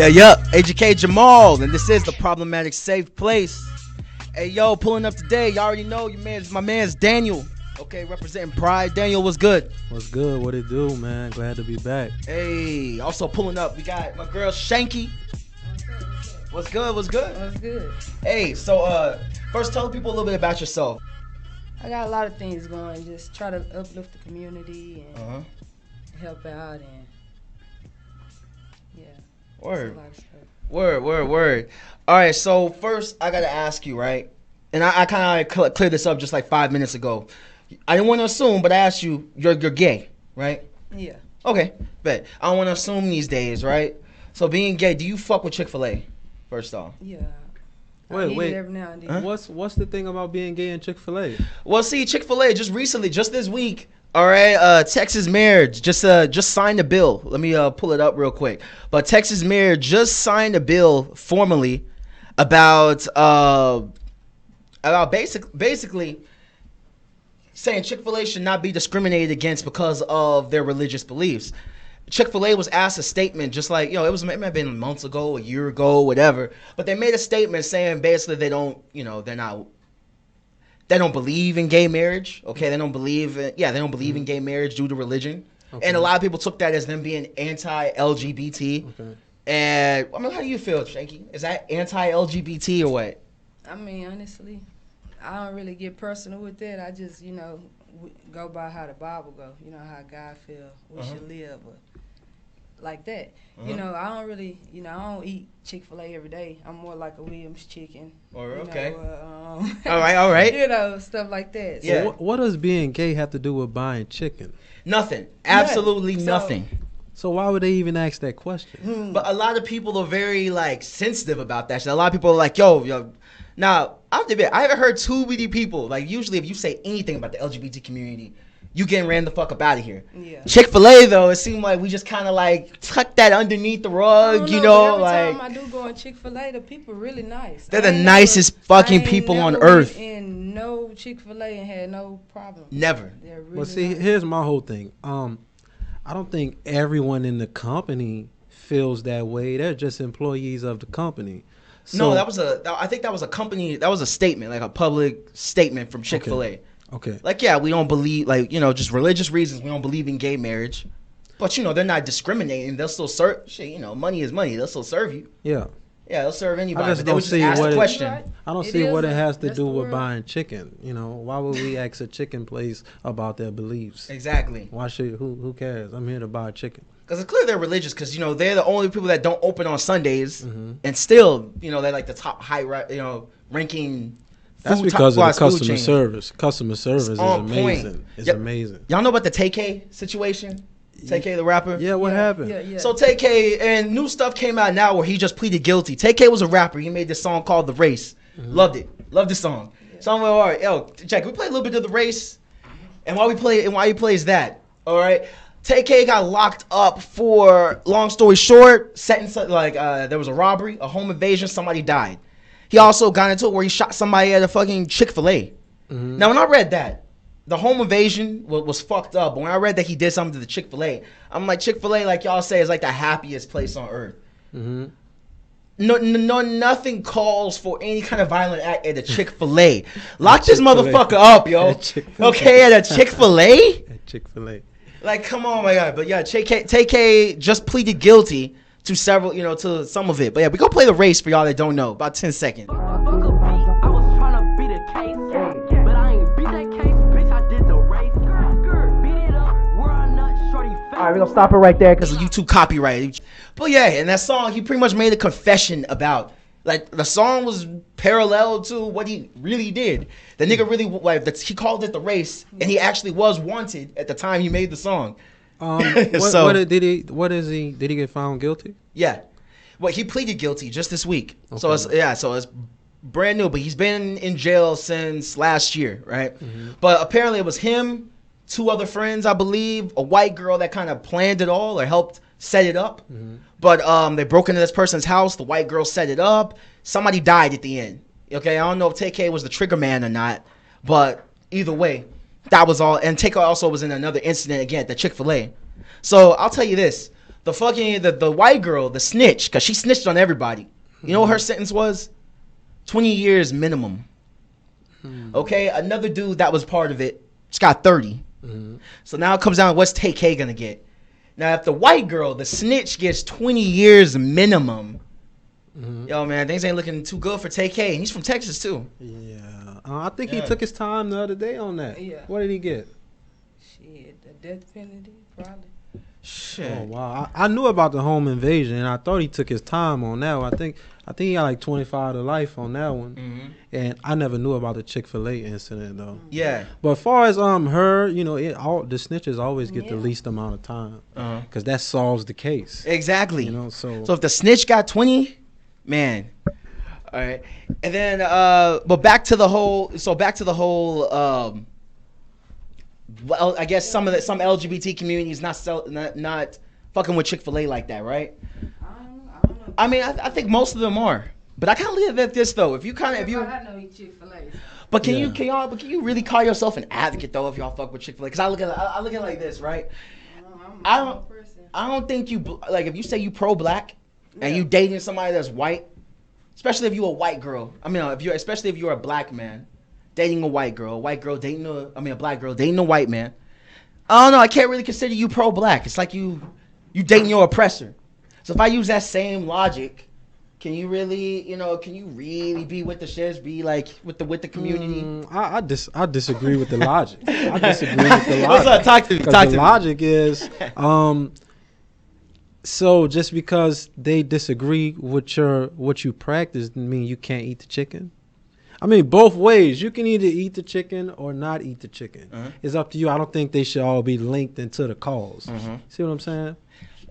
Yeah, Ejike Jamal, and this is the Problematic Safe Place. Hey, yo, pulling up today. Y'all already know my man's Daniel. Okay, representing P.R.I.D.E. Daniel, what's good? What's good? What it do, man? Glad to be back. Hey, also pulling up, we got my girl Shankie. What's good? What's good? Hey, so first tell people a little bit about yourself. I got a lot of things going. Just try to uplift the community and help out and Word. Word. All right, so first I gotta ask you, right? And I kind of cleared this up just like 5 minutes ago. I didn't want to assume, but I asked you, you're gay, right? Yeah. Okay, bet. I don't want to assume these days, right? So being gay, do you fuck with Chick-fil-A? First off. Yeah. Wait. Every now and then. Huh? What's the thing about being gay in Chick-fil-A? Well, see, Chick-fil-A just this week. All right, Texas mayor just signed a bill. Let me pull it up real quick. But Texas mayor just signed a bill formally about basically saying Chick-fil-A should not be discriminated against because of their religious beliefs. Chick-fil-A was asked a statement just like, it might have been months ago, a year ago, whatever. But they made a statement saying basically they don't believe in gay marriage. Okay, they don't believe in gay marriage due to religion. Okay. And a lot of people took that as them being anti-LGBT. Okay. And I mean, how do you feel, Shankie? Is that anti-LGBT or what? I mean, honestly, I don't really get personal with that. I just, go by how the Bible go. How God feel we should live, or like that. I don't really, I don't eat Chick-fil-A every day. I'm more like a Williams chicken. Okay. All right. Stuff like that. Yeah. So what does being gay have to do with buying chicken? Nothing. Absolutely nothing. So why would they even ask that question? But a lot of people are very sensitive about that shit. A lot of people are like, yo. Now, I haven't heard too many people, usually if you say anything about the LGBT community, you getting ran the fuck up out of here. Yeah. Chick-fil-A, though, it seemed like we just kind of tuck that underneath the rug, every time I do go in Chick-fil-A, the people really nice. They're the nicest fucking people on earth. And no Chick-fil-A and had no problem. Never. They're really well, see, nice. Here's my whole thing. I don't think everyone in the company feels that way. They're just employees of the company. So, no, I think that was a company, that was a statement, a public statement from Chick-fil-A. Okay. We don't believe, just religious reasons, we don't believe in gay marriage. But, they're not discriminating. They'll still serve, money is money. They'll still serve you. Yeah. Yeah, they'll serve anybody. I just don't see what it has to do with world. buying chicken. Why would we ask a chicken place about their beliefs? Exactly. Why should who cares? I'm here to buy chicken. Because it's clear they're religious. Because they're the only people that don't open on Sundays, and still they're the top ranking. That's because of the customer service. Customer service is amazing. It's amazing. Y'all know about the TK situation? TK the rapper? Yeah, what happened? Yeah. So TK, and new stuff came out now where he just pleaded guilty. TK was a rapper. He made this song called The Race. Loved it. Loved the song. Yeah. So I'm like, all right, Jack, we play a little bit of The Race? And while he plays that, all right, TK got locked up for, long story short, there was a robbery, a home invasion, somebody died. He also got into it where he shot somebody at a fucking Chick-fil-A. Now, when I read that, the home invasion was fucked up. But when I read that he did something to the Chick-fil-A, I'm like, Chick-fil-A, like y'all say, is the happiest place on earth. No, nothing calls for any kind of violent act at a Chick-fil-A. Lock this motherfucker up, yo. Okay, at a Chick-fil-A? At Chick-fil-A. Come on, my God. But yeah, TK just pleaded guilty to several, to some of it. But yeah, we gonna play The Race for y'all that don't know. About 10 seconds. All right, we're gonna stop it right there because of YouTube copyright. But yeah, and that song, he pretty much made a confession about, the song was parallel to what he really did. The nigga really, he called it The Race, and he actually was wanted at the time he made the song. Did he get found guilty? Yeah. Well, he pleaded guilty just this week. Okay. So it's brand new, but he's been in jail since last year, right? But apparently it was him, 2 other friends, I believe, a white girl that kind of planned it all or helped set it up. But they broke into this person's house. The white girl set it up. Somebody died at the end. Okay, I don't know if TK was the trigger man or not, but either way, that was all. And TK also was in another incident again at the Chick-fil-A. So I'll tell you this. The fucking the white girl, the snitch, because she snitched on everybody. You know what her sentence was? 20 years minimum. Okay, another dude that was part of it just got 30. So now it comes down to what's Tay-K gonna get. Now, if the white girl, the snitch, gets 20 years minimum, yo, man, things ain't looking too good for Tay-K. And he's from Texas, too. Yeah. I think he took his time the other day on that. Yeah. What did he get? Shit, the death penalty, probably. Shit. Oh, wow. I knew about the home invasion, and I thought he took his time on that one. I think he got like 25 to life on that one. And I never knew about the Chick-fil-A incident, though. Yeah. But as far as her, you know, the snitches always get the least amount of time. Because that solves the case. Exactly. You know, so if the snitch got 20, man. All right. And then, but back to the whole, well, I guess some LGBT communities not fucking with Chick-fil-A like that, right? I don't know. I mean, I think most of them are. But I kind of leave it at this though. I know he Chick-fil-A. But can you really call yourself an advocate though if y'all fuck with Chick-fil-A? Because I look at it like this, right? I don't think you like if you say you pro-black and you dating somebody that's white, especially if you a white girl. I mean, especially if you're a black man dating a white girl dating a black girl dating a white man. I don't know. I can't really consider you pro-black. It's like you dating your oppressor. So if I use that same logic, can you really be with the shits, be like with the community? I disagree with the logic. I disagree with the logic. What's up? Talk to me. The logic is, so just because they disagree with what you practice, doesn't mean you can't eat the chicken. I mean, both ways. You can either eat the chicken or not eat the chicken. It's up to you. I don't think they should all be linked into the cause. See what I'm saying?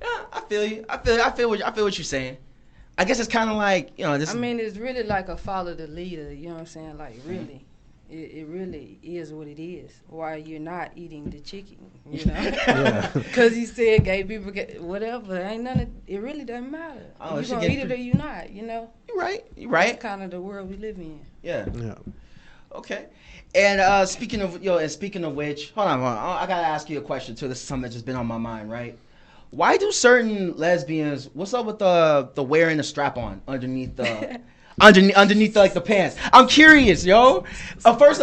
Yeah, I feel you. I feel what you're saying. I guess it's kind of like, this. I mean, it's really like a follow the leader. You know what I'm saying? Like, really, it really is what it is. Why you're not eating the chicken? You know? Because he said gay people get whatever. Ain't none. It really doesn't matter. You gonna eat it or you not? You know? You're right. That's kind of the world we live in. Yeah. Okay. And speaking of which, hold on. I gotta ask you a question too. This is something that's just been on my mind, right? Why do certain lesbians? What's up with the wearing the strap on underneath the underneath like the pants? I'm curious, yo. First,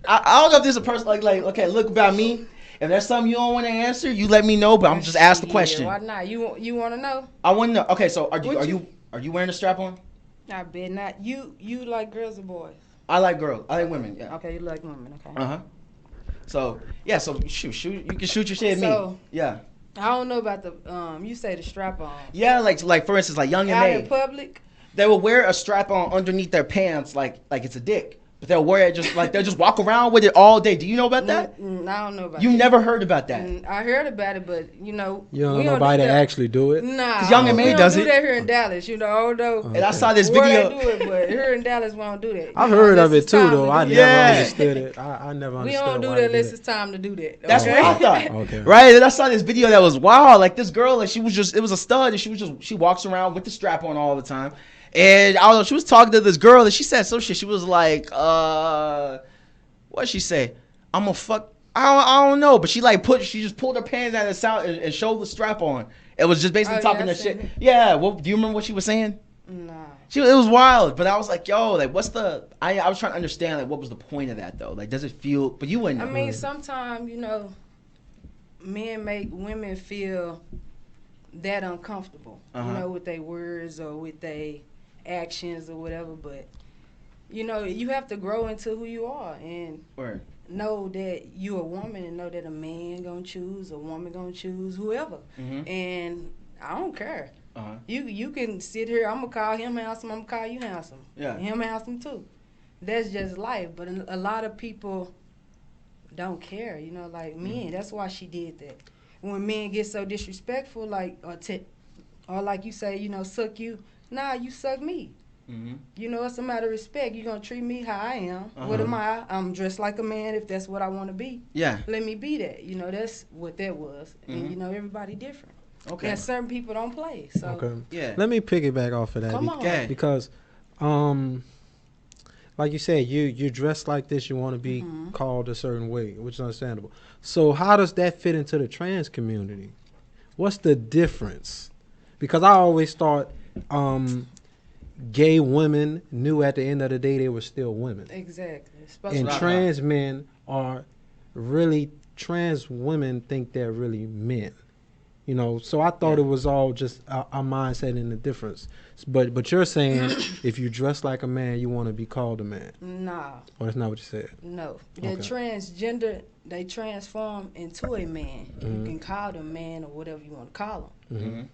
I don't know if this is a person like okay, look about me. If there's something you don't want to answer, you let me know. But I'm just ask the question. Why not? You want to know? I want to know. Okay, so are you wearing a strap on? I bet not. You like girls or boys? I like girls. I like women. Yeah. Okay, you like women. Okay. So yeah. So shoot. You can shoot your shit at me. Yeah. I don't know about the you say the strap on. Yeah, like for instance, like Young and May. Out in public. They will wear a strap on underneath their pants like it's a dick. But they'll wear it just like they'll just walk around with it all day. Do you know about that? I don't know about that. You never heard about that? I heard about it, but you don't know nobody that actually do it. Nah, because Young and May does it. We don't do that here in Dallas, although. And I saw this video. They do it, but here in Dallas we don't do that. I've heard of it too, though. I never understood it. I never understood. We don't do that unless it's time to do that. That's what I thought. Okay. Right? And I saw this video that was wild. Like this girl, like it was a stud, and she walks around with the strap on all the time. And I don't know, she was talking to this girl and she said some shit. She was like, what'd she say? I'm gonna fuck. I don't know, but she just pulled her pants out and showed the strap on. It was just basically talking that shit. Yeah. Well, do you remember what she was saying? Nah. It was wild, but I was like, yo, like, what's the? I was trying to understand, like, what was the point of that though? Like, does it feel? But you wouldn't. I mean, sometimes men make women feel that uncomfortable, with their words or with their actions or whatever, but you have to grow into who you are and know that you a woman and know that a man gonna choose, a woman gonna choose, whoever. And I don't care. You can sit here, I'm gonna call him handsome, I'm gonna call you handsome. Yeah. Him handsome too. That's just life. But a lot of people don't care, like men. That's why she did that. When men get so disrespectful, like or like you say, suck you. Nah, you suck me. It's a matter of respect. You're going to treat me how I am. What am I? I'm dressed like a man if that's what I want to be. Yeah. Let me be that. That's what that was. And, everybody different. Okay. And certain people don't play. So, okay. Yeah. Let me piggyback off of that. Come on. Because, like you said, you're dressed like this. You want to be called a certain way, which is understandable. So how does that fit into the trans community? what's the difference? Because I always thought gay women knew at the end of the day they were still women. Exactly. And trans men are really, trans women think they're really men. You know, so I thought it was all just a mindset and the difference. But you're saying if you dress like a man, you want to be called a man. Nah. Oh, that's not what you said. No. The Okay. transgender, they transform into a man. You can call them man or whatever you want to call them.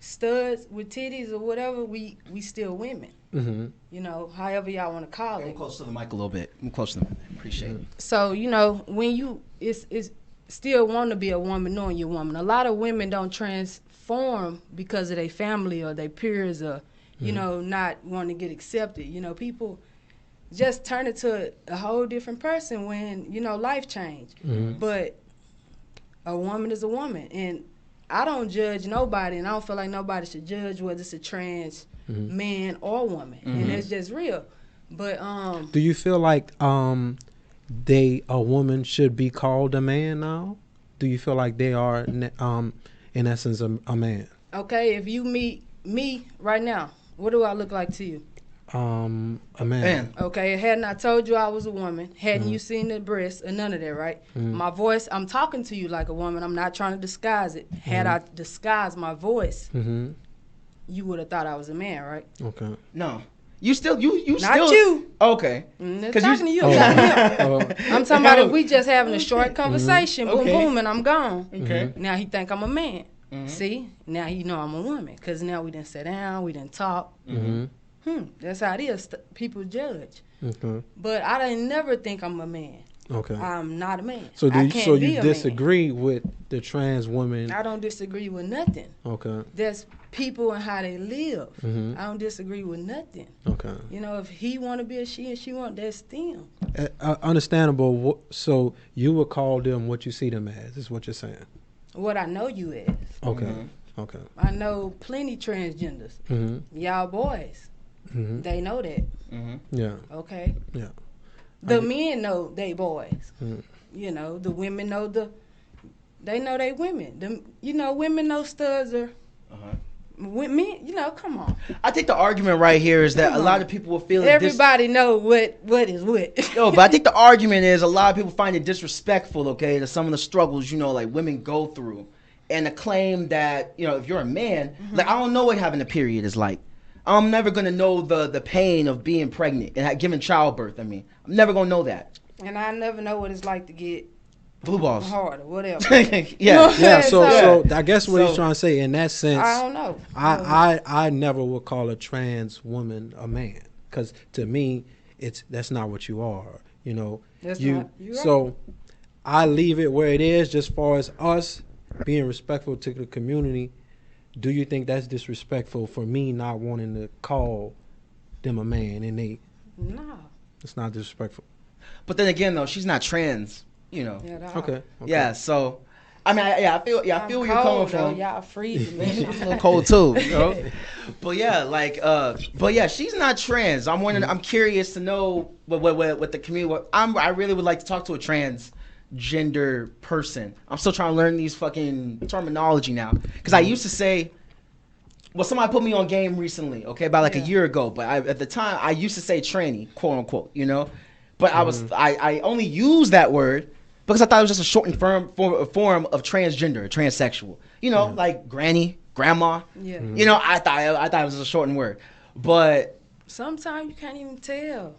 Studs with titties or whatever, we still women. You know, however y'all want to call it. I'm close to the mic a little bit. I'm close to the mic. Appreciate it. So, you know, when you, it's still want to be a woman knowing you're a woman. A lot of women don't transform because of their family or their peers or, you know, not wanting to get accepted. You know, people just turn into a whole different person when, you know, life change. But a woman is a woman. And I don't judge nobody, and I don't feel like nobody should judge whether it's a trans man or woman. And that's just real. But do you feel like a woman should be called a man now? Do you feel like they are in essence a man? Okay, if you meet me right now, what do I look like to you? A man. Okay, hadn't I told you I was a woman, hadn't you seen the breasts or none of that, right? My voice, I'm talking to you like a woman. I'm not trying to disguise it. Had I disguised my voice, you would have thought I was a man, right? Okay. No. You still you Not still you. Okay. I'm talking to you. I'm talking about if we just having a short conversation, boom, boom, and I'm gone. Okay. Now he think I'm a man. See? Now he know I'm a woman. Because now we done sit down, we done talk. That's how it is. People judge. Okay. But I didn't never think I'm a man. Okay. I'm not a man. So I can't be you a disagree with the trans woman? man. I don't disagree with nothing. Okay. That's people and how they live. I don't disagree with nothing. Okay. You know, if he want to be a she and she want, that's them. Understandable. So you would call them what you see them as, is what you're saying? What I know you as. Okay. Okay. I know plenty transgenders. Y'all boys. They know that. Yeah. Okay. Yeah. The men know they boys. You know, the women know they know they women. You know, women know studs are women. You know, come on. I think the argument right here is that a lot of people will feel everybody know what is what. No, but I think the argument is a lot of people find it disrespectful, okay, to some of the struggles, you know, like women go through, and the claim that, you know, if you're a man, like I don't know what having a period is like. I'm never gonna know the pain of being pregnant and giving childbirth. I mean, I'm never gonna know that. And I never know what it's like to get blue balls hard or whatever. Yeah. So I guess what he's trying to say in that sense, I don't know. I never would call a trans woman a man, because to me, that's not what you are. You know, that's not. You're right. So I leave it where it is, just as far as us being respectful to the community. Do you think that's disrespectful for me not wanting to call them a man? And no, it's not disrespectful. But then again, though, she's not trans. You know. Yeah, okay. Yeah. So, I mean, I feel where you're coming from. Y'all freezing me. I'm a little cold too. You know? But yeah, she's not trans. I'm wondering. I'm curious to know what the community. I really would like to talk to a transgender person. I'm still trying to learn these fucking terminology now, because I used to say, well, somebody put me on game recently, okay, about like a year ago, but at the time I used to say tranny, quote unquote, you know, but I only used that word because I thought it was just a shortened form of transgender, transsexual, you know, like granny, grandma, you know, I thought it was a shortened word, but sometimes you can't even tell.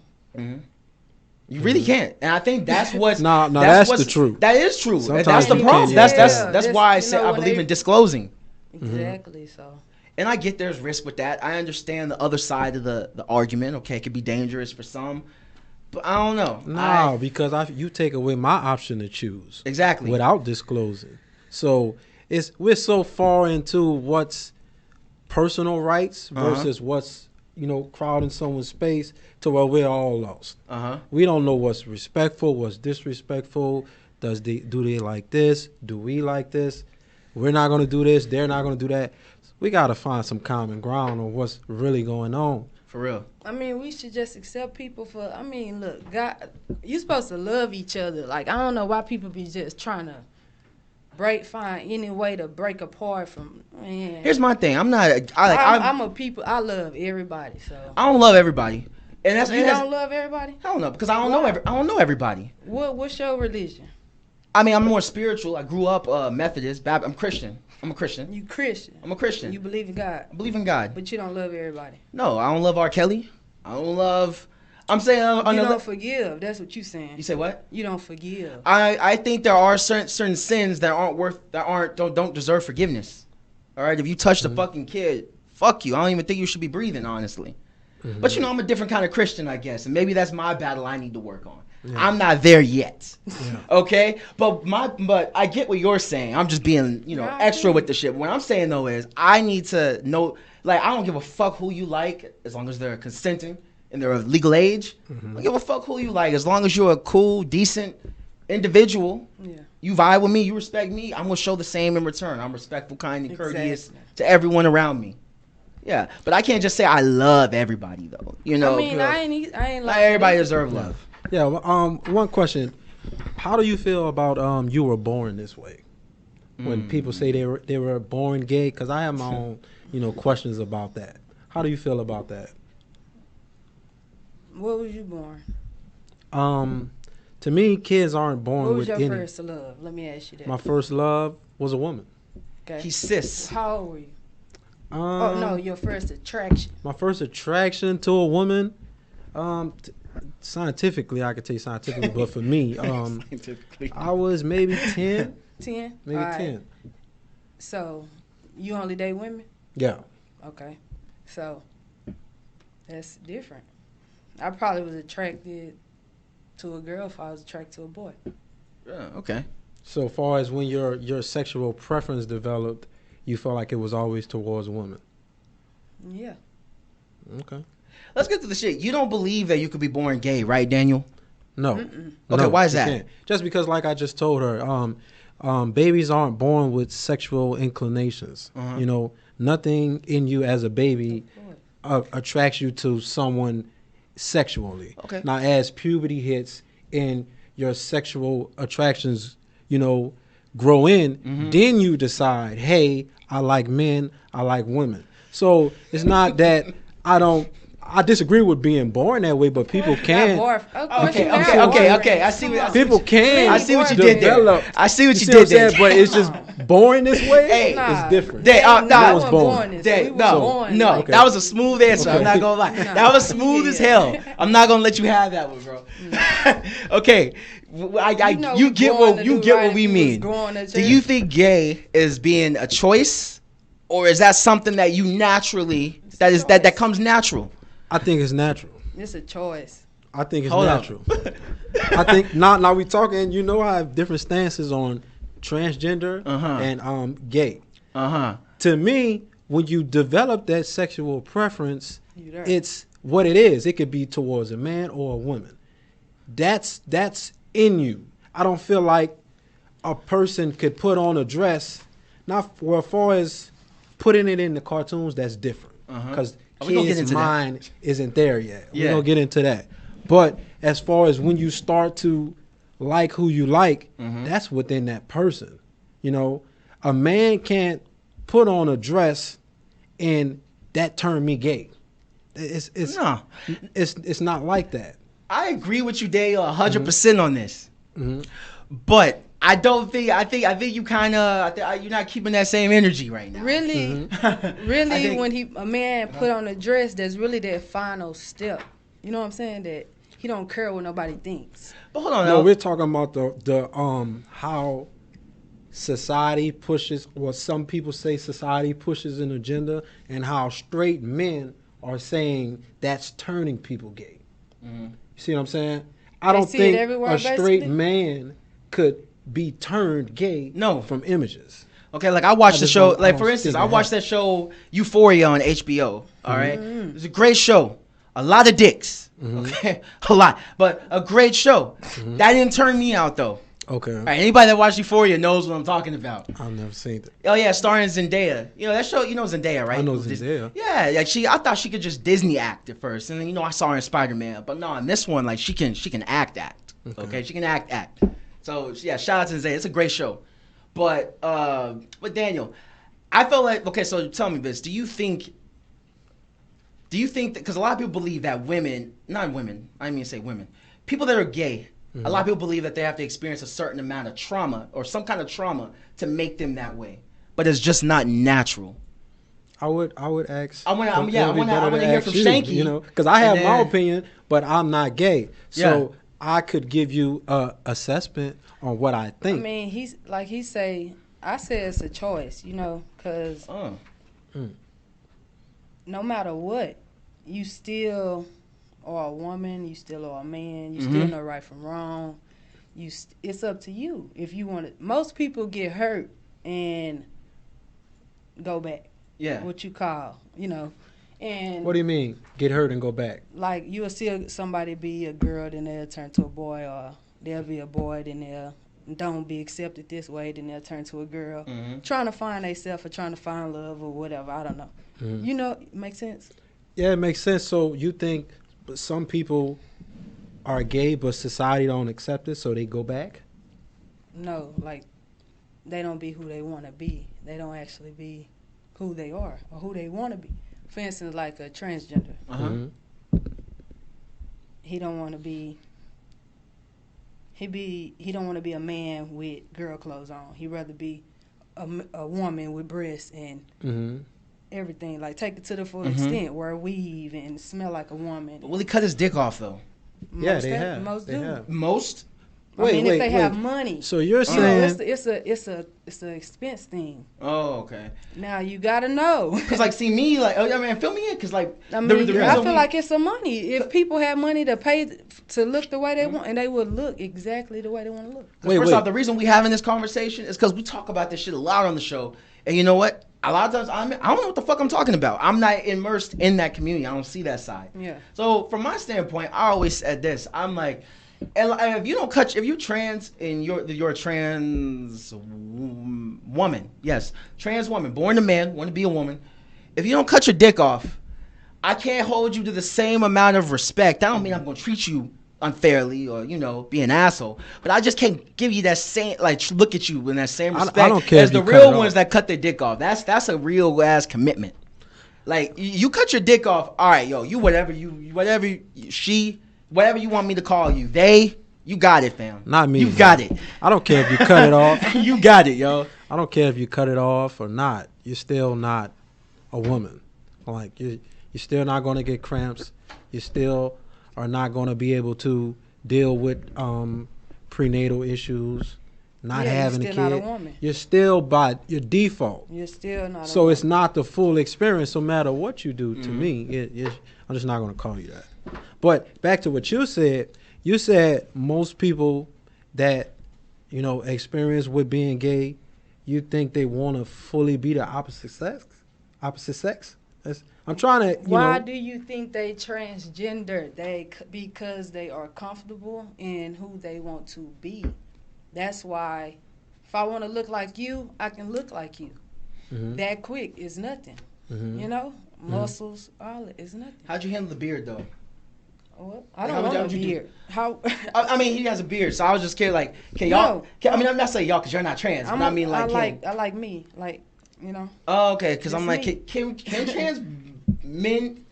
You really can't, and I think that's what's that's the truth. That is true. Sometimes that's the problem. That's why I say know, I believe in disclosing. Exactly. So. And I get there's risk with that. I understand the other side of the argument. Okay, it could be dangerous for some, but I don't know. No, because you take away my option to choose. Exactly. Without disclosing. So we're so far into what's personal rights versus what's, you know, crowding someone's space, to where we're all lost. We don't know what's respectful, what's disrespectful. Do they like this? Do we like this? We're not going to do this. They're not going to do that. We got to find some common ground on what's really going on. For real. I mean, we should just accept people for, I mean, look, God, you're supposed to love each other. Like, I don't know why people be just trying to find any way to break apart from. Man. Here's my thing. I'm not. I'm a people. I love everybody. So I don't love everybody, and that's you don't love everybody. I don't know because I don't know. I don't know everybody. What's your religion? I mean, I'm more spiritual. I grew up Methodist. I'm Christian. I'm a Christian. You Christian? I'm a Christian. You believe in God? I believe in God. But you don't love everybody. No, I don't love R. Kelly. I don't love. I'm saying you don't forgive. That's what you saying. You say what? You don't forgive. I think there are certain sins that don't deserve forgiveness. All right, if you touch the fucking kid, fuck you. I don't even think you should be breathing, honestly. But I'm a different kind of Christian, I guess, and maybe that's my battle I need to work on. Yeah. I'm not there yet. Yeah. Okay? But I get what you're saying. I'm just being, extra with the shit. What I'm saying though is I need to know, like, I don't give a fuck who you like as long as they're consenting and they're of legal age. I don't give a fuck who you like as long as you're a cool, decent individual. Yeah. You vibe with me, you respect me, I'm gonna show the same in return. I'm respectful, kind, and courteous to everyone around me. Yeah, but I can't just say I love everybody though. I mean, I ain't like not everybody deserve love. Yeah. One question: how do you feel about you were born this way? When people say they were born gay, because I have my own questions about that. How do you feel about that? What was you born? To me, kids aren't born with What was your first love? Let me ask you that. My first love was a woman. Okay. He's cis. How old were you? No, your first attraction. My first attraction to a woman, scientifically, I could tell you scientifically, but for me, I was maybe 10. 10? Maybe 10. So, you only date women? Yeah. Okay. So, that's different. I probably was attracted to a girl if I was attracted to a boy. Yeah, okay. So far as when your sexual preference developed, you felt like it was always towards women? Yeah. Okay. Let's get to the shit. You don't believe that you could be born gay, right, Daniel? No. Okay, why is that? Can't. Just because, like I just told her, babies aren't born with sexual inclinations. Nothing in you as a baby attracts you to someone sexually. Okay. Now, as puberty hits and your sexual attractions, grow in, then you decide, hey, I like men, I like women. So it's not that I disagree with being born that way, but people can. Okay. I see what people can. I see what you did there. I see what you did there. But it's just born this way. Hey, it's different. I was born. No, okay. That was a smooth answer. Okay. I'm not gonna lie. No. That was smooth as hell. I'm not gonna let you have that one, bro. Okay. You get what we mean. Do you think gay is being a choice, or is that something that you naturally that comes natural? I think it's natural. It's a choice. I think it's natural. I think now we talking. I have different stances on transgender and gay. To me, when you develop that sexual preference, it's what it is. It could be towards a man or a woman. That's in you. I don't feel like a person could put on a dress. Not for as far as putting it in the cartoons, that's different. Because kids' mind isn't there yet. Yeah. We're going to get into that. But as far as when you start to like who you like, that's within that person. A man can't put on a dress and that turn me gay. It's not like that. I agree with you, Dave, 100% on this. But I think you kind of you're not keeping that same energy right now. Really, really, when a man put on a dress, that's really that final step. You know what I'm saying? That he don't care what nobody thinks. But hold on, no, we're talking about the how society pushes, or some people say society pushes an agenda, and how straight men are saying that's turning people gay. You see what I'm saying? I don't think a straight man could be turned gay from images. Okay, like I watched the show, like for instance, I watched that show Euphoria on HBO, all right? It was a great show. A lot of dicks, okay? A lot, but a great show. That didn't turn me out though. Okay. All right, anybody that watched Euphoria knows what I'm talking about. I've never seen it. Oh yeah, starring Zendaya. That show, Zendaya, right? I know Zendaya. Yeah, like I thought she could just Disney act at first, and then I saw her in Spider-Man, but no, in this one, like she can act. Okay, she can act. So yeah, shout out to Zendaya. It's a great show, But Daniel, I felt like, okay, so tell me this. Do you think that, because a lot of people believe that women, not women, I didn't mean to say women, people that are gay, a lot of people believe that they have to experience a certain amount of trauma or some kind of trauma to make them that way. But it's just not natural. I would ask. I want to hear from Shankie. You know, because I have my opinion, but I'm not gay, so I could give you a assessment on what I think. I mean, I say it's a choice, you know, because no matter what, you still are a woman, you still are a man, you still know right from wrong. It's up to you if you want to. Most people get hurt and go back. Yeah. What you call, you know. And what do you mean, get hurt and go back? Like, you'll see somebody be a girl, then they'll turn to a boy, or they'll be a boy, then they'll don't be accepted this way, then they'll turn to a girl. Trying to find themselves or trying to find love or whatever, I don't know. You know, make sense? Yeah, it makes sense. So you think some people are gay, but society don't accept it, so they go back? No, like, they don't be who they want to be. They don't actually be who they are or who they want to be. For instance, like a transgender. He don't want to be. He don't want to be a man with girl clothes on. He'd rather be a woman with breasts and everything. Like, take it to the full extent, wear a weave and smell like a woman. Will he cut his dick off though? Most Most do. have. Most? If they have money. So you're saying it's an expense thing. Oh, okay. Now you gotta know. Cause like, see me, like, oh yeah, man, fill me in. Cause like, I mean, I feel like it's some money. If people have money to pay to look the way they want, and they would look exactly the way they want to look. First off, the reason we having this conversation is because we talk about this shit a lot on the show, and you know what? A lot of times I don't know what the fuck I'm talking about. I'm not immersed in that community. I don't see that side. Yeah. So from my standpoint, I always said this. I'm like, and if you don't if you trans and you're a trans woman, yes, trans woman, born a man, want to be a woman. If you don't cut your dick off, I can't hold you to the same amount of respect. I don't mean I'm gonna treat you unfairly or, you know, be an asshole, but I just can't give you that same, like, look at you in that same respect I don't care as the real ones that cut their dick off. That's a real ass commitment. Like, you cut your dick off, all right, yo, you whatever you want me to call you, you got it, fam. Not me. You got it. I don't care if you cut it off. You got it, yo. I don't care if you cut it off or not. You're still not a woman. Like, you're still not going to get cramps. You still are not going to be able to deal with prenatal issues, not having a kid. Not a woman. You're still by your default. You're still not. So it's not the full experience, no matter what you do. To me, I'm just not going to call you that. But back to what you said. You said most people that, you know, experience with being gay, you think they want to fully be the opposite sex. I'm trying to. Why do you think they transgender? Because they are comfortable in who they want to be. That's why, if I want to look like you, I can look like you. That quick is nothing. You know, muscles, all it is nothing. How'd you handle the beard though? What? I don't want a beard. How? I mean, he has a beard, so I was just scared. Like, can y'all? I mean, I'm not saying y'all because you're not trans, but I mean, like, I like me, like, you know. Oh, okay. Because I'm like, can trans men?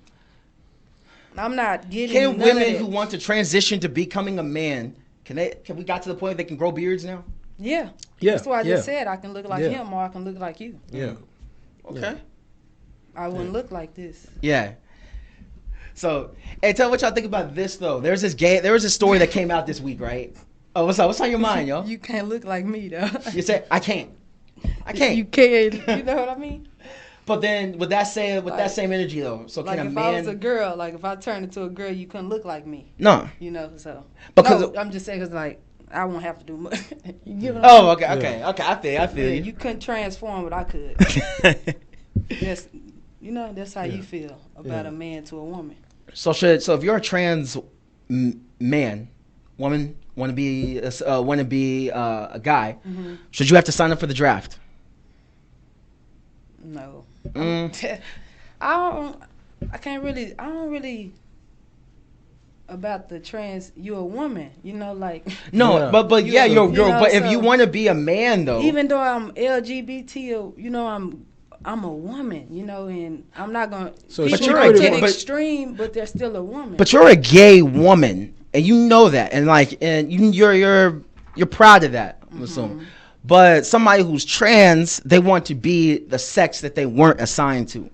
I'm not getting. Can women who want to transition to becoming a man? Can we got to the point they can grow beards now? Yeah. That's why I just said I can look like him or I can look like you. Yeah. Okay. I wouldn't look like this. Yeah. So, hey, tell what y'all think about this though. There was this story that came out this week, right? Oh, what's up? What's on your mind, yo? You can't look like me though. You say I can't. You can't. You know what I mean? But then, with that same energy though, so like can a if man? I was a girl, like if I turned into a girl, you couldn't look like me. No. You know, so. Because I'm just saying, because like I won't have to do much. You get what I mean? Okay. I feel you. You couldn't transform, but I could. That's, you know, that's how you feel about a man to a woman. So if you're a trans man, woman, want to be a guy, should you have to sign up for the draft? No. I don't really about the trans, you're a woman, you know, like. No, Yeah. but yeah, you're a girl. You know, but if so- you want to be a man, though, Even though I'm LGBT, you know, I'm a woman, you know, and I'm not gonna. So People But you're go a to gay- the but- extreme, but they're still a woman. but you're a gay woman, and you know that, and like, and you're proud of that, I'm assuming. But somebody who's trans, they want to be the sex that they weren't assigned to.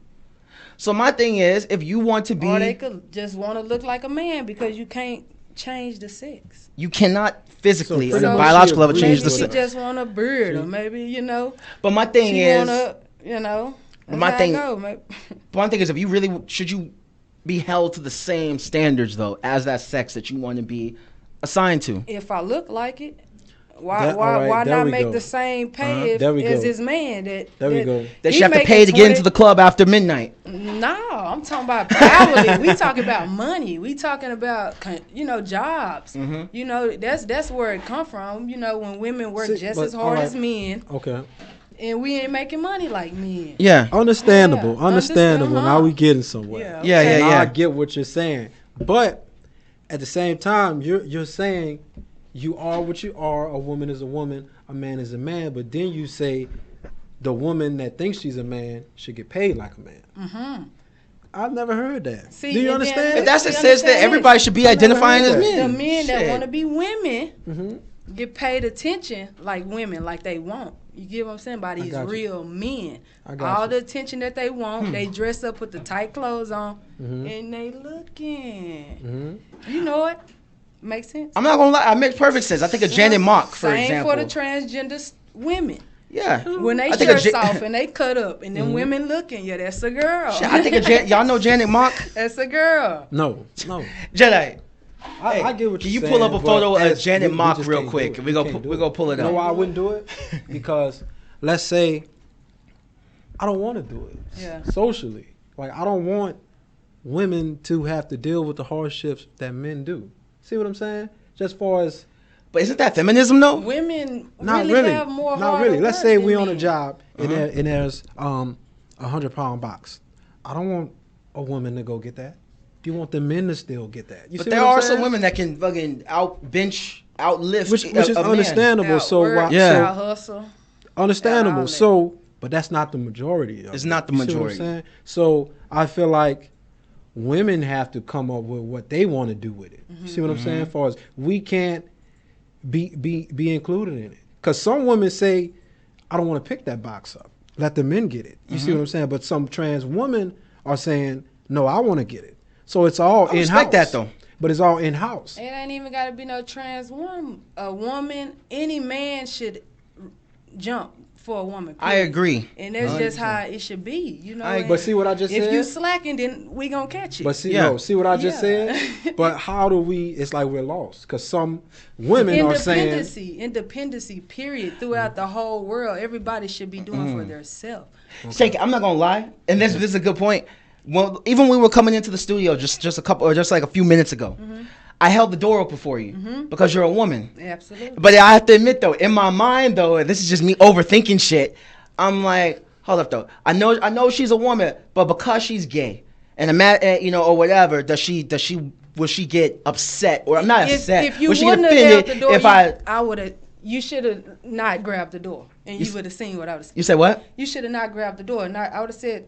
So my thing is, if you want to be, or they could just want to look like a man because you can't change the sex. you cannot physically, So on a pretty much biological she level, change agrees the Maybe she sex. just want a beard, or maybe, you know, But my thing she is, wanna, you know. But my that's how it thing- go, maybe. one thing is, if you really should you be held to the same standards though as that sex that you want to be assigned to. If I look like it, All right, why there not we make go. the same pay There we as go. his man? There we go. That you have to pay to get into the club after midnight. No, I'm talking about hourly. We talking about money. We talking about jobs. Mm-hmm. You know, that's where it come from. You know, when women work See, just but, as hard all as men, Okay. and we ain't making money like men. Yeah. Understandable. Yeah, understandable. understand, Now huh? we getting somewhere. Yeah. Yeah, yeah, Now yeah. I get what you're saying, but at the same time, you're saying you are what you are. A woman is a woman. A man is a man. But then you say the woman that thinks she's a man should get paid like a man. Mm-hmm. I've never heard that. See, Do you and then- understand? But that's You it says that understand everybody this? should be identifying as heard that. men. The men that Shit. want to be women Mm-hmm. get paid attention like women, like they want. You get what I'm saying? By these got you. real men. I got All you. the attention that they want, they dress up, put the tight clothes on, Mhm. and they looking. Mm-hmm. You know it? Makes sense? I'm not gonna lie, it makes perfect sense. I think of Janet Mock, for Same example. for the transgender women. Yeah. When they I think of shirts Ja- off and they cut up and them women looking, yeah, that's a girl. Shit, I think of y'all know Janet Mock? That's a girl. No. Jedi. I, Hey, I get what can you're you saying. pull up a but photo of as- Janet we Mock just real can't quick? do it. We go can't do we go pull it You know up. why I wouldn't do it? Because let's say I don't want to do it. Yeah. Socially, like I don't want women to have to deal with the hardships that men do. See what I'm saying? Just far as But isn't that feminism though? Women not really, really, have more not harder really. Let's work say than we on a men. job and, Uh-huh. and there's a 100-pound box. I don't want a woman to go get that. You want the men to still get that. You But see there what I'm are saying? some women that can fucking outlift which a is man. understandable. So Outwork, why? Yeah. So, hustle. understandable. outlet. So, but that's not the majority. Of It's it. not the You see what I'm majority. saying? So I feel like women have to come up with what they want to do with it. You see what I'm saying? As far as we can't be included in it, because some women say, "I don't want to pick that box up. Let the men get it." You see what I'm saying? But some trans women are saying, "No, I want to get it." So it's all I in respect house. that though. But it's all in house. It ain't even got to be no trans woman. A woman, any man should jump for a woman. I period. agree. And that's just how it should be, you know. and But see what I just if said? you slacking, then we gonna catch it. But see, Yeah. no, see what I just Yeah. said? But how do we, it's like we're lost. Because some women are saying, Independency, period, throughout the whole world. Everybody should be doing for themselves. Shankie, I'm not gonna lie, and this is a good point. Well, even when we were coming into the studio just like a few minutes ago, I held the door open for you because you're a woman. Absolutely. But I have to admit though, in my mind though, and this is just me overthinking shit. I'm like, hold up though. I know she's a woman, but because she's gay and a man, or whatever, will she get upset or I'm not upset? If you will she get wouldn't have held offended the door, if I would have. You should have not grabbed the door, and you would have seen what I was. You say what? You should have not grabbed the door, and I would have said,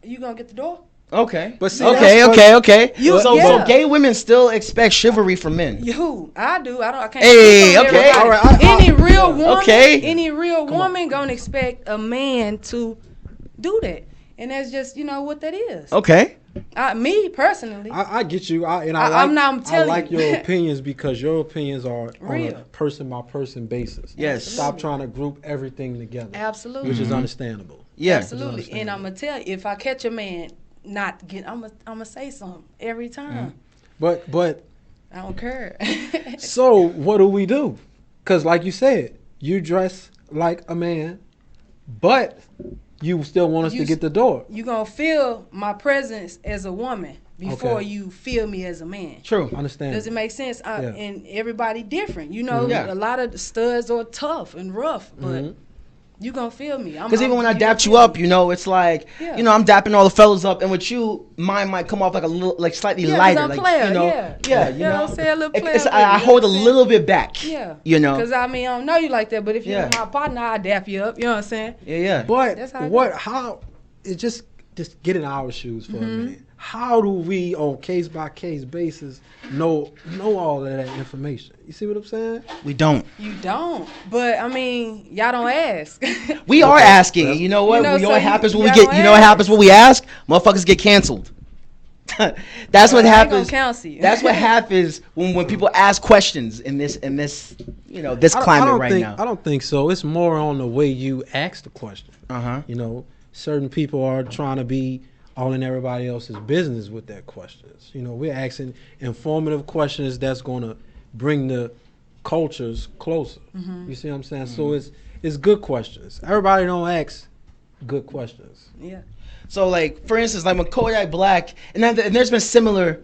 "You gonna get the door?" Okay. But see, okay. You- So yeah. gay women still expect chivalry from men. Who? I do. I can't. Hey, speak on okay. everybody. All right, Any real woman, Okay. any real woman gonna expect a man to do that, and that's just what that is. Okay. Me personally, I get you. I'm I'm telling like you. your opinions because your opinions are on a Real. person by person basis. Yes. Stop trying to group everything together. absolutely, Which is understandable. Yeah. absolutely. And I'm gonna tell you, if I catch a man not get, I'm gonna say something every time. But I don't care. so what do we do? Because like you said, you dress like a man, but you still want us You to get the door. You gonna feel my presence as a woman before Okay. you feel me as a man. True. Understand? Does it make sense? Yeah. And everybody different. Yeah. A lot of the studs are tough and rough, but You gonna feel me. Because even when I dapped you up, you know, it's like, you know, I'm dapping all the fellas up, and with you, mine might come off like a little, like slightly lighter, I'm like player, you know, you know what I'm saying, a little player. I hold a little bit back, you know. Because I mean, I don't know you like that, but if you're my partner, I dap you up. You know what I'm saying? Yeah. But that's how how it just get in our shoes for a minute. How do we, on case by case basis, know all of that information? You see what I'm saying? We don't. You don't. But I mean, y'all don't ask. We are asking. You know what? You know what happens when we get. You know what happens when we ask? Motherfuckers get canceled. That's what happens. That's what happens when people ask questions in this you know this climate right now. I don't think so. It's more on the way you ask the question. You know, certain people are trying to be all in everybody else's business with their questions. You know, we're asking informative questions that's going to bring the cultures closer. You see what I'm saying? So it's good questions. Everybody don't ask good questions. Yeah. So like, for instance, like when Kodak Black, and there's been similar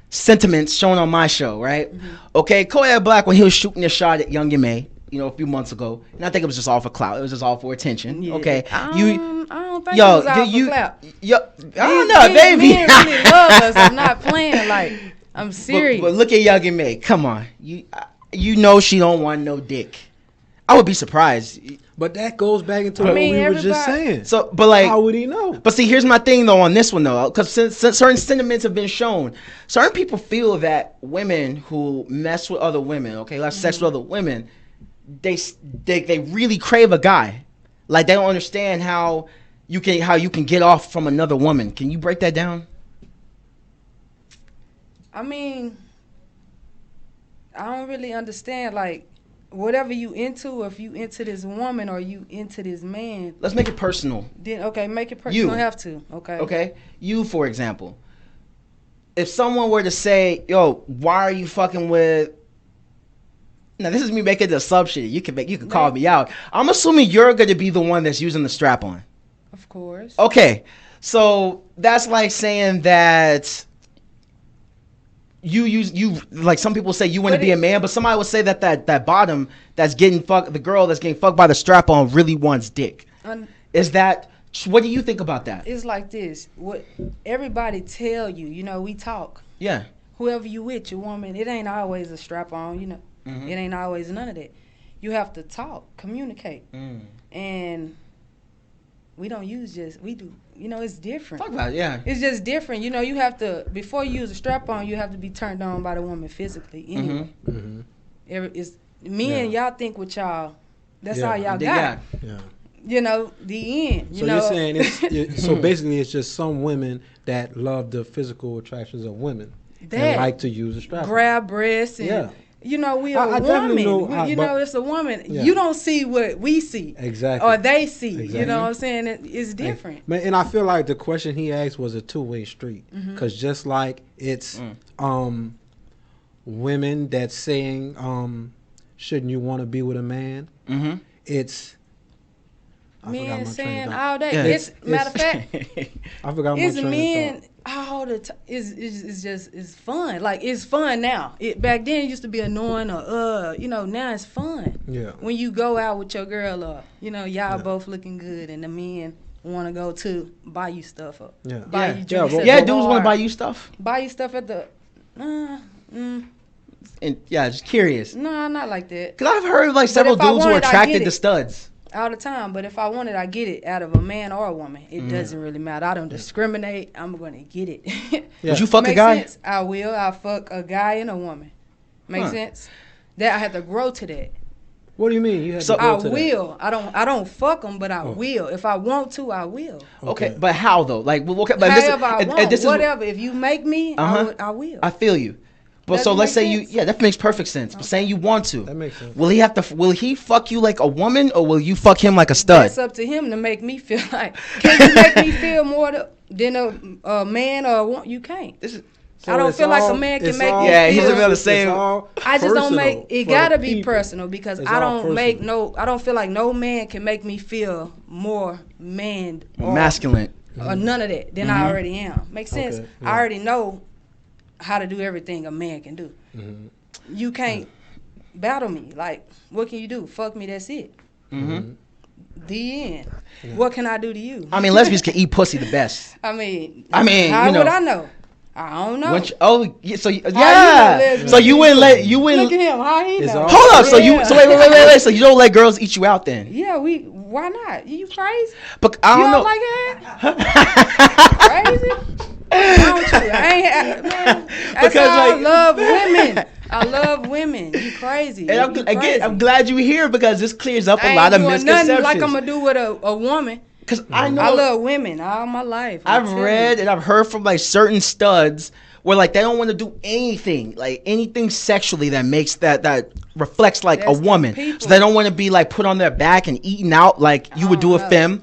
sentiments shown on my show, right? Okay, Kodak Black, when he was shooting a shot at Young M.A., you know, a few months ago, and I think it was just all for clout. It was just all for attention. Okay, I don't think it was all for clout. I don't know, baby. Men really love us. I'm not playing. Like, I'm serious. But look at Young M.A. Come on, you know she don't want no dick. I would be surprised. But that goes back into what we were just saying. So, but like, how would he know? But see, here's my thing though on this one though, because since certain sentiments have been shown, certain people feel that women who mess with other women, okay, have sex with other women, they really crave a guy. Like they don't understand how you can get off from another woman. Can you break that down? I mean, I don't really understand, like, whatever you into, if you into this woman or you into this man. Let's make it personal. Then okay, make it personal. You don't have to. Okay. You, for example, if someone were to say, "Yo, why are you fucking with?" Now this is me making the assumption. You can call me out. I'm assuming you're going to be the one that's using the strap on. Of course. Okay, so that's like saying that. You like some people say you want to be a man, but somebody would say that bottom that's getting fucked, the girl that's getting fucked by the strap on really wants dick. Is that, what do you think about that? It's like this. What everybody tell you, you know, we talk. Yeah. Whoever you with, your woman, it ain't always a strap on, you know. It ain't always none of that. You have to talk, communicate, and we don't use we do. You know, it's different. Talk about it, yeah. It's just different. You know, you have to, before you use a strap-on, you have to be turned on by the woman physically. Anyway. Men, y'all think with y'all, that's all y'all got. Yeah. You know, the end. So you're saying so basically it's just some women that love the physical attractions of women and like to use a strap-on. Grab breasts and... You know, we are a woman. You know, it's a woman. Yeah. You don't see what we see. Exactly. Or they see. Exactly. You know what I'm saying? It's different. And I feel like the question he asked was a two-way street. Because just like it's women that's saying, shouldn't you want to be with a man? It's... Men saying all day. It's matter of fact, I forgot my train of thought. All the time. It's fun. Like, it's fun now. Back then it used to be annoying or you know, now it's fun. Yeah. When you go out with your girl or, you know, y'all both looking good and the men want to go to buy you stuff up. Yeah. Buy you drinks. Yeah, dudes want to buy you stuff. Buy you stuff at the and just curious. No, not like that. Cause I've heard like several dudes who are attracted to studs. All the time, but if I want it, I get it out of a man or a woman. It doesn't really matter. I don't discriminate. I'm gonna get it. Would you fuck a guy? Sense? I will. I'll fuck a guy and a woman. Make sense? That I have to grow to that. What do you mean? You have to grow to will. That? I don't fuck them, but I will. If I want to, I will. Okay, but how though? Like, however I want. Whatever. If you make me, I will. I feel you. But so let's say that makes perfect sense. But saying you want to. That makes sense. Will he fuck you like a woman or will you fuck him like a stud? That's up to him to make me feel like. Can you make me feel more than a man or a woman? You can't. I don't feel like a man can make me feel. He's about the same. I just don't make it gotta be personal because I don't feel like no man can make me feel more man or masculine or none of that than I already am. Makes sense? Okay, yeah. I already know how to do everything a man can do. You can't battle me. Like, what can you do? Fuck me, that's it. The end. What can I do to you? I mean, lesbians can eat pussy the best. I mean, how would I know? I don't know. So you wouldn't let Look at him. How he know? Hold up. So wait. So you don't let girls eat you out then? Yeah, why not? You crazy? But I don't know. Like that? Crazy? I love women. I love women. You crazy. And I'm glad you're here because this clears up a lot of misconceptions. Nothing like I'm gonna do with a woman. Because I know I love women all my life. I've read and I've heard from like certain studs where like they don't want to do anything sexually that reflects like a woman. So they don't want to be like put on their back and eaten out like you would do a femme.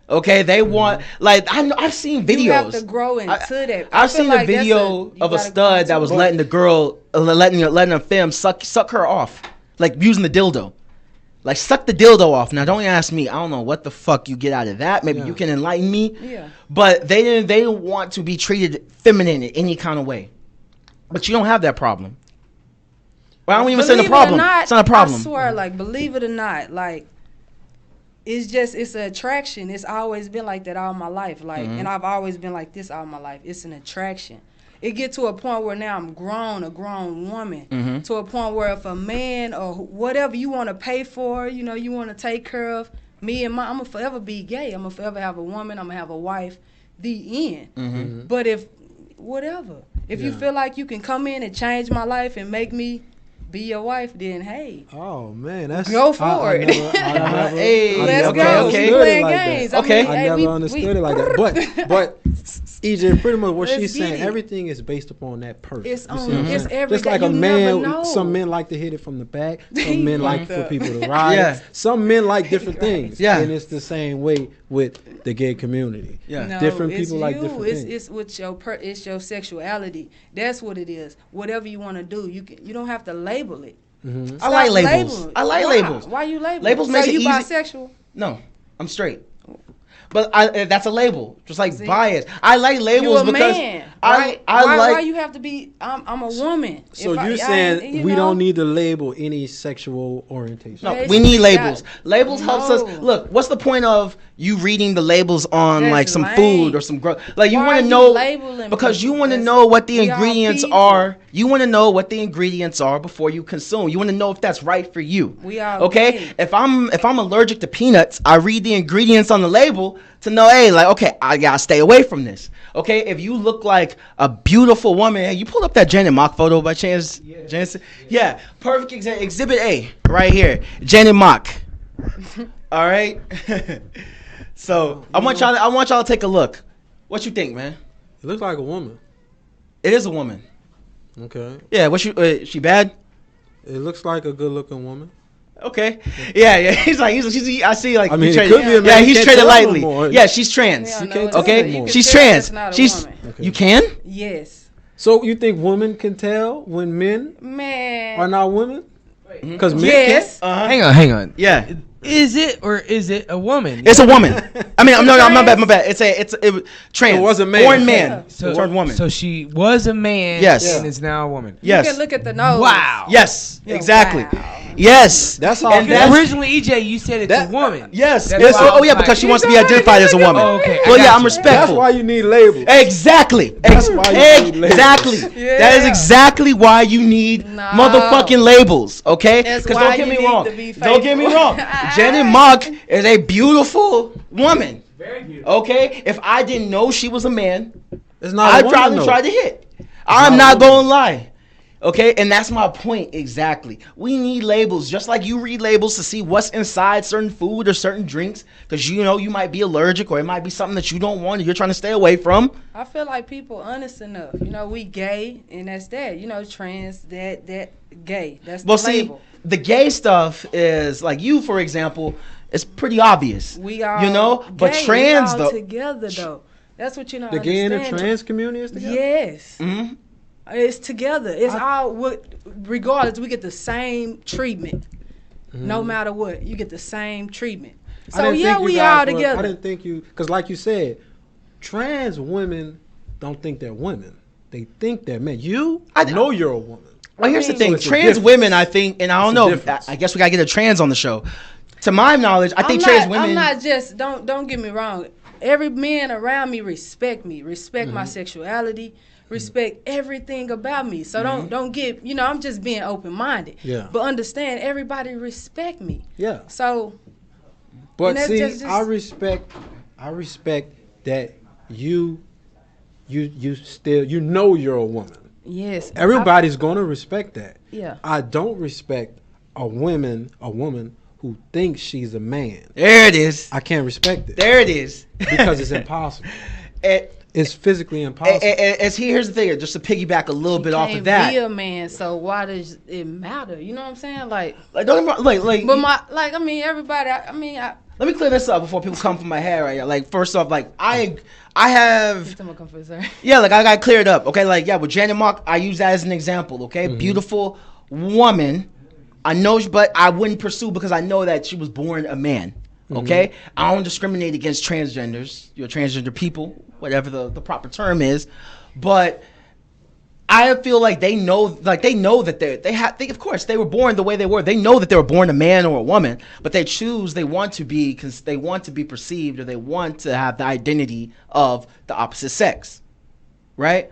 Okay, they want like I've seen videos. You have to grow into that. I've seen a video of a stud that was letting the girl letting a femme suck her off, like using the dildo. Like, suck the dildo off. Now, don't ask me. I don't know what the fuck you get out of that. Maybe you can enlighten me. Yeah. But they didn't want to be treated feminine in any kind of way. But you don't have that problem. Well, I don't even say the problem. It's not a problem. I swear, like, believe it or not, like, it's an attraction. It's always been like that all my life. Like, and I've always been like this all my life. It's an attraction. It get to a point where now I'm a grown woman, to a point where if a man or whatever you want to pay for, you want to take care of, I'm going to forever be gay. I'm going to forever have a woman. I'm going to have a wife. The end. But if you feel like you can come in and change my life and make me be your wife, then hey. Oh man, that's go for it. Let's go. Okay. We playing games. Okay. I never understood it like that. But EJ, pretty much what she's saying, everything is based upon that person. It's every just like a man. Some men like to hit it from the back. Some men like for people to ride. Yeah. Some men like different things. Yeah. And it's the same way with the gay community. Yeah. No, different people like different things. It's with it's your sexuality. That's what it is. Whatever you want to do, you don't have to label it. I like labels. I like labels. Why you label? Labels make it easy. Bisexual? No, I'm straight. But that's a label, just like bias. I like labels because man, I like. Why you have to be? I'm a woman. So you're saying we don't need to label any sexual orientation? No, we need labels. Labels helps us. Look, what's the point of you reading the labels on like some food or some like you want to know because you want to know what the ingredients are. You want to know what the ingredients are before you consume. You want to know if that's right for you. Okay? If I'm allergic to peanuts, I read the ingredients on the label to know, hey, like, okay, I gotta stay away from this. Okay, if you look like a beautiful woman, hey, you pulled up that Janet Mock photo by chance? Yeah, perfect example. Exhibit A, right here, Janet Mock. All right. So I want y'all to take a look. What you think, man? It looks like a woman. It is a woman. Okay. Yeah. She bad? It looks like a good-looking woman. Okay. Yeah. He's I see like. I mean, it could be a man. Yeah, he's traded lightly. Yeah, she's trans. Okay. She's trans. She's. You can? Yes. So you think women can tell when men are not women? Because men yes. Can't? Hang on. Yeah. Is it or is it a woman? It's a woman. I mean, I'm my bad. It's trans. It was a man. Born man. Yeah. So, turned woman. So she was a man. Yes. And is now a woman. Yes. You can look at the nose. Wow. Yes. Yeah, Exactly. wow. Yes. That's how. And that's, Originally, EJ, you said it's a woman. yes. That's Yes. why I Oh was yeah, like- because she wants to be identified as a woman. Oh, okay. Well, yeah, got I'm you. respectful. That's why you need labels. Exactly. That's why you need labels. Exactly. Yeah. That is exactly why you need No. motherfucking labels, okay? That's Because why don't get you me need wrong. to be Don't get me faithful. wrong. Janet Mock is a beautiful woman. Very beautiful. Okay? If I didn't know she was a man, It's not. I'd probably try to hit. I'm not going to lie. Okay, and that's my point exactly. We need labels, just like you read labels to see what's inside certain food or certain drinks, because you might be allergic or it might be something that you don't want or you're trying to stay away from. I feel like people honest enough. We gay, and that's that. Trans, that gay. That's the label. See, the gay stuff is like you, for example, it's pretty obvious. We all but gay. trans we all though. together though. That's what The gay and the trans community is together. Yes. Mm-hmm. It's together. It's regardless, we get the same treatment. No matter what, you get the same treatment. So yeah, we all together. I didn't think you, because like you said, trans women don't think they're women. They think they're men. I know you're a woman. Well, here's the thing. So it's a Trans difference. women, I think, and I don't It's a know. difference. I guess we gotta get a trans on the show. to my knowledge, I think trans women. I'm not just. Don't get me wrong. Every man around me, respect my sexuality, respect everything about me. So don't get. I'm just being open minded. Yeah. But understand, everybody respect me. Yeah. So. But see, I respect that you still you're a woman. Yes. Everybody's gonna respect that. Yeah. I don't respect a woman who thinks she's a man. There it is. I can't respect it. There it is. Because it's impossible. It's physically impossible. Here's the thing, just to piggyback a little bit off of that. Be a man, so why does it matter? You know what I'm saying? Like don't get me wrong, but everybody. Let me clear this up before people come from my head right now. Like, first off, like, I have... Yeah, like, I got to clear it up, okay? Like, yeah, with Janet Mock, I use that as an example, okay? Beautiful woman. I know, but I wouldn't pursue because I know that she was born a man, okay? I don't discriminate against transgenders, transgender people, whatever the proper term is, but... I feel like they know that of course they were born the way they were. They know that they were born a man or a woman, but they want to be perceived, or they want to have the identity of the opposite sex, right?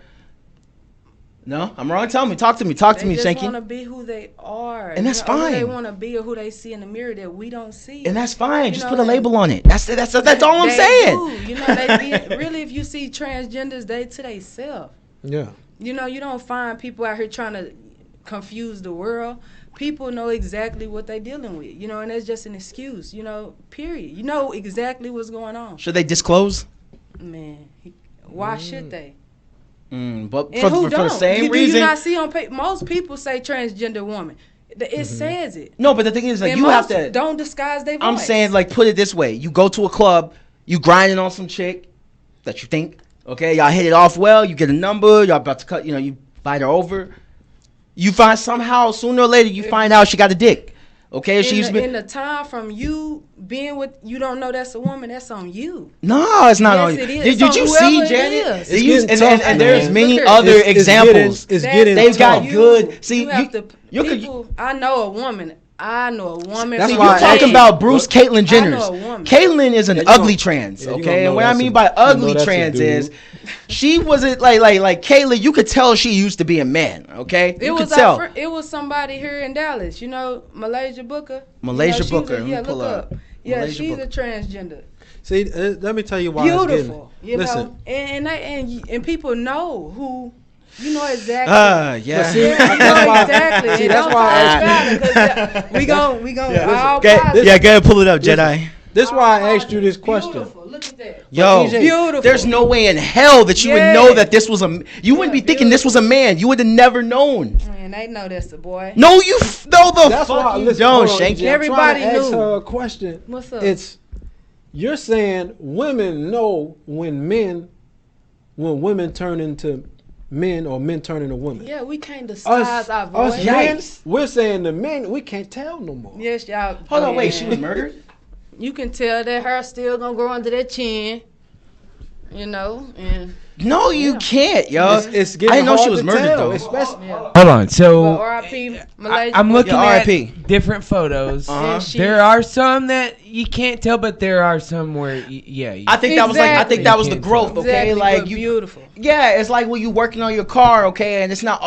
No, I'm wrong. Talk to me, Shankie. They just want to be who they are, and that's fine. Who they want to be, or who they see in the mirror that we don't see, and that's fine. Just put a label on it. That's all I'm saying. They really, if you see transgenders, they to themselves. Yeah. You don't find people out here trying to confuse the world. People know exactly what they're dealing with, and that's just an excuse, period. You know exactly what's going on. Should they disclose? Man, why should they? But for the same reason. Do you not see on paper? Most people say transgender woman. It says it. No, but the thing is, like, you have to. Don't disguise their voice. I'm saying, like, put it this way. You go to a club, you grinding on some chick that you think. Okay, y'all hit it off well. You get a number. Y'all about to cut. You fight her over. You find somehow sooner or later you find out she got a dick. Okay, in the time from you being with, you don't know that's a woman. That's on you. No, it's not on you. It is. Did you see Janet? And there's many other examples. They've got good. See, I know a woman. That's why you're talking about Bruce Caitlyn Jenner. Caitlyn is an ugly trans, okay? And what I mean by ugly trans is she wasn't like Caitlyn. You could tell she used to be a man, okay? It was somebody here in Dallas, Malaysia Booker. Malaysia Booker. Look up. Yeah, she's a transgender. See, let me tell you why. Beautiful, listen. And people know who. You know exactly. Yeah. See, you know exactly. See, that's why we gon' all go ahead, pull it up, Jedi. This is why I asked you this question. Beautiful. Look at that. Yo, beautiful. There's no way in hell that you would know that this was you wouldn't be thinking this was a man. You would have never known. Man, they know that's a boy. No, you know the that's fuck why, you listen, don't, Shankie. Everybody knew. Ask her a question. What's up? You're saying women know when women turn into men or men turn into women. Yeah, we can't disguise our voice. Us men, we're saying the men, we can't tell no more. Yes, y'all. Hold on, wait, she was murdered? You can tell that hair still gonna grow under that chin, and... No, you can't, yo. It's getting I didn't know she was to murdered, tell, though. especially. Hold on, so R.I.P. Malaysia. I'm looking at R.I.P. different photos. There are some that you can't tell, but there are some where, I think that was the growth, okay? Exactly, like beautiful. Yeah, it's like when you're working on your car, okay, and it's not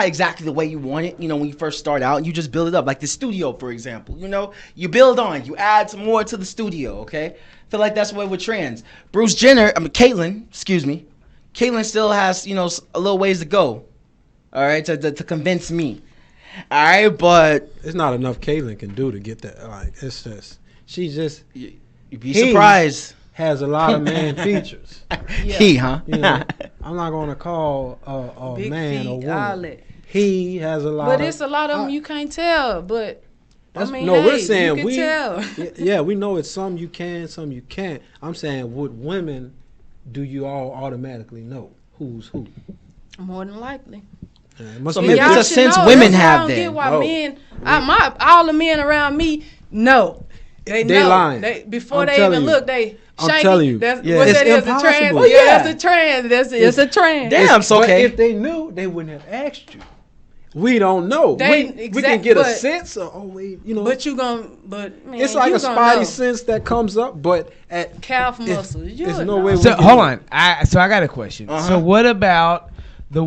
exactly the way you want it, when you first start out, and you just build it up. Like the studio, for example, you build on, you add some more to the studio, okay? I feel like that's the way with trans. Caitlyn still has, a little ways to go, all right, to convince me. All right, but it's not enough Caitlyn can do to get that. Like, it's just, you'd be surprised. Has a lot of man features. Yeah. I'm not going to call a Big man feet, or woman. outlet. He has a lot. But it's a lot of them you can't tell. But we're saying you can tell. Yeah, we know it's some you can, some you can't. I'm saying with women, do you all automatically know who's who? More than likely. So maybe it's a sense women have then. Men, all the men around me know. They know. Lying. Before they even look, they. I'm telling you. That's impossible. That's a trend. It's a trend. Damn, so okay. But if they knew, they wouldn't have asked you. we don't know. We can get a sense of, But you gonna, but man, it's like you a gonna spidey know. sense that comes up, but at Calf muscles. there's no way. So hold on. So I got a question. Uh-huh. So what about the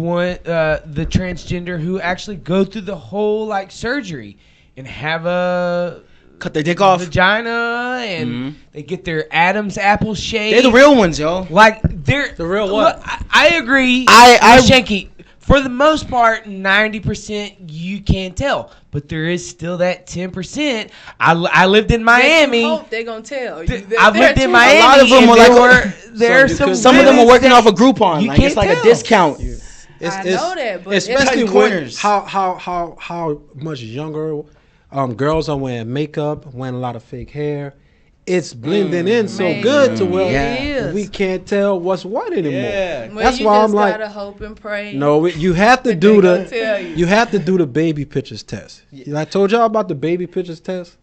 the transgender who actually go through the whole like surgery and have a cut their dick off, vagina, and they get their Adam's apple shaved? They're the real ones, yo. Like they're The real what? I agree. I with Shankie. For the most part, 90% you can't tell, but there is still that 10%. I lived in Miami. I hope they're gonna tell you. I've lived in A Miami. lot of them and are there are some. Some of them are women working that off a Groupon. you Like it's can't like a tell. discount. I know that, but especially cutting when corners. how much younger girls are wearing makeup, wearing a lot of fake hair. It's blending in so Man, good to where it is. we can't tell what's what anymore. Yeah. Well, That's you why just I'm like, gotta hope and pray. no, you have to But do they gonna the tell you. you have to do the baby pictures test. I told y'all about the baby pictures test.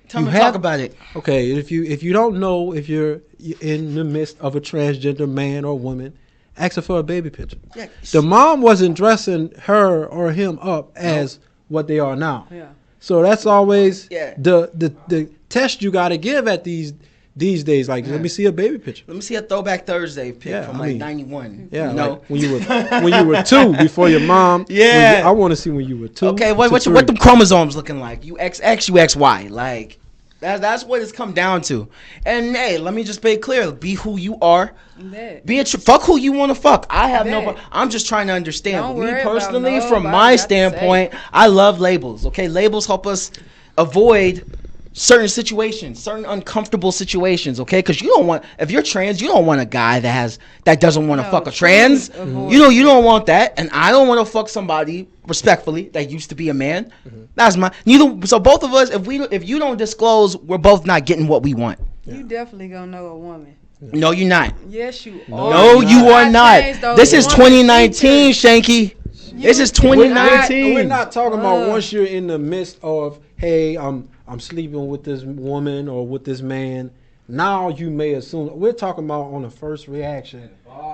Tell You me, have- talk about it. Okay, if you don't know if you're in the midst of a transgender man or woman, ask her for a baby picture. Yeah. The mom wasn't dressing her or him up as what they are now. Yeah. So that's always Yeah. the test you got to give at these days. Like, let me see a baby picture. Let me see a Throwback Thursday pic Yeah, from I like mean, '91. Yeah, you know. like when you were 2 before your mom. Yeah. I want to see when you were 2. Okay, to what 3. the chromosomes looking like? You XX, you XY. Like that's what it's come down to. And hey, let me just be clear: be who you are. That. Be fuck who you want to fuck. I have no. Bet. I'm just trying to understand. Don't But me worry about personally, from nobody my got to standpoint, I love labels. Okay, labels help us avoid certain situations, certain uncomfortable situations. Okay, because you don't want, if you're trans, you don't want a guy that doesn't want to No, fuck a truly trans. avoid You don't want that, and I don't want to fuck somebody respectfully that used to be a man. That's my neither. So both of us, if you don't disclose, we're both not getting what we want. You definitely gonna know a woman. No, you're not. Yes, you are. No, you are I not. changed those This is woman 2019, Shankie. This is We're 2019. not talking about once you're in the midst of, hey, I'm sleeping with this woman or with this man. Now you may assume. We're talking about on the first reaction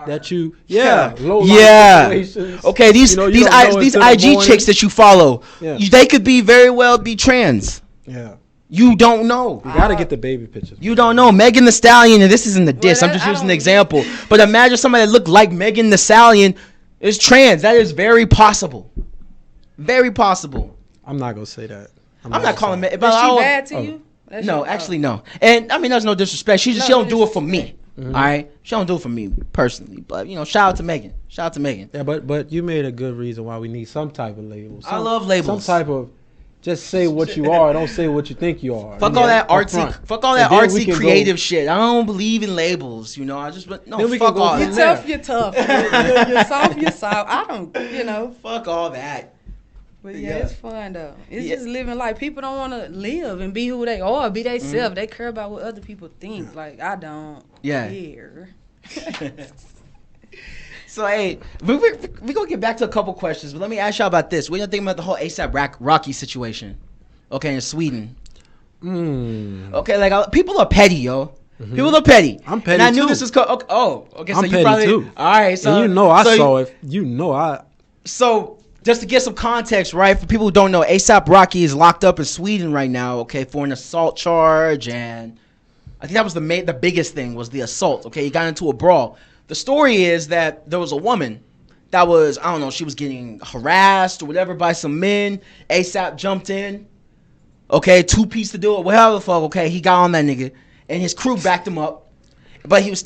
that you, low life situations. Okay, these you these don't know these until the IG morning. chicks that you follow, Yeah. they could be very well be trans. Yeah, You don't know. you gotta get the baby pictures. You don't know. Megan Thee Stallion, and this isn't the diss. Well, I'm just I using an don't- example. But imagine somebody that looked like Megan Thee Stallion is trans. That is very possible. Very possible. I'm not gonna say that. I'm not calling it. it. But Is I she don't- bad to you? That's No, your- actually no. And I mean, there's no disrespect. She No don't do it for me. disrespect. All right, she don't do it for me personally. But shout out to Megan. Shout out to Megan. Yeah, but you made a good reason why we need some type of label. I love labels. Some type of, just say what you are. Don't say what you think you are. Fuck You all know, that up artsy. front. Fuck all that And then we artsy can creative go- shit. I don't believe in labels. I just no. Then we Fuck can go all from You're that. there. tough. You're tough. You're soft. You're soft. I don't. Fuck all that. But yeah, Yeah. it's fun though. It's Yeah. just living life. People don't want to live and be who they are, be they self. They care about what other people think. Like I don't Yeah. care. So hey, we gonna get back to a couple questions, but let me ask y'all about this. What do you think about the whole ASAP Rocky situation? Okay, in Sweden. Okay, like people are petty, yo. People are petty. I'm petty And I knew too. this was okay. So I'm you petty probably too. all right. So And I so saw it. I. So just to get some context, right, for people who don't know, ASAP Rocky is locked up in Sweden right now, okay, for an assault charge, and I think that was the biggest thing was the assault. Okay, he got into a brawl. The story is that there was a woman that was, I don't know, she was getting harassed or whatever by some men. ASAP jumped in, okay, 2-piece to do it, whatever the fuck. Okay, he got on that nigga, and his crew backed him up, but he was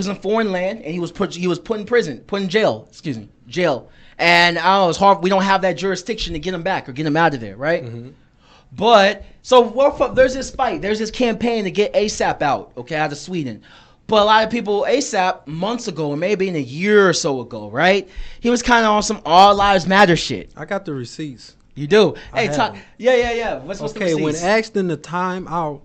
in foreign land, and he was put in jail. And it's hard. We don't have that jurisdiction to get him back or get him out of there, right? But so there's this fight, there's this campaign to get ASAP out, okay, out of Sweden. But a lot of people, ASAP, months ago, or maybe in a year or so ago, right? He was kind of on some All Lives Matter shit. I got the receipts. You do? I Hey, have talk. them. Yeah. What's the Okay, when receipts? asked in the Time Out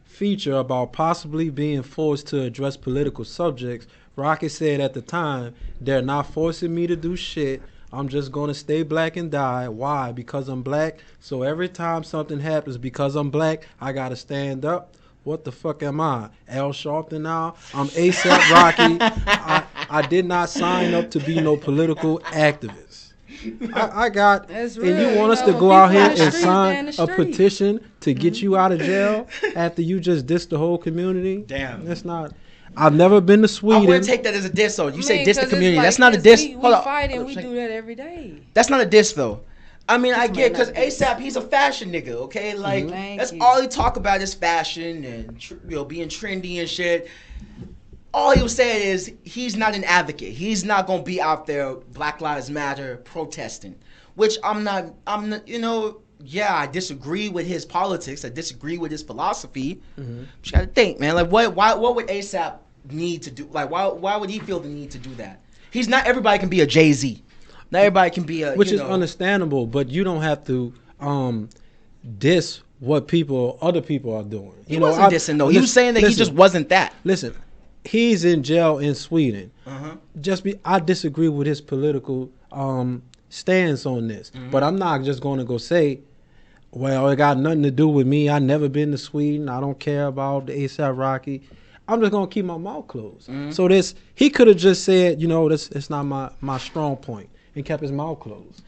feature about possibly being forced to address political subjects, Rocky said at the time, they're not forcing me to do shit. I'm just going to stay black and die. Why? Because I'm black. So every time something happens because I'm black, I got to stand up. What the fuck am I? Al Sharpton now? I'm ASAP Rocky. I did not sign up to be no political activist. I got, That's and real, you want us to know, go out here people in the and streets, sign they in the a street. petition to get you out of jail after you just dissed the whole community? Damn. That's not. I've never been to I Sweden. wouldn't take that as a diss, though. You say diss the 'cause it's community. like That's not a this. diss. We Hold on. fighting. Hold We on. do that every day. That's not a diss, though. I mean, I This get man because not diss. ASAP, he's a fashion nigga, okay? Like, Thank that's you. all he talk about is fashion and being trendy and shit. All he was saying is he's not an advocate. He's not gonna be out there Black Lives Matter protesting, which I'm not. You know, yeah, I disagree with his politics. I disagree with his philosophy. But you gotta think, man. Like, what would ASAP need to do? Like, why would he feel the need to do that? He's not. Everybody can be a Jay-Z. Not everybody can be a. Which is understandable, but you don't have to diss what other people are doing. He wasn't dissing though. He was saying that he just wasn't that. Listen, he's in jail in Sweden. Uh-huh. I disagree with his political stance on this, but I'm not just going to go say, well, it got nothing to do with me. I never been to Sweden. I don't care about the ASAP Rocky. I'm just gonna keep my mouth closed. So he could have just said, you know, it's not my strong point, and kept his mouth closed.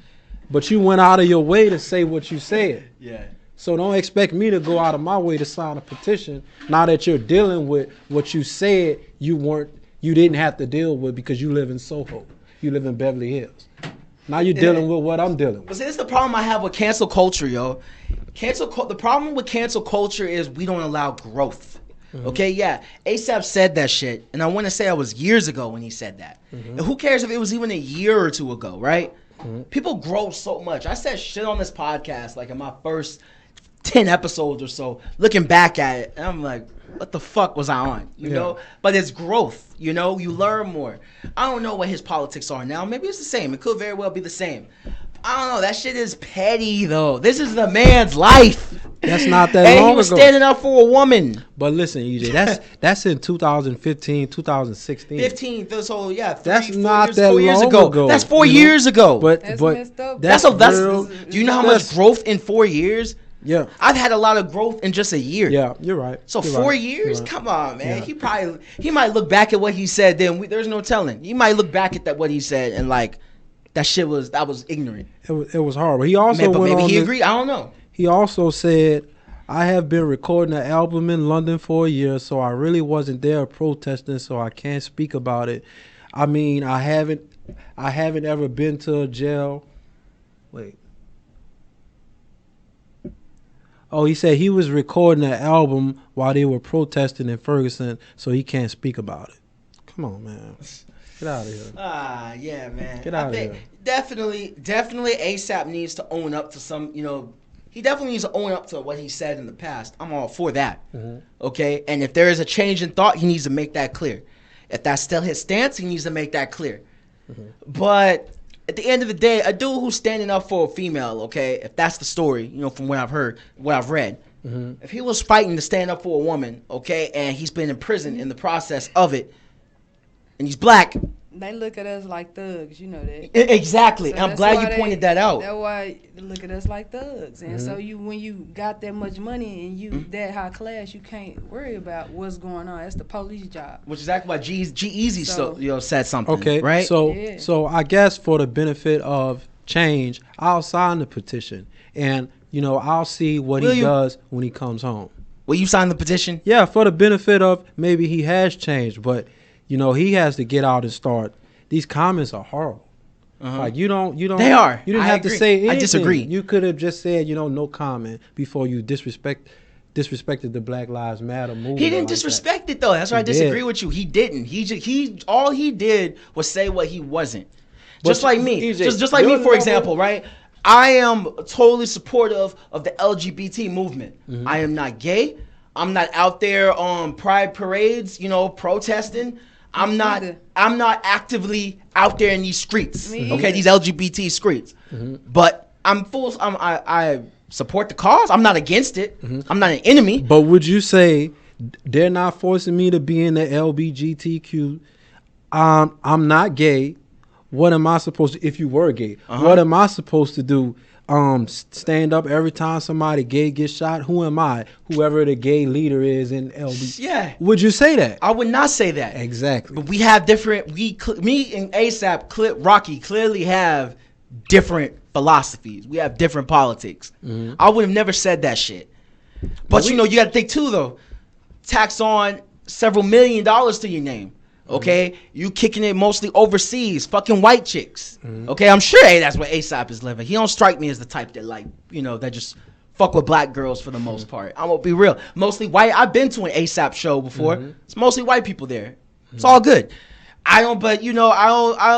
But you went out of your way to say what you said. Yeah. So don't expect me to go out of my way to sign a petition now that you're dealing with what you said you didn't have to deal with because you live in Soho. You live in Beverly Hills. Now you're dealing with what I'm dealing But with. see, this is the problem I have with cancel culture, yo. The problem with cancel culture is we don't allow growth. Okay, yeah. ASAP said that shit, and I want to say it was years ago when he said that. And who cares if it was even a year or two ago, right? People grow so much. I said shit on this podcast like in my first 10 episodes or so, looking back at it, and I'm like, what the fuck was I on? You know? But it's growth, you know? You learn more. I don't know what his politics are now. Maybe it's the same. It could very well be the same. I don't know. That shit is petty, though. This is the man's life. That's not that and long he was ago. standing up for a woman. But listen, EJ, that's in 2015, 2016. 15, so yeah, That's not that 4 years long ago. That's 4 you know? years ago. That's But messed up. that's real. Do you know how much growth in 4 years? Yeah. I've had a lot of growth in just a year. Yeah, you're right. So You're 4 right. years? You're right. Come on, man. Yeah. He might look back at what he said then. There's no telling. He might look back at what he said and like that was ignorant. It was horrible. He also But went maybe on he this- agreed. I don't know. He also said, I have been recording an album in London for a year, so I really wasn't there protesting, so I can't speak about it. I mean, I haven't ever been to a jail. Wait. Oh, he said he was recording an album while they were protesting in Ferguson, so he can't speak about it. Come on, man. Get out of here. Yeah, man. Get out of here. Definitely ASAP needs to own up to some, he definitely needs to own up to what he said in the past. I'm all for that. Okay? And if there is a change in thought, he needs to make that clear. If that's still his stance, he needs to make that clear. But at the end of the day, a dude who's standing up for a female, okay, if that's the story, from what I've heard, what I've read, if he was fighting to stand up for a woman, okay, and he's been in prison in the process of it, and he's black. They look at us like thugs, you know that. Exactly. So and I'm that's glad why you pointed that out. That's why they look at us like thugs. And so when you got that much money and you that high class, you can't worry about what's going on. That's the police job. Which is exactly why G-Eazy said something. Okay, right? So I guess for the benefit of change, I'll sign the petition, and I'll see what he does when he comes home. Will you sign the petition? Yeah, for the benefit of maybe he has changed, but he has to get out and start. These comments are horrible. Like you don't. They are. You didn't I have agree. to say anything. I disagree. You could have just said no comment before you disrespected the Black Lives Matter movement. He didn't like disrespect it though. That's why I disagree with you. He didn't. All he did was say what he wasn't. Just like me. EJ, Just like me, for example, right? I am totally supportive of the LGBT movement. I am not gay. I'm not out there on pride parades, protesting. I'm not actively out there in these streets. Okay, these LGBT streets. But I support the cause. I'm not against it. I'm not an enemy. But would you say they're not forcing me to be in the LGBTQ? I'm not gay. What am I supposed to, if you were gay, what am I supposed to do? Stand up every time somebody gay gets shot? Who am I? Whoever the gay leader is in LB. Yeah. Would you say that? I would not say that. Exactly. But we have different, me and ASAP, Rocky clearly have different philosophies. We have different politics. I would have never said that shit. But you got to think too, though. Tax on several $1 million to your name. Okay, you kicking it mostly overseas, fucking white chicks. Okay, I'm sure that's where ASAP is living. He don't strike me as the type that that just fuck with black girls for the most part. I'm gonna be real. Mostly white. I've been to an ASAP show before. It's mostly white people there. It's all good. I don't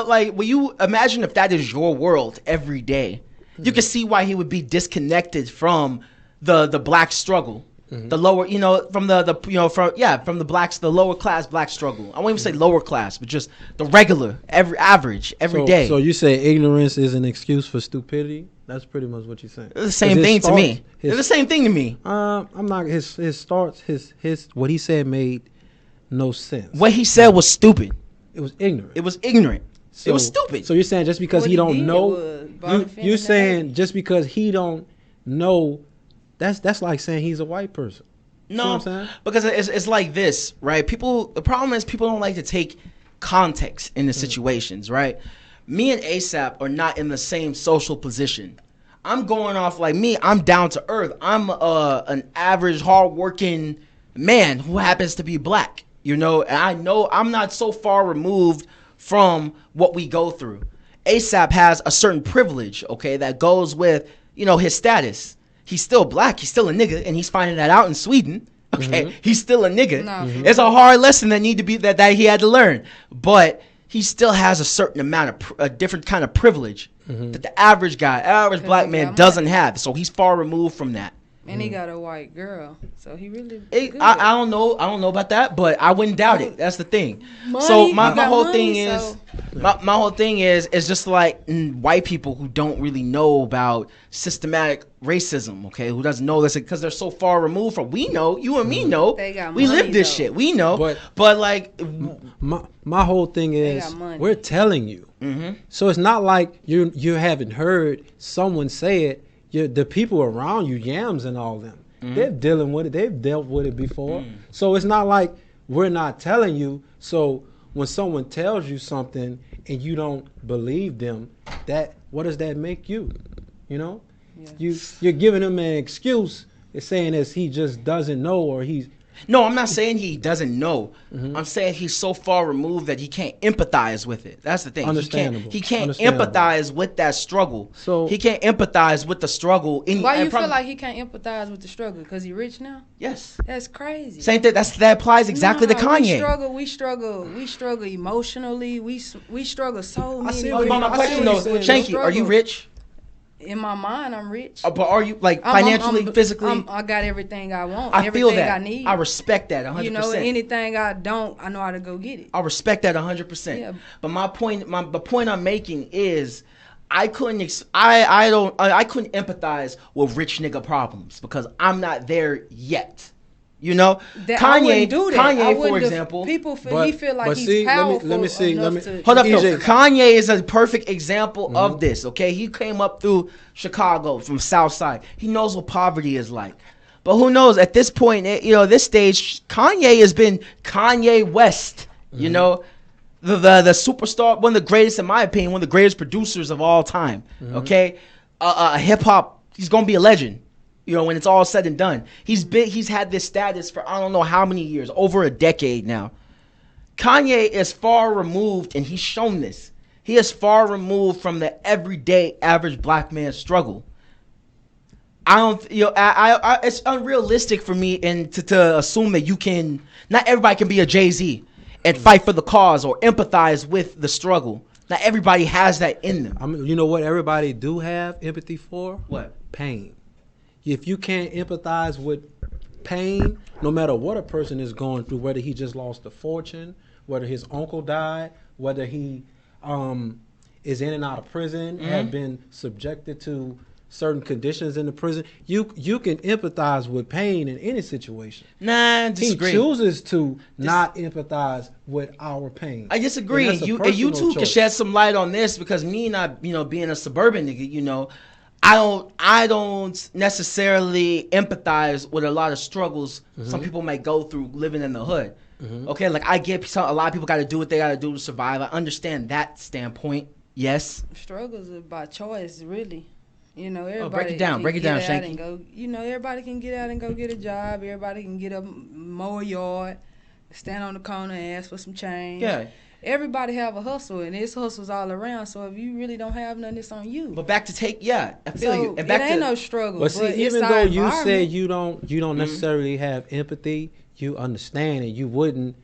like, will you imagine if that is your world every day? You can see why he would be disconnected from the black struggle. The lower, from from the blacks, the lower class black struggle. I won't even say lower class, but just the regular, average, every day. So you say ignorance is an excuse for stupidity? That's pretty much what you're saying. It's the same thing to me. It's the same thing to me. I'm not. His what he said made no sense. What he said was stupid. It was ignorant. It was ignorant. It was stupid. So you're saying just because he don't know, you're saying just because he don't know. That's like saying he's a white person. No, because it's like this, right? The problem is people don't like to take context in the situations, right? Me and ASAP are not in the same social position. I'm going off like me. I'm down to earth. I'm an average, hardworking man who happens to be black, and I know I'm not so far removed from what we go through. ASAP has a certain privilege, okay, that goes with, his status. He's still black. He's still a nigga, and he's finding that out in Sweden. Okay, he's still a nigga. It's a hard lesson that that he had to learn, but he still has a certain amount of a different kind of privilege that the average black man doesn't have. So he's far removed from that. And he got a white girl, so he really. I don't know about that, but I wouldn't doubt it. That's the thing. So my whole thing is, my whole thing is just like white people who don't really know about systematic racism. Okay, who doesn't know this because they're so far removed from. We know, you and me know. We live this shit. We know, but like my whole thing is we're telling you. So it's not like you haven't heard someone say it. The people around you, yams and all them, they're dealing with it. They've dealt with it before. So it's not like we're not telling you. So when someone tells you something and you don't believe them, what does that make you? You're giving him an excuse. It's saying as he just doesn't know or he's. No, I'm not saying he doesn't know. I'm saying he's so far removed that he can't empathize with it. That's the thing. Understandable. He can't empathize with that struggle. So he can't empathize with the struggle. Why you feel like he can't empathize with the struggle? Because he rich now? Yes. That's crazy. Same thing. That applies exactly to Kanye. We struggle emotionally. We struggle so many. My question though, Shankie, are you rich? In my mind, I'm rich. But are you financially, physically? I got everything I want. I feel everything that. I need. I respect that 100%. Anything I don't, I know how to go get it. I respect that 100%. Yeah. But the point I'm making is, I couldn't empathize with rich nigga problems because I'm not there yet. Kanye, for example. He feel like he's powerful. Let me see. Hold up, though. Kanye is a perfect example of this. Okay, he came up through Chicago from South Side. He knows what poverty is like. But who knows? At this point, this stage, Kanye has been Kanye West. The superstar, one of the greatest, in my opinion, one of the greatest producers of all time. Okay, hip hop. He's gonna be a legend. When it's all said and done. He's had this status for I don't know how many years, over a decade now. Kanye is far removed, and he's shown this. He is far removed from the everyday average black man's struggle. It's unrealistic for me to assume that not everybody can be a Jay-Z and fight for the cause or empathize with the struggle. Not everybody has that in them. You know what everybody do have empathy for? What? Pain. If you can't empathize with pain, no matter what a person is going through, whether he just lost a fortune, whether his uncle died, whether he is in and out of prison, have been subjected to certain conditions in the prison, you can empathize with pain in any situation. Nah, I disagree. He chooses to not empathize with our pain. I disagree. And you two can shed some light on this because me not being a suburban nigga, I don't necessarily empathize with a lot of struggles some people might go through living in the hood. Okay, like I get a lot of people got to do what they got to do to survive. I understand that standpoint. Yes. Struggles are by choice, really. You know, everybody. break it down. can Break it get down, out Shankie. and go. You know, everybody can get out and go get a job. Everybody can get up, mow a yard, stand on the corner and ask for some change. Yeah. Everybody have a hustle, and it's hustles all around. So if you really don't have none, it's on you. But back to I feel So you. And it back ain't to no struggle. But see, it's even our though you environment. say you don't necessarily have empathy, you understand, and you wouldn't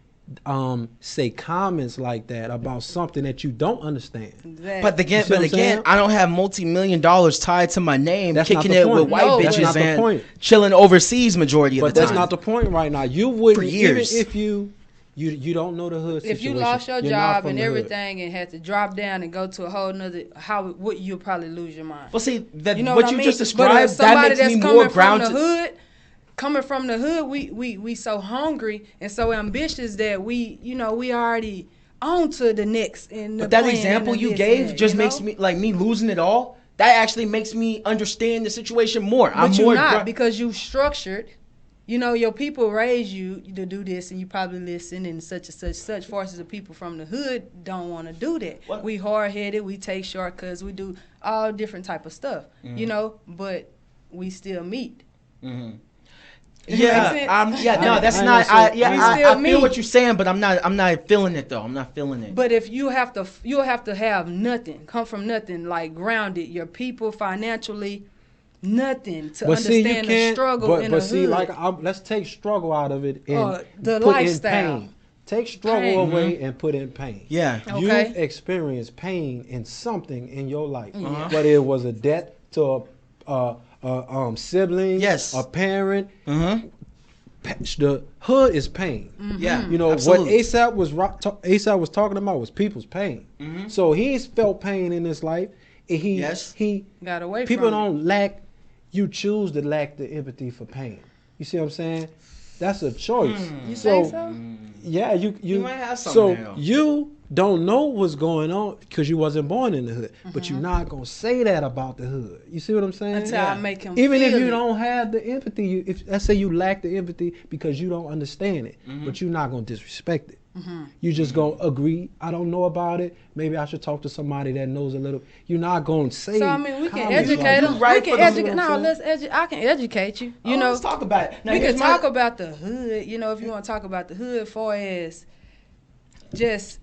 say comments like that about something that you don't understand. Exactly. But You see what I'm saying? I don't have multi-million dollars tied to my name, That's not kicking the it point. with white No, bitches that's not the and point. chilling overseas majority of But the that's time. not the point right now. You wouldn't, For years. even if you don't know the hood situation. if you lost your You're not job from and the hood. everything and had to drop down and go to a whole nother, would you'll probably lose your mind. Well, see, You know what I you mean? just But described, that somebody makes that's me coming more from grounded. the hood, coming from the hood, we so hungry and so ambitious that we already on to the next. And But that example you gave just makes me, like me losing it all, that actually makes me understand the situation more. But I'm you're more not, because you structured. You know, your people raised you to do this, and you probably listen, and such and such. Forces of people from the hood don't want to do that. What? We hard-headed, we take shortcuts, we do all different type of stuff, you know, but we still meet. Mhm. Does that make sense? That's I not. understand. We I still feel meet. what you're saying, but I'm not feeling it though. I'm not feeling it. But if you'll have to have nothing, come from nothing, like grounded, your people financially, nothing to But see, you understand the can't. struggle in the But see, hood. like let's take struggle out of it and The put lifestyle. in pain. Take struggle Pain. away and put in pain. Yeah. Okay. You've experienced pain in something in your life, Yeah. whether it was a debt to a sibling, Yes. a parent. Mm-hmm. The hood is pain. Yeah. You know absolutely. what ASAP was talking about was people's pain. Mhm. So he's felt pain in his life. And he Got away people from it. don't lack. You choose to lack the empathy for pain. You see what I'm saying? That's a choice. You think so? Yeah, you might have so something there. you don't know what's going on because you wasn't born in the hood, but you're not gonna say that about the hood. You see what I'm saying? Until I make him Even if feel you it. don't have the empathy, if let's say you lack the empathy because you don't understand it, but you're not gonna disrespect it. You just gonna agree. I don't know about it. Maybe I should talk to somebody that knows a little. You're not gonna say. So I mean, we can comments educate like them. that. Right We for can the- educate. No, I can educate you. You know, let's talk about it. Now, we here's can my- talk about the hood. You know, if you want to talk about the hood, far as just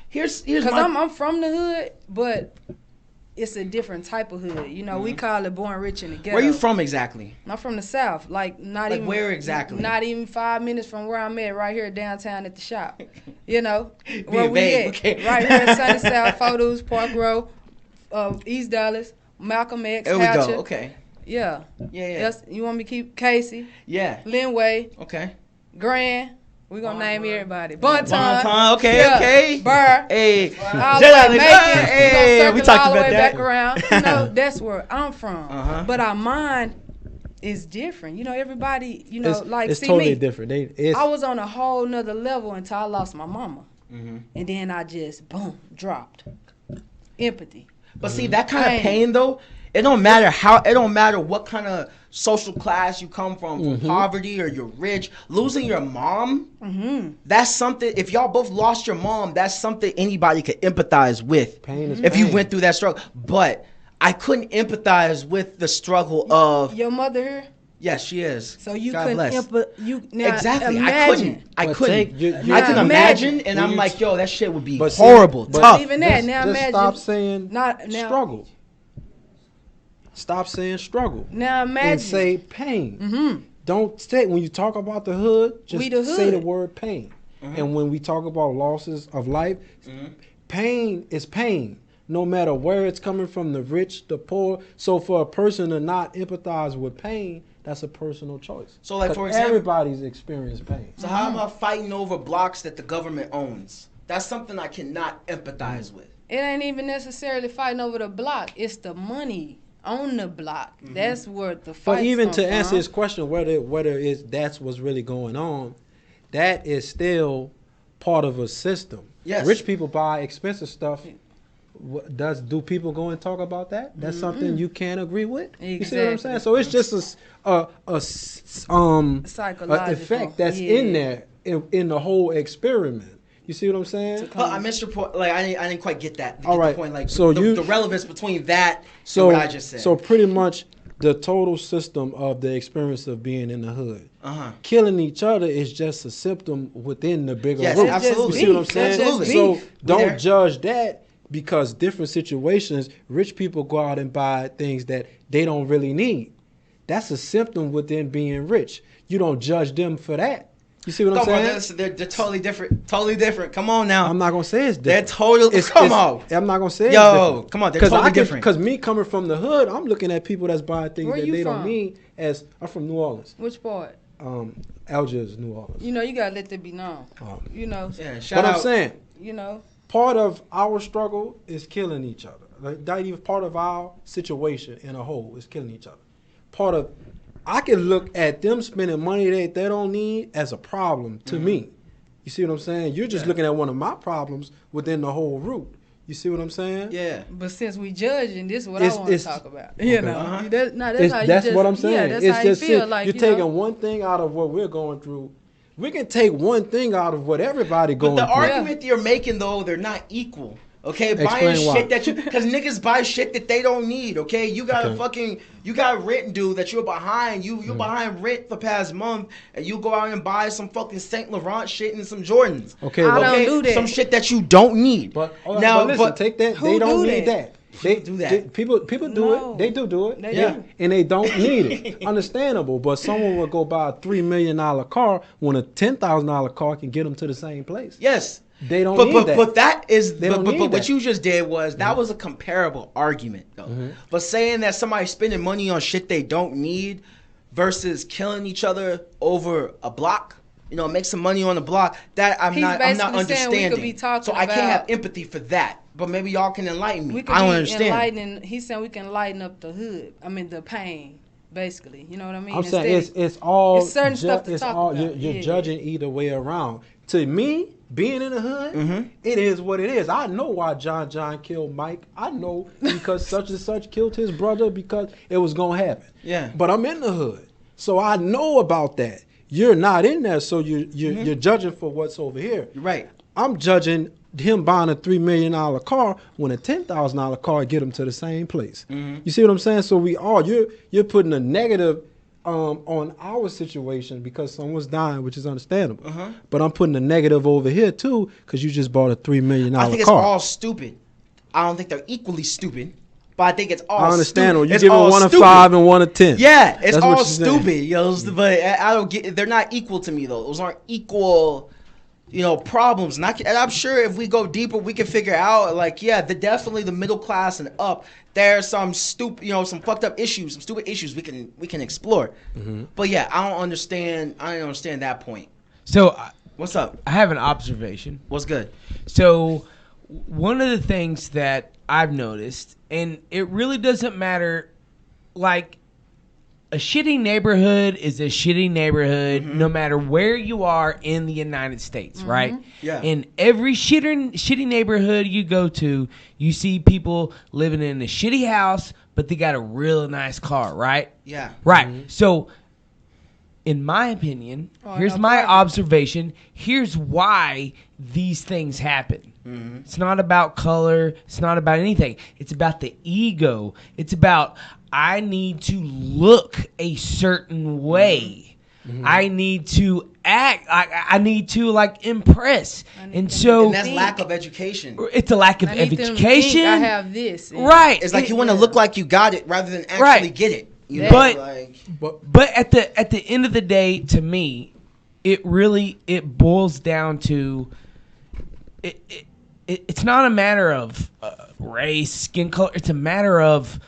Here's because my. I'm from the hood, but it's a different type of hood. You know, we call it born rich in the ghetto. Where you from exactly? I'm from the South. Like not Like even where exactly? Not even 5 minutes from where I'm at, right here downtown at the shop. You know, where Being we vague, at? okay. Right here in Sunny South, Photos, Park Row, East Dallas, Malcolm X, There we go. Hatchet. Okay. Yeah. Yeah. Yes. You want me to keep Casey, Yeah. Linway, Okay. Grand. We're gonna name Bonton. everybody. Bonton, Bonton. okay, Yeah. okay. Burr. Hey. All the Yeah, way like, Macon. hey, We we gonna circle talked all the about way that. back around. You know, that's where I'm from. Uh-huh. But our mind is different. You know, everybody, you know, It's see totally me. different. I was on a whole nother level until I lost my mama. Mm-hmm. And then I just, boom, dropped. Empathy. But see, that kind of Pain. pain though, it don't matter what kind of social class you come from poverty or you're rich. Losing your mom, that's something. If y'all both lost your mom, that's something anybody could empathize with. Pain is if you pain. went through that struggle. But I couldn't empathize with the struggle of. Your mother here? Yes, she is. So you God couldn't bless. Imagine. I But couldn't. take- you- I can Now imagine, imagine. and When I'm you- like, yo, that shit would be But see, horrible, but tough. Even that, now just imagine. stop saying Now, struggle. Stop saying struggle Now imagine. and say pain. Don't say when you talk about the hood. Just We the say the hood. word pain. And when we talk about losses of life, pain is pain. No matter where it's coming from, the rich, the poor. So for a person to not empathize with pain, that's a personal choice. So, like, 'Cause for example- everybody's experienced pain. So how about fighting over blocks that the government owns? That's something I cannot empathize with. It ain't even necessarily fighting over the block. It's the money on the block. That's where the fight. But even to answer his question, whether it's that's what's really going on, that is still part of a system. Yes. Rich people buy expensive stuff. Do people go and talk about that? That's something you can't agree with. You see what I'm saying? Exactly. So it's just a Psychological. effect that's in there in the whole experiment. You see what I'm saying? But I missed your point. Like I didn't quite get that. All right. The point. Like so the relevance between that and what I just said. So pretty much the total system of the experience of being in the hood. Killing each other is just a symptom within the bigger yes, group. absolutely. You see what I'm saying? Absolutely. So don't judge that because different situations, rich people go out and buy things that they don't really need. That's a symptom within being rich. You don't judge them for that. You see what I'm saying? They're totally different. Totally different. Come on now. I'm not gonna say it's different. They're totally. Come on. I'm not gonna say it's different. Come on. They're totally different. Because me coming from the hood, I'm looking at people that's buying things Where that you they from? don't need. As I'm from New Orleans. Which part? Algiers, New Orleans. You know, you gotta let that be known. You know. Yeah. But I'm saying, you know, part of our struggle is killing each other. Like that even part of our situation in a whole is killing each other. Part of I can look at them spending money that they don't need as a problem to me. You see what I'm saying? You're just looking at one of my problems within the whole root. You see what I'm saying? Yeah. But since we judging, this is what I want to talk about. You know, that's how what I'm saying. Yeah, that's it's how just you feel. Like you're taking one thing out of what we're going through. We can take one thing out of what everybody going through. But the argument you're making, though, they're not equal. Okay, buying shit that because niggas buy shit that they don't need. Okay, you got you got rent due that you're behind. You're behind rent the past month, and you go out and buy some fucking Saint Laurent shit and some Jordans. Okay, I don't do that. Some shit that you don't need. But listen, take that. They don't need that. They do that. People do it. They do it. They do. And they don't need it. Understandable. But someone will go buy a $3 million car when a $10,000 car can get them to the same place. Yes. They don't need that. But that is but what you just did was that was a comparable argument though. But saying that somebody's spending money on shit they don't need versus killing each other over a block, make some money on the block, that I'm not understanding. So I can't have empathy for that. But maybe y'all can enlighten me. I don't understand. He's saying we can lighten up the hood. I mean the pain. Basically, you know what I mean? I'm saying it's all certain stuff to talk about. You're judging either way around. To me, being in the hood, it is what it is. I know why John killed Mike. I know because such and such killed his brother because it was gonna happen. Yeah. But I'm in the hood, so I know about that. You're not in there, so you're judging for what's over here. You're right. I'm judging him buying a $3 million car when a $10,000 car get him to the same place. You see what I'm saying? So you're putting a negative on our situation because someone's dying, which is understandable. But I'm putting a negative over here too because you just bought a $3 million car. I think it's all stupid. I don't think they're equally stupid. But I think it's all I understand. stupid. You're giving one a 5 and one a 10. Yeah, it's That's all stupid. But I don't get. They're not equal to me though. Those aren't equal. Problems. And I'm sure if we go deeper, we can figure out. Definitely the middle class and up. There's some stupid, some fucked up issues, some stupid issues we can explore. But yeah, I don't understand that point. So what's up? I have an observation. What's good? So one of the things that I've noticed, and it really doesn't matter, like a shitty neighborhood is a shitty neighborhood no matter where you are in the United States, right? Yeah. In every shitty neighborhood you go to, you see people living in a shitty house, but they got a real nice car, right? Yeah. Right. So, in my opinion, here's my observation. Here's why these things happen. It's not about color. It's not about anything. It's about the ego. It's about I need to look a certain way. I need to act. I need to impress. And that's lack of education. It's a lack of education. I have this. Right. It's like you want to look like you got it rather than actually get it. But at the end of the day, to me, it boils down to it's not a matter of race, skin color. It's a matter of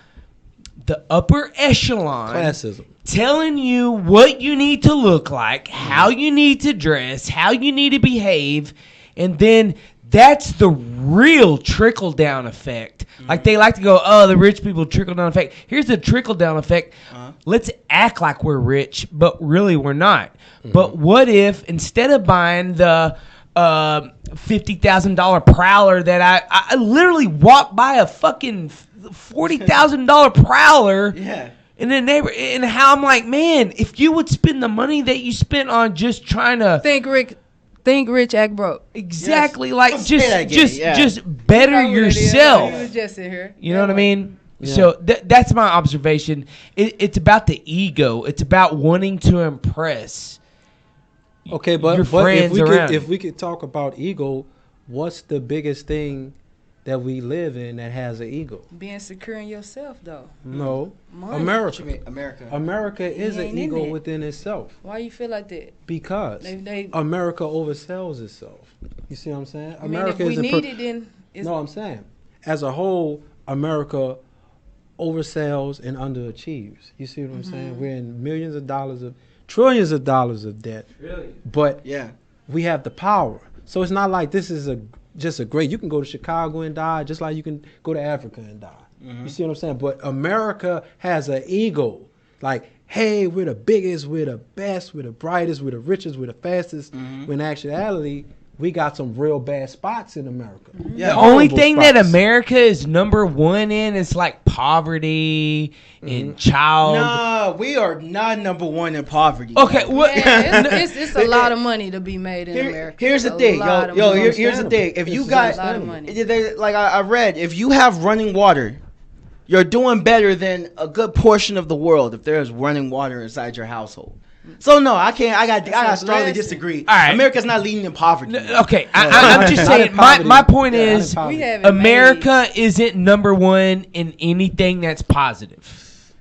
the upper echelon classism telling you what you need to look like, how you need to dress, how you need to behave, and then that's the real trickle down effect. Like they like to go, oh, the rich people trickle down effect. Here's the trickle down effect. Let's act like we're rich, but really we're not. But what if instead of buying the $50,000 Prowler that I literally walked by a fucking $40,000 Prowler in the neighborhood, and how I'm like, man, if you would spend the money that you spent on just trying to think, Rick, Think rich, act broke. Exactly. Yes. Like Let's say that again, just better You know what it is. yourself. You was just in here. You know what I mean? Yeah. So that's my observation. It's about the ego. It's about wanting to impress. Okay, but your friends around. if we could talk about ego, what's the biggest thing that we live in that has an ego? Being secure in yourself, though. No, Money. America. America. America is an ain't in ego that. within itself Why you feel like that? because They America oversells itself. You see what I'm saying? I mean, if we need it, then it's No, I'm saying as a whole, America oversells and underachieves. You see what I'm saying? We're in trillions of dollars of debt. Really? But Yeah. we have the power. So it's not like this is just a great. You can go to Chicago and die, just like you can go to Africa and die. You see what I'm saying? But America has an ego. Like, hey, we're the biggest, we're the best, we're the brightest, we're the richest, we're the fastest. When in actuality, we got some real bad spots in America. Yeah. The only Horrible thing that spots. America is number one in is like poverty and child. No, we are not number one in poverty. Okay, what? yeah, it's a lot of money to be made in America. Here's the A thing, lot of yo. money. Here's the thing. If you It's got, a lot of money. like I read, if you have running water, you're doing better than a good portion of the world. If there's running water inside your household. So no, I can't. I got a strongly blessing. disagree. All right. America's not leading in poverty. Okay, I'm just Not in saying. My poverty. point Yeah, not in is, poverty. We haven't America isn't number one in anything that's positive.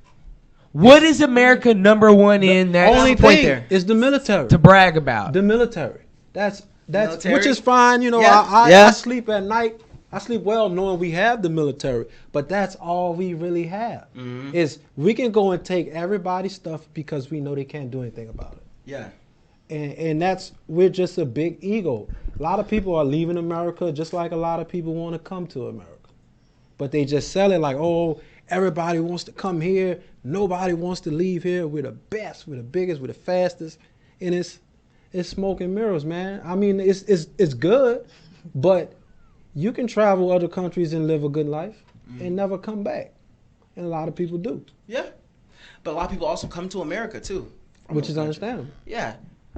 What is America number one in? That's Only point thing there. is the military. to brag about. The military. That's Military? which is fine. You know, Yeah. I sleep at night. I sleep well knowing we have the military, but that's all we really have. Is we can go and take everybody's stuff because we know they can't do anything about it. Yeah. And that's, we're just a big ego. A lot of people are leaving America just like a lot of people want to come to America. But they just sell it like, oh, everybody wants to come here. Nobody wants to leave here. We're the best, we're the biggest, we're the fastest. And it's smoke and mirrors, man. I mean, it's good, but you can travel other countries and live a good life and never come back. And a lot of people do. Yeah. But a lot of people also come to America too. Which is understandable. Yeah.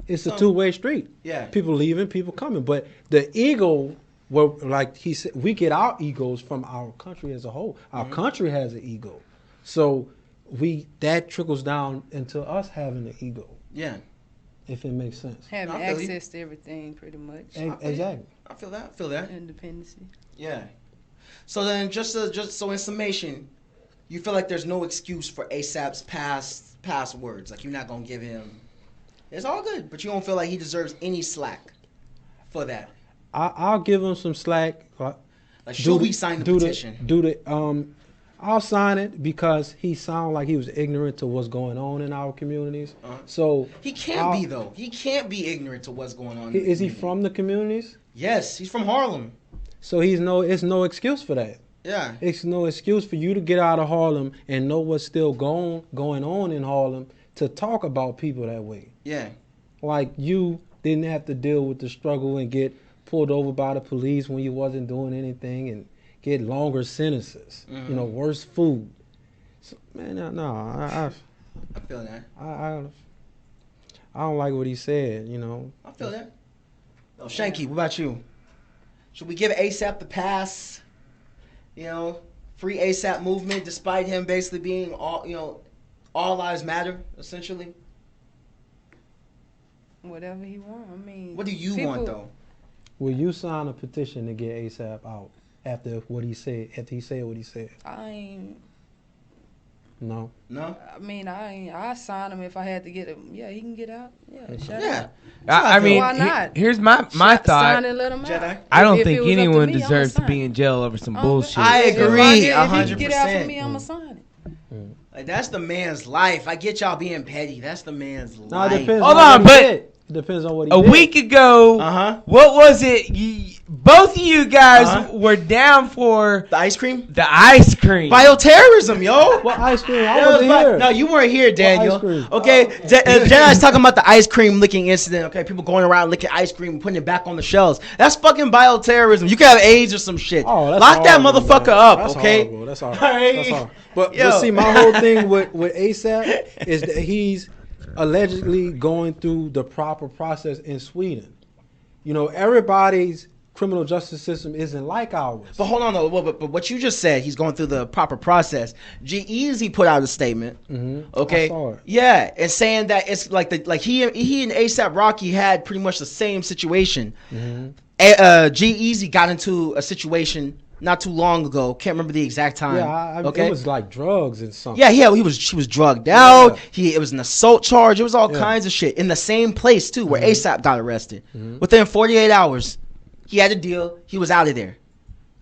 It's So- a two-way street. Yeah. People leaving, people coming. But the ego, well, like he said, we get our egos from our country as a whole. Our country has an ego. So that trickles down into us having an ego, Yeah. if it makes sense. having I feel you. access to everything, pretty much. Exactly. I feel that. I feel that. Independency. Yeah. So then, just so in summation, you feel like there's no excuse for ASAP's past words. Like you're not gonna give him. It's all good, but you don't feel like he deserves any slack for that. I'll give him some slack. Like, should we sign the petition? I'll sign it because he sounded like he was ignorant to what's going on in our communities. So He can't be though. He can't be ignorant to what's going on. in the Is he community. from the communities? Yes, he's from Harlem. So it's no excuse for that. Yeah. It's no excuse for you to get out of Harlem and know what's still going on in Harlem to talk about people that way. Yeah. Like you didn't have to deal with the struggle and get pulled over by the police when you wasn't doing anything and get longer sentences. You know, worse food. So, man, I feel that. I don't like what he said. You know. I feel that. Oh, Shankie, what about you? Should we give ASAP the pass? You know, free ASAP movement, despite him basically being all lives matter, essentially. Whatever he want. I mean, What do you want though? Will you sign a petition to get ASAP out after what he said? After he said what he said? I ain't. No. No. I mean, I sign him if I had to get him. Yeah, he can get out. Yeah, shut Yeah. up. I mean, Why not? here's my thought. Sign and let him Jedi? out. I don't If it think was up to anyone me, I'ma deserves to sign be it. in jail over some Oh, bullshit. I If agree, If he can get out 100%. for me, I'ma sign it. Like that's the man's life. I get y'all being petty. That's the man's No, life. it depends. Hold on on, what he but- did. It depends on what he A did. week ago, Uh-huh. what was it? Both of you guys Uh-huh. were down for The ice cream? the ice cream. Bioterrorism, yo. What ice cream? I That wasn't was here. No, you weren't here, Daniel. ice cream? Okay, Jedi's talking about the ice cream licking incident. Okay, people going around licking ice cream and putting it back on the shelves. That's fucking bioterrorism. You could have AIDS or some shit. Oh, that's Lock that horrible, motherfucker man. up, That's okay? horrible. That's horrible. Alright. That's horrible. But Yo. see, my whole thing with ASAP is that he's allegedly going through the proper process in Sweden. everybody's criminal justice system isn't like ours. But hold on though. But what you just said, he's going through the proper process. G-Eazy put out a statement. Okay. I saw it. Yeah, and saying that it's like he and ASAP Rocky had pretty much the same situation. G-Eazy got into a situation not too long ago. Can't remember the exact time. Yeah, okay. It was like drugs and something. Yeah, she was drugged out. It was an assault charge. It was all kinds of shit in the same place too, where ASAP got arrested. Within 48 hours, he had a deal. He was out of there.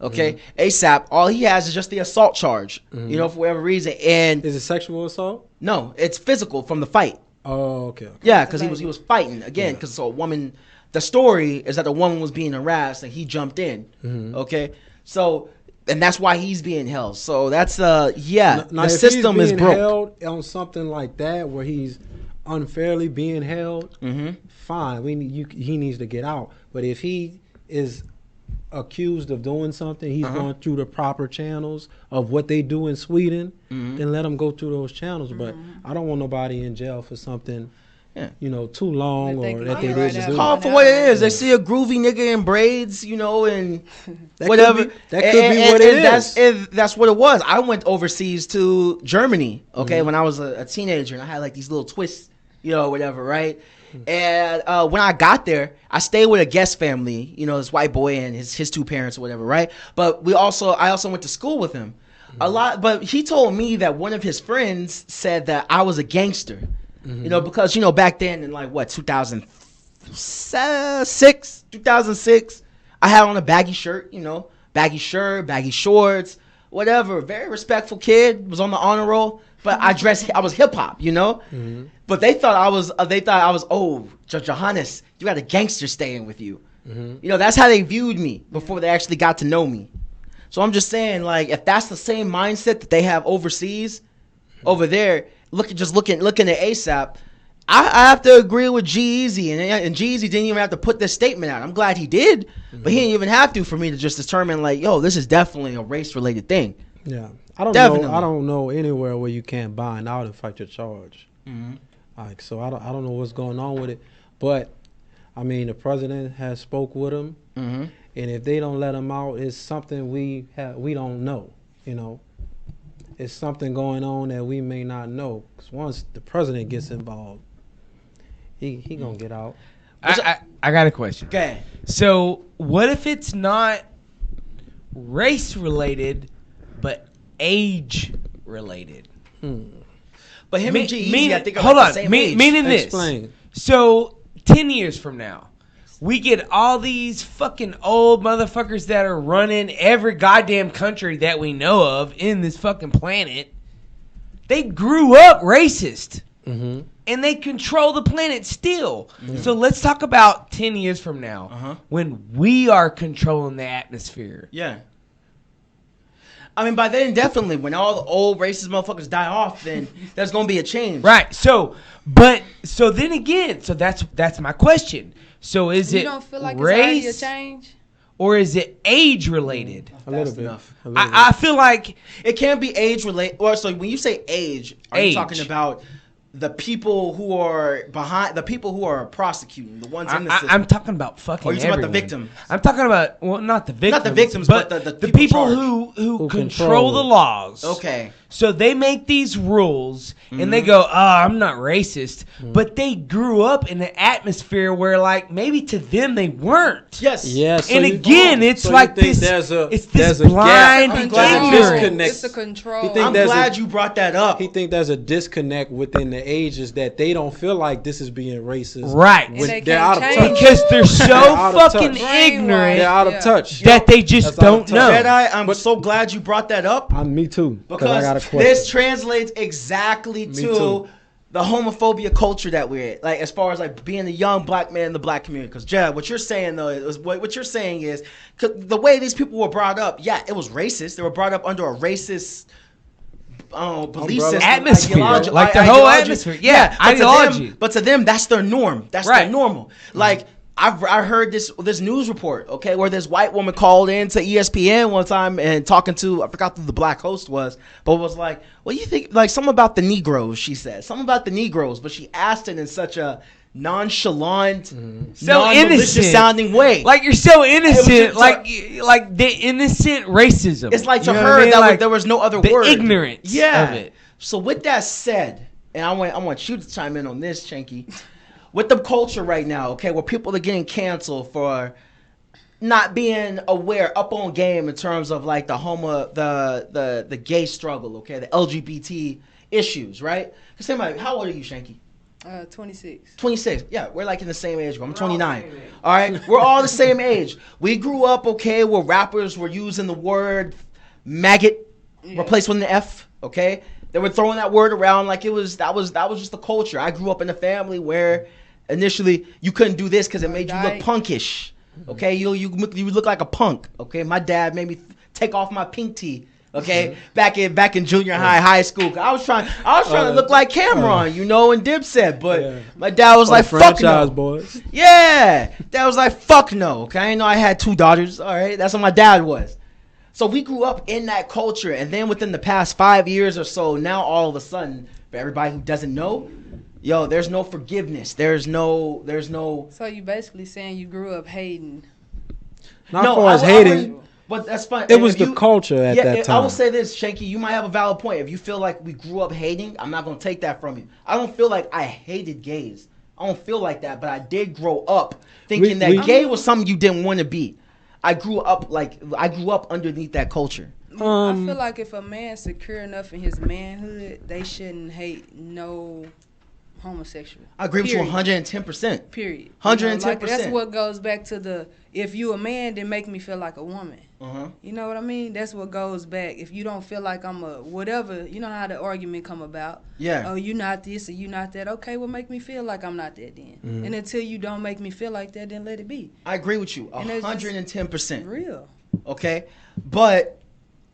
Okay, ASAP. All he has is just the assault charge. For whatever reason. And is it sexual assault? No, it's physical from the fight. Oh, okay. Yeah, because he was fighting again. Because so a woman. The story is that the woman was being harassed and he jumped in. Okay. So, and that's why he's being held. So that's Now, the system is broke. Held on something like that where he's unfairly being held, fine. He needs to get out. But if he is accused of doing something, he's going through the proper channels of what they do in Sweden, then let him go through those channels. But I don't want nobody in jail for something. Too long, or that they didn't do. Call for what it is. They see a groovy nigga in braids, and that whatever. That could be what it is. That's what it was. I went overseas to Germany, when I was a teenager, and I had like these little twists, whatever, right? And when I got there, I stayed with a guest family, this white boy and his two parents or whatever, right? But I also went to school with him a lot. But he told me that one of his friends said that I was a gangster. Because back then in 2006, I had on a baggy shirt, baggy shorts, whatever. Very respectful kid, was on the honor roll, but I was hip hop, But they thought I was, Johannes, you got a gangster staying with you. That's how they viewed me before they actually got to know me. So I'm just saying, if that's the same mindset that they have overseas, over there. Looking at ASAP, I have to agree with G-Eazy, and G-Eazy didn't even have to put this statement out. I'm glad he did, but he didn't even have to for me to just determine this is definitely a race-related thing. Yeah, I don't know anywhere where you can't bind out and fight your charge. So I don't know what's going on with it, but I mean the president has spoke with him, and if they don't let him out, it's something we don't know. It's something going on that we may not know. Because once the president gets involved, he gonna get out. I got a question. Okay. So what if it's not race related, but age related? But him and G-Eazy, I think, are hold the on. same age. Meaning this. Explain. So 10 years from now, we get all these fucking old motherfuckers that are running every goddamn country that we know of in this fucking planet. They grew up racist. And they control the planet still. So let's talk about 10 years from now when we are controlling the atmosphere. Yeah. I mean, by then, definitely, when all the old racist motherfuckers die off, then there's going to be a change. Right. So then again, that's my question. So is it don't feel like race it's already a change? Or is it age related? A little bit. I feel like it can't be age related. Well, so when you say age, are you talking about the people who are behind, the people who are prosecuting, the ones in the system? I'm talking about fucking Or are you talking everyone. about the victims? I'm talking about, not the victims. Not the victims, but the people charged. who control the laws. Okay. So they make these rules and they go, I'm not racist. But they grew up in an atmosphere where maybe to them they weren't. Yes. Yes. And again, it's like this. It's this blind ignorance. It's a control. I'm glad you brought that up. He think there's a disconnect within the ages that they don't feel like this is being racist. Right. They're out of touch. Because they're so out of fucking touch. ignorant They're out of touch. that they just That's out of don't know. Jedi, I'm so glad you brought that up. Me too. Because I got a question. this translates exactly to too. the homophobia culture that we're in. As far as being a young black man in the black community. Because Jed, what you're saying though is what you're saying is the way these people were brought up. Yeah, it was racist. They were brought up under a racist belief system, atmosphere, ideology, like the ideology. whole atmosphere. Yeah, ideology. But to them, that's their norm. That's Right. their normal. I heard this news report, where this white woman called in to ESPN one time and talking to, I forgot who the black host was, but was like, what do you think, something about the Negroes, she said. Something about the Negroes, but she asked it in such a nonchalant, So non-malicious innocent sounding way. Like you're so innocent, just- like the innocent racism. It's like to You know what her I mean? that Like, there was no other the word. ignorance Yeah. of it. So with that said, and I want you to chime in on this, Shankie. With the culture right now, okay, where people are getting canceled for not being aware, up on game in terms of like the gay struggle, okay, the LGBT issues, right? Cause how old are you, Shankie? 26. 26. Yeah, we're like in the same age group. I'm 29. All right, we're all the same age. We grew up, okay, where rappers were using the word maggot replaced with an F, okay? They were throwing that word around like that was just the culture. I grew up in a family where initially you couldn't do this because it made you look punkish. Okay, you look like a punk. Okay, my dad made me take off my pink tee. Okay, back in junior high school. I was trying to look like Cameron, and Dipset, but my dad was like, "Fuck no." Boys. Yeah, dad was like, "Fuck no." Okay, I didn't know I had 2 daughters. All right, that's what my dad was. So we grew up in that culture, and then within the past 5 years or so, now all of a sudden, for everybody who doesn't know, there's no forgiveness. There's no. So you basically saying you grew up hating? Not as far as hating. But that's fine. It was the culture at that time. I will say this, Shankie, you might have a valid point. If you feel like we grew up hating, I'm not going to take that from you. I don't feel like I hated gays. I don't feel like that, but I did grow up thinking that gay was something you didn't want to be. I grew up underneath that culture. I feel like if a man's secure enough in his manhood, they shouldn't hate no homosexual. I agree with you 110%. Period. 110%. That's what goes back to if you a man, then make me feel like a woman. You know what I mean? That's what goes back. If you don't feel like I'm a whatever, you know how the argument come about. Yeah. Oh, you not this or you not that. Okay, well, make me feel like I'm not that then. And until you don't make me feel like that, then let it be. I agree with you 110%. Real. Okay? But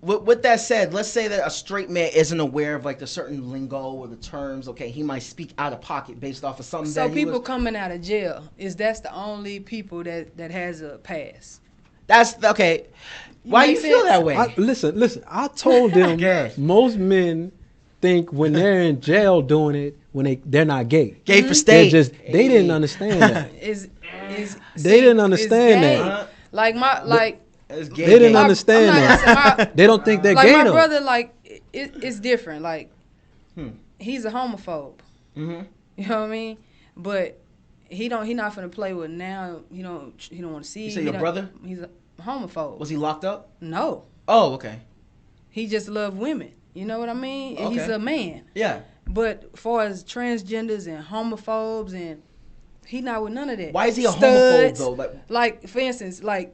with that said, let's say that a straight man isn't aware of like the certain lingo or the terms. Okay, he might speak out of pocket based off of something. So people coming out of jail that's the only people that has a pass. That's okay. Why you feel that way? Listen. I told them most men think when they're in jail doing it when they're not gay. Gay for state. They didn't understand that. They didn't understand that. It's gay. They didn't understand that. They don't think they're like gay my though. brother, it's different. Like he's a homophobe. You know what I mean? But he not finna play with now. He don't want to see. You say your brother? He's a homophobe. Was he locked up? No. Oh, okay. He just loved women. You know what I mean? Okay. He's a man. Yeah. But as far as transgenders and homophobes, and he not with none of that. Why is he a homophobe though? Like for instance, no.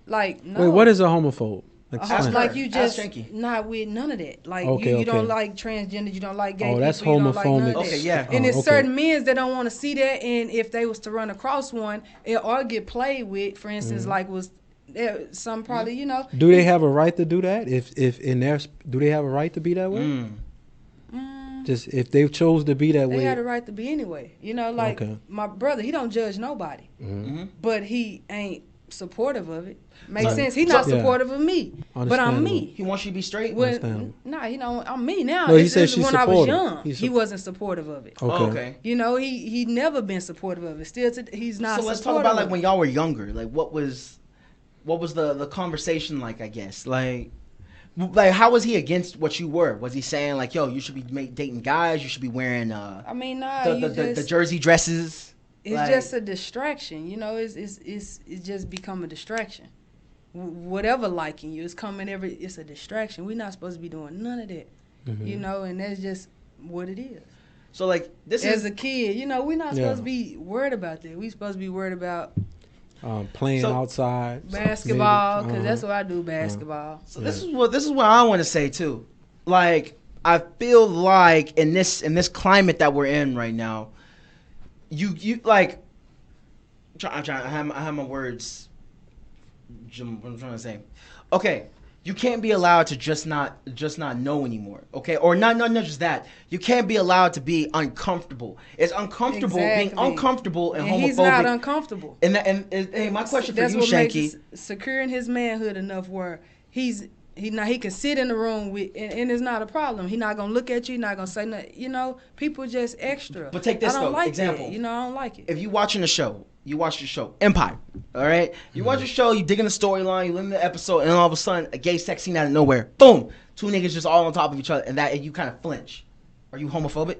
Wait, what is a homophobe? Like you just Shankie. not with none of that. Like okay, you don't like transgender, you don't like gay people. That's you don't like none homophobic. of that. Okay, yeah. And there's certain men that don't want to see that, and if they was to run across one, or get played with, for instance, like was there some probably Do they have a right to do that? Do they have a right to be that way? Just if they chose to be that way, they had a right to be anyway. My brother, he don't judge nobody, but he ain't supportive of it. Makes sense. He's not supportive of me, but I'm me. He wants you to be straight. Nah, he don't. I'm me now. No, he said she's when supportive. I was young, he wasn't supportive of it. Okay. He never been supportive of it. Still, he's not. So let's talk about like when y'all were younger. Like what was the conversation like? I guess like how was he against what you were? Was he saying like, yo, you should be dating guys, you should be wearing the jersey dresses? It's just a distraction, it's just become a distraction. Whatever liking you, it's a distraction. We're not supposed to be doing none of that, and that's just what it is. So like as a kid, we're not supposed to be worried about that. We're supposed to be worried about playing outside, basketball, because that's what I do, basketball. So this is what I want to say too. Like I feel like in this climate that we're in right now, you like. I have my words. What I'm trying to say. Okay, you can't be allowed to just not know anymore. Okay, or not just that. You can't be allowed to be uncomfortable. It's uncomfortable being uncomfortable and homophobic. He's not uncomfortable. And hey, my question for you, Shankie. Makes securing his manhood enough where he's he can sit in the room with and it's not a problem. He not gonna look at you. He not gonna say nothing. You know, people just extra. But take this I don't though, like example. That. You know, I don't like it. If you watching the show, you watch the show Empire, all right? You watch the show, you dig in the storyline, you live in the episode, and all of a sudden a gay sex scene out of nowhere, boom, 2 niggas just all on top of each other, and you kind of flinch. Are you homophobic?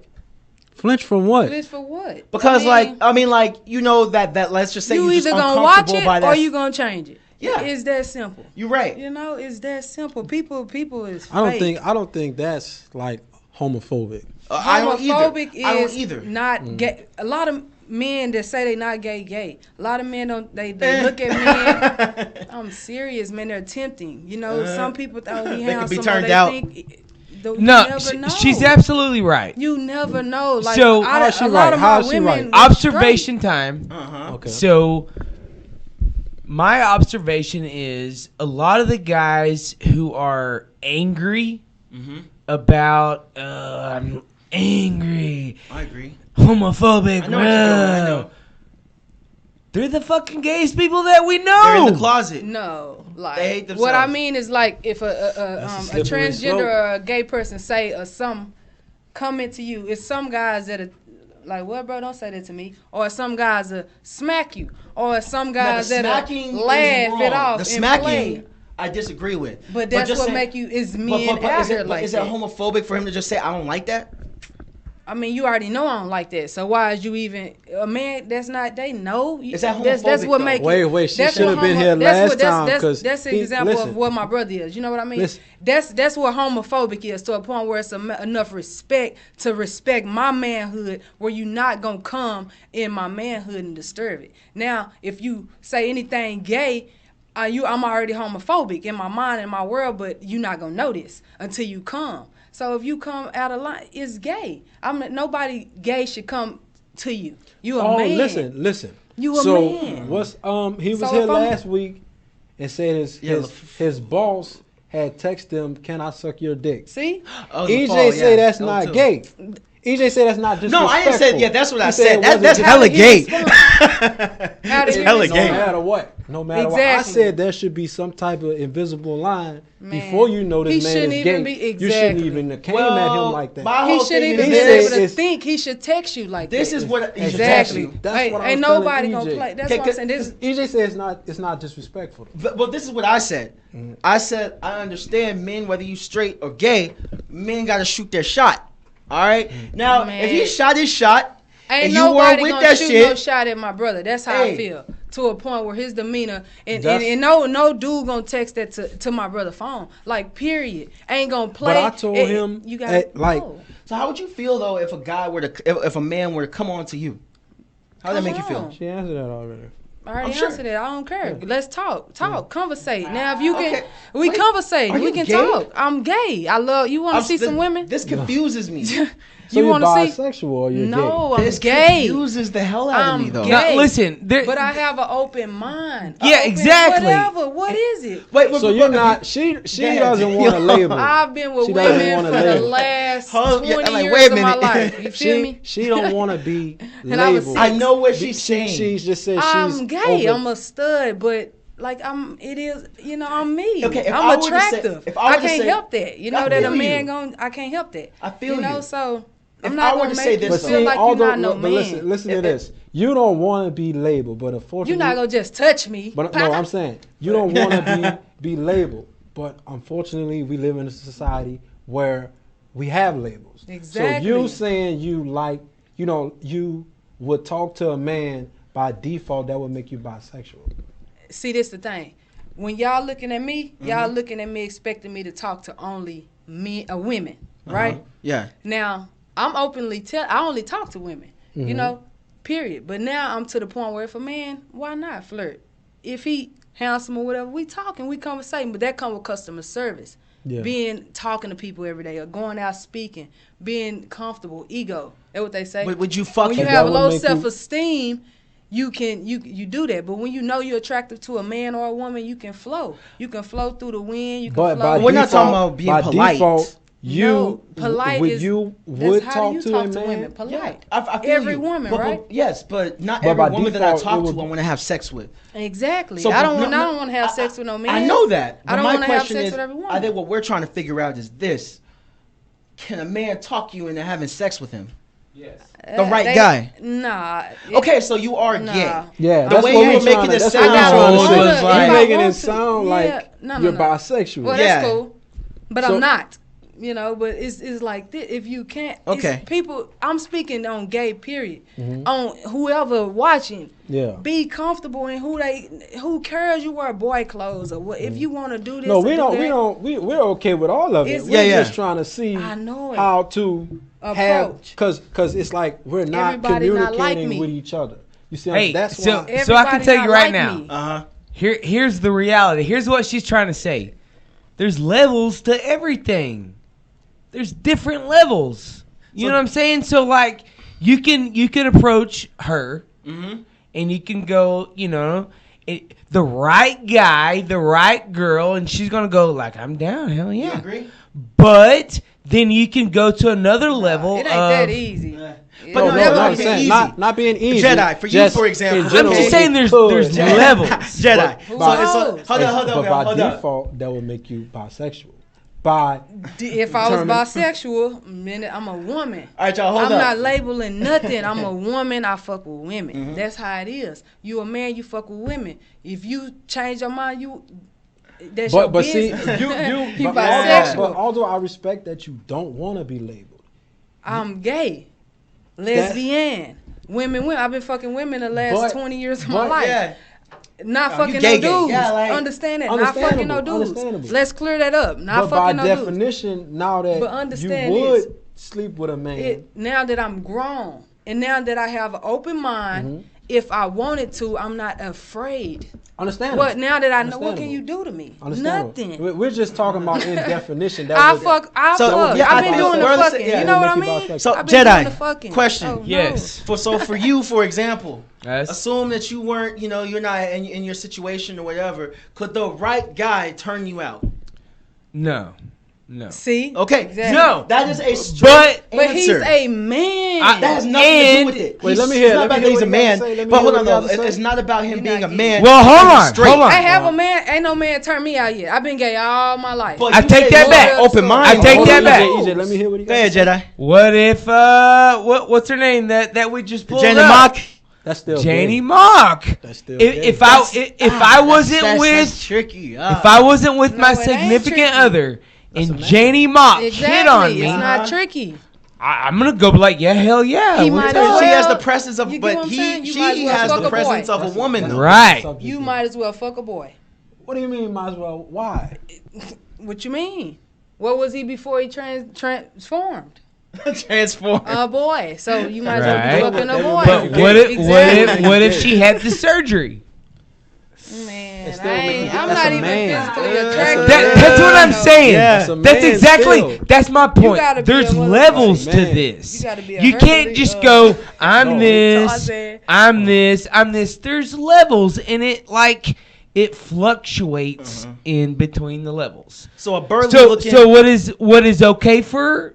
Flinch from what? Flinch for what? Because I mean, you know that let's just say you you're just either gonna watch uncomfortable it by that. or you gonna change it. Yeah. It's that simple. You're right. You know, it's that simple. People is fake. I don't think that's like homophobic. I don't Homophobic either. is not gay. A lot of men that say they not gay. A lot of men don't. They look at men. I'm serious, man. They're tempting. You know, some people thought he They could be handsome. turned They out. think, No, you never know. she's absolutely right. You never know. Like So- How is she a right? lot of How my is she women right? Observation time. Okay. So, my observation is a lot of the guys who are angry about, I'm angry, I agree. homophobic, I know what you're doing, I know. They're the fucking gayest people that we know. They're in the closet. No, like They hate what I themselves. mean is like if a slippery transgender slope. or a gay person say or some comment to you, it's some guys that are like, well, bro, don't say that to me, or some guys that smack you, or some guys that are laugh it off The and smacking, play. I disagree with. But that's just what saying- make you is But, men out is here it, like is it that. homophobic for him to just say I don't like that? I mean, you already know I don't like that. So why is you even a man? That's not. They know. Is that That's homophobic, what though? make. Wait, she that's should what have been homo- here that's last what- that's- time, that's- 'cause that's an he- example listen. of what my brother is. You know what I mean? Listen. That's what homophobic is, to a point where it's enough respect to respect my manhood, where you not gonna come in my manhood and disturb it. Now, if you say anything gay, I'm already homophobic in my mind, in my world, but you're not gonna notice until you come. So if you come out of line, it's gay. Nobody gay should come to you. You a man. Listen. You a so man. what's he was So here if I'm- last week and said his boss had texted him, "Can I suck your dick?" See? Oh, EJ say that's Oh, not too. gay. EJ say that's not disrespectful. No, I didn't say. Yeah, that's what I He said. it That's wasn't hella he gay. respond? How did he hella respond? gay. No matter what. No matter what. I Exactly. said there should be some type of invisible line Man. before you know He this man shouldn't is even gay. be- You shouldn't exactly. even have came at him like that. My He whole shouldn't thing even is be he able said to it's- think. He should text you like This that. is what he should text Exactly. you. That's Ain't, what I ain't was telling nobody EJ. gonna play. That's Okay, what I'm saying. This, EJ said it's not disrespectful. But this is what I said. I said I understand men, whether you straight or gay, men got to shoot their shot. All right. Now, Man. if he shot his shot, ain't and you nobody weren't with gonna that shoot shit, no shot at my brother. That's how Hey. I feel. To a point where his demeanor and That's- no dude gonna text that to my brother phone. Like period. Ain't gonna play. But I told him, you gotta like, know. So how would you feel though if a guy were to, if a man were to come on to you? How would that make you feel? Come on. She answered that already. I already I'm sure. answered it. I don't care. Let's talk, conversate. Now, if you can, Okay. we Wait, conversate. are We you can gay? talk. I'm gay. I love. You want to see some women? This confuses me. So You you're want to see? bisexual or you're No, gay? I'm This gay. confuses the hell out of I'm me though. gay. Now, listen, But I have an open mind. Yeah, Open exactly. Whatever. What is it? Wait, So you're not. She Go ahead. doesn't want a label. I've been with She doesn't women wanna for the label. last Hold- 20 yeah, I'm like, years wait a of my minute. life. You feel me? She don't want to be And I was labeled. I know what she's saying. She just said I'm she's gay. over- I'm a stud, but like Okay, I'm me. if I I'm were to say- attractive. if I were I to can't say- help that. You know I that a feel man you. I can't help that. I feel you know, you. so If I'm I not were gonna to make say you this, But though. feel see, like you're although, not no but man. listen to this. You don't want to be labeled, but unfortunately, You're not gonna just touch me. But no, I'm saying you don't want to be labeled, but unfortunately, we live in a society where we have labels. Exactly. So you saying you would talk to a man by default, that would make you bisexual. See, this the thing. When y'all looking at me, Mm-hmm. y'all looking at me expecting me to talk to only women, right? Yeah. Now, I'm openly I only talk to women, you Mhm. know, period. But now I'm to the point where if a man, why not flirt? If he handsome or whatever, we talking, we conversating, but that come with customer service. Yeah. Being talking to people every day or going out speaking, being comfortable, ego. That's what they say. But would you fuck When you That have would low make you- self-esteem, you do that. But when you know you're attractive to a man or a woman, you can flow. You can flow through the wind. You can But flow. by We're not default, talking about being by polite. default, polite would is. you would That's how talk you to talk a to man? women. Polite. I feel Every you. woman, But- right? Yes, but not But every by woman that I default, talk it to, would- I want to have sex with. Exactly. So, I but don't no, want to have sex with no man. I know that. I But don't my want to have question sex is, with every woman. I think what we're trying to figure out is this: can a man talk you into having sex with him? Yes. The right guy. Nah. Okay, so you are Nah. gay. Yeah, The that's way what you we're were making trying to. it That's sound what we're trying to was say. like- You're If I making want it to, sound like no, you're no. bisexual. Well, Yeah. that's cool, but So- I'm not. You know, but it's like this. If you can't, it's Okay. people. I'm speaking on gay. Period. Mhm. On whoever watching. Yeah. Be comfortable in who cares you wear boy clothes or what. If you want to do this, No, or do that, we're okay with all of it. It's- We're Yeah, just yeah. trying to see I know it. how to have, Approach. cause it's like we're not Everybody not communicating like me. with each other. You see, Hey, that's so- why. so I can Everybody tell not you right like now. me. Uh huh. Here's the reality. Here's what she's trying to say. There's levels to everything. There's different levels. You know what I'm saying? So like you can approach her and you can go, the right guy, the right girl, and she's gonna go like, I'm down, hell You yeah. agree? But then you can go to another level It ain't of that easy. Yeah. It But don't no, never no, be I'm saying easy. not being easy. Jedi, for you, just for example. in I'm general, just saying it there's could. levels. Jedi. Who So, knows? hold on, But by hold on. default, that would make you bisexual. By If I was determine- bisexual, minute I'm a woman. All right, y'all, hold I'm up. not labeling nothing. I'm a woman. I fuck with women. That's how it is. You a man. You fuck with women. If you change your mind, that's your but see, business. you You but bisexual. although I respect that you don't want to be labeled. I'm gay, lesbian, women. I've been fucking women the last But- 20 years of my but- life. Yeah. Not you fucking gay, no gay. dudes. Yeah, like- Understand that. Not fucking no dudes. Understandable. Let's clear that up. Not But by fucking no dudes. definition, now that But you understand would this. sleep with a man, Now that I'm grown and now that I have an open mind, if I wanted to, I'm not afraid. understandable. But now that I know, what can Understandable. you do to me? Understandable. Nothing. We're just talking about in definition. That I would- fuck. So, yeah, I've I been think doing the we're fucking. yeah, You know what I make you mean? bisexual. So, I've been doing the Jedi, fucking. question. Oh, no. Yes. For you, for example, Yes. assume that you weren't, you're not in your situation or whatever. Could the right guy turn you out? No. See? Okay. Exactly. No. That is a straight But he's answer. a man. That has nothing to do And- with it. Wait, He's- let me hear- It's not let me about hear that he's a what you man. gotta say. Let me But hear hold what on, you though. gotta say. It's not about him You're being not a man. Well, hold He's on, straight. hold on. I have a man. Ain't no man turn me out yet. I've been gay all my life. But I you take say that you're back. Open mind. I take Hold that on, back. EJ, let me hear what he Go got. ahead, Jedi. What if what's her name that we just pulled Jenny up? Mock. That's still Janie gay. Mock. That's still If, gay. if I wasn't That's with tricky. if I wasn't with No, my it ain't significant tricky. other That's a and man. Janie Mock Exactly. hit on me, It's not tricky. I'm gonna go be like, yeah, hell yeah. He what's might up? as She has well- the presence of, you get what but I'm saying? You she might as well has fuck the a boy. presence of a That's- woman. that's though. Right. subject You is- might as well fuck a boy. What do you mean? Might as well. Why? What you mean? What was he before he transformed? Transform. A boy. So you might as well Right. be fucking a That boy. would But make you what gay. if what Exactly. if what if she had the surgery? Man, It still make you- I'm that's not a even man. physically That's a attracted. man. That's what I'm saying. Yeah. That's a That's man exactly still. that's my point. gotta be There's a motherfucking levels to man. this. You gotta be a You can't Hercules, just go, I'm No. this, Tarzan. I'm this, I'm this. There's levels in it, like it fluctuates in between the levels. So a burly So looking. so what is okay for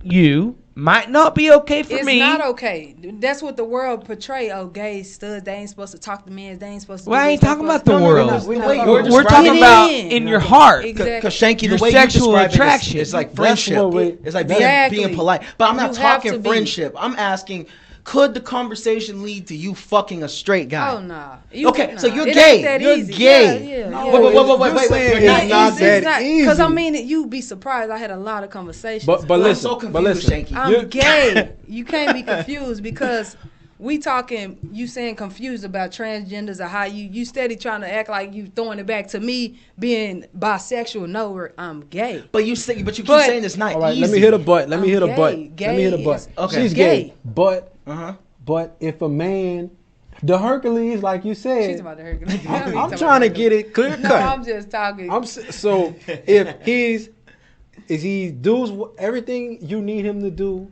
you might not be okay for It's me. not okay. That's what the world portray. Oh, gays, studs, they ain't supposed to talk to men. They ain't supposed to. Well, do I ain't this, talking they about the supposed to- world. We're not We're describing talking it. about In. in your heart. Exactly. Because Shankie, the Your way you sexual describe attraction. it, it's like That's friendship. what we- It's like being Exactly. polite. But I'm not You have to talking be. friendship. I'm asking, could the conversation lead to you fucking a straight guy? Oh nah. Okay, so you're It gay. ain't that You're easy. gay. Yeah, No, yeah. Wait, wait, you're wait, saying you're it's not that easy. Because I mean, you'd be surprised. I had a lot of conversations. But I'm listen, so but confused, listen. Shankie. I'm gay. You can't be confused because we talking. You saying confused about transgenders or how you steady trying to act like you throwing it back to me being bisexual. No, I'm gay. But you keep But- saying it's not All right, easy. let me hit a butt. Let me I'm hit a gay. butt. Let me Gay hit a butt. is- Okay. She's Gay. gay, but Uh-huh. if a man, the Hercules, like you She's said, about to hurt. I'm trying to get it clear No, cut. I'm just talking. So if he does everything you need him to do,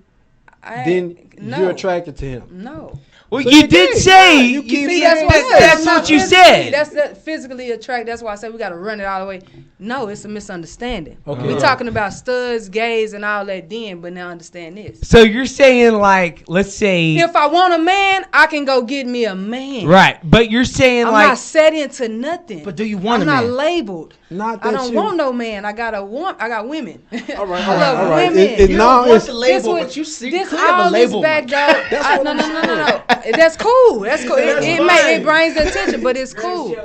then no. you're attracted to him. No. Well, So you did say you keep See, saying that's that's not what you physically- said. That's that physically attract. That's why I said we got to run it all the way. No, it's a misunderstanding. Okay. We're talking about studs, gays, and all that then, but now understand this. So you're saying, like, let's say, If I want a man, I can go get me a man. right? But you're saying, I'm like, not set into nothing. But do you want I'm a not man? labeled. Not I that don't you- want no man. I got women. All right, I love all right. women. It You now don't want it's the label, This but you see, this clearly have a all this label. back, dog. That's what No. I'm That's cool. That's cool. That's It fine. brings the attention, but it's cool.